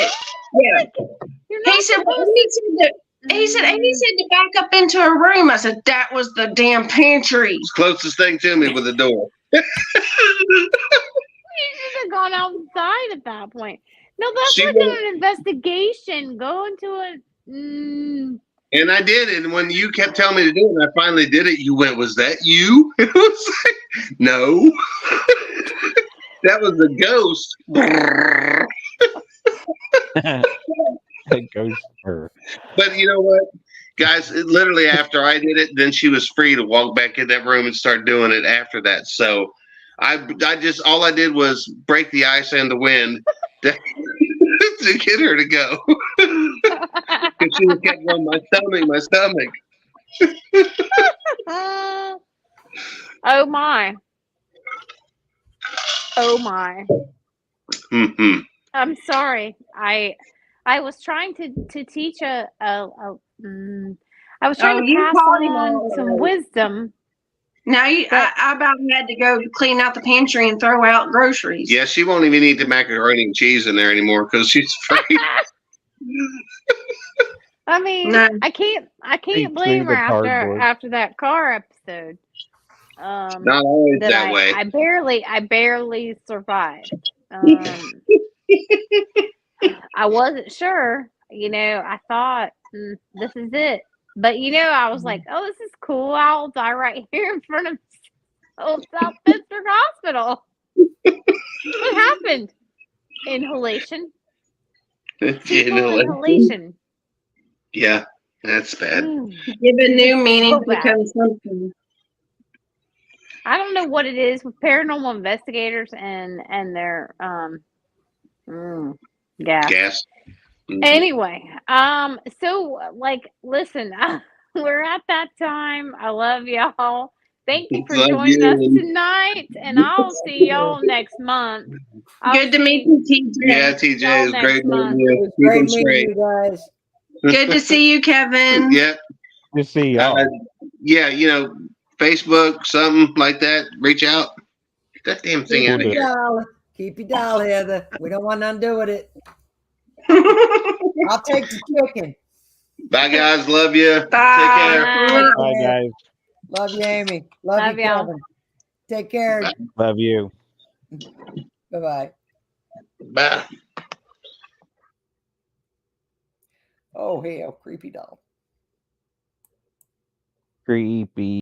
yeah. He said Amy said to back up into a room. I said, that was the damn pantry. It's closest thing to me with the door. You should have gone outside at that point. No, that's She like went- an investigation. Go into a. And I did, and when you kept telling me to do it, and I finally did it, you went, was that you? It was like, no. That was the ghost. It goes her. But you know what, guys? Literally after I did it, then she was free to walk back in that room and start doing it after that. So I just all I did was break the ice and the wind to get her to go. Because she kept going, my stomach. Oh my. Oh my. Mm-hmm. I'm sorry. I was trying to teach I was trying to you pass called him on all some right. wisdom. Now I about had to go clean out the pantry and throw out groceries. Yeah, she won't even eat the macaroni and cheese in there anymore because she's afraid. I mean, No. I can't Think blame through her the cardboard. after that car episode. Not always that way. I barely survived. I wasn't sure. I thought this is it. But I was like, oh, this is cool. I'll die right here in front of South Pittsburgh Hospital. What happened? Inhalation. Fecal inhalation. Yeah. That's bad. Give a new So meaning to bad. consumption. I don't know what it is with paranormal investigators and their gas. Gas. Mhm. Anyway, so like, listen, we're at that time. I love y'all. Thank you for Love joining us you. tonight, and I'll see y'all next month. I'll Good to meet see you, TJ. Yeah, TJ, y'all it was great next month. meeting It you. was Keep great them meeting straight. you guys. Good to see you, Kevin. Yep. Good to see y'all. Yeah, Facebook, something like that. Reach out. Get that damn thing Keep out of your here. doll. Keep your doll, Heather. We don't want nothing to do with it. I'll take the chicken. Bye, guys. Love you. Bye. Take care. Bye. Bye, guys. Love you, Amy. Love Love you, y'all. Kevin. Take care. Bye. Love you. Bye-bye. Bye. Oh, hell, creepy doll. Creepy.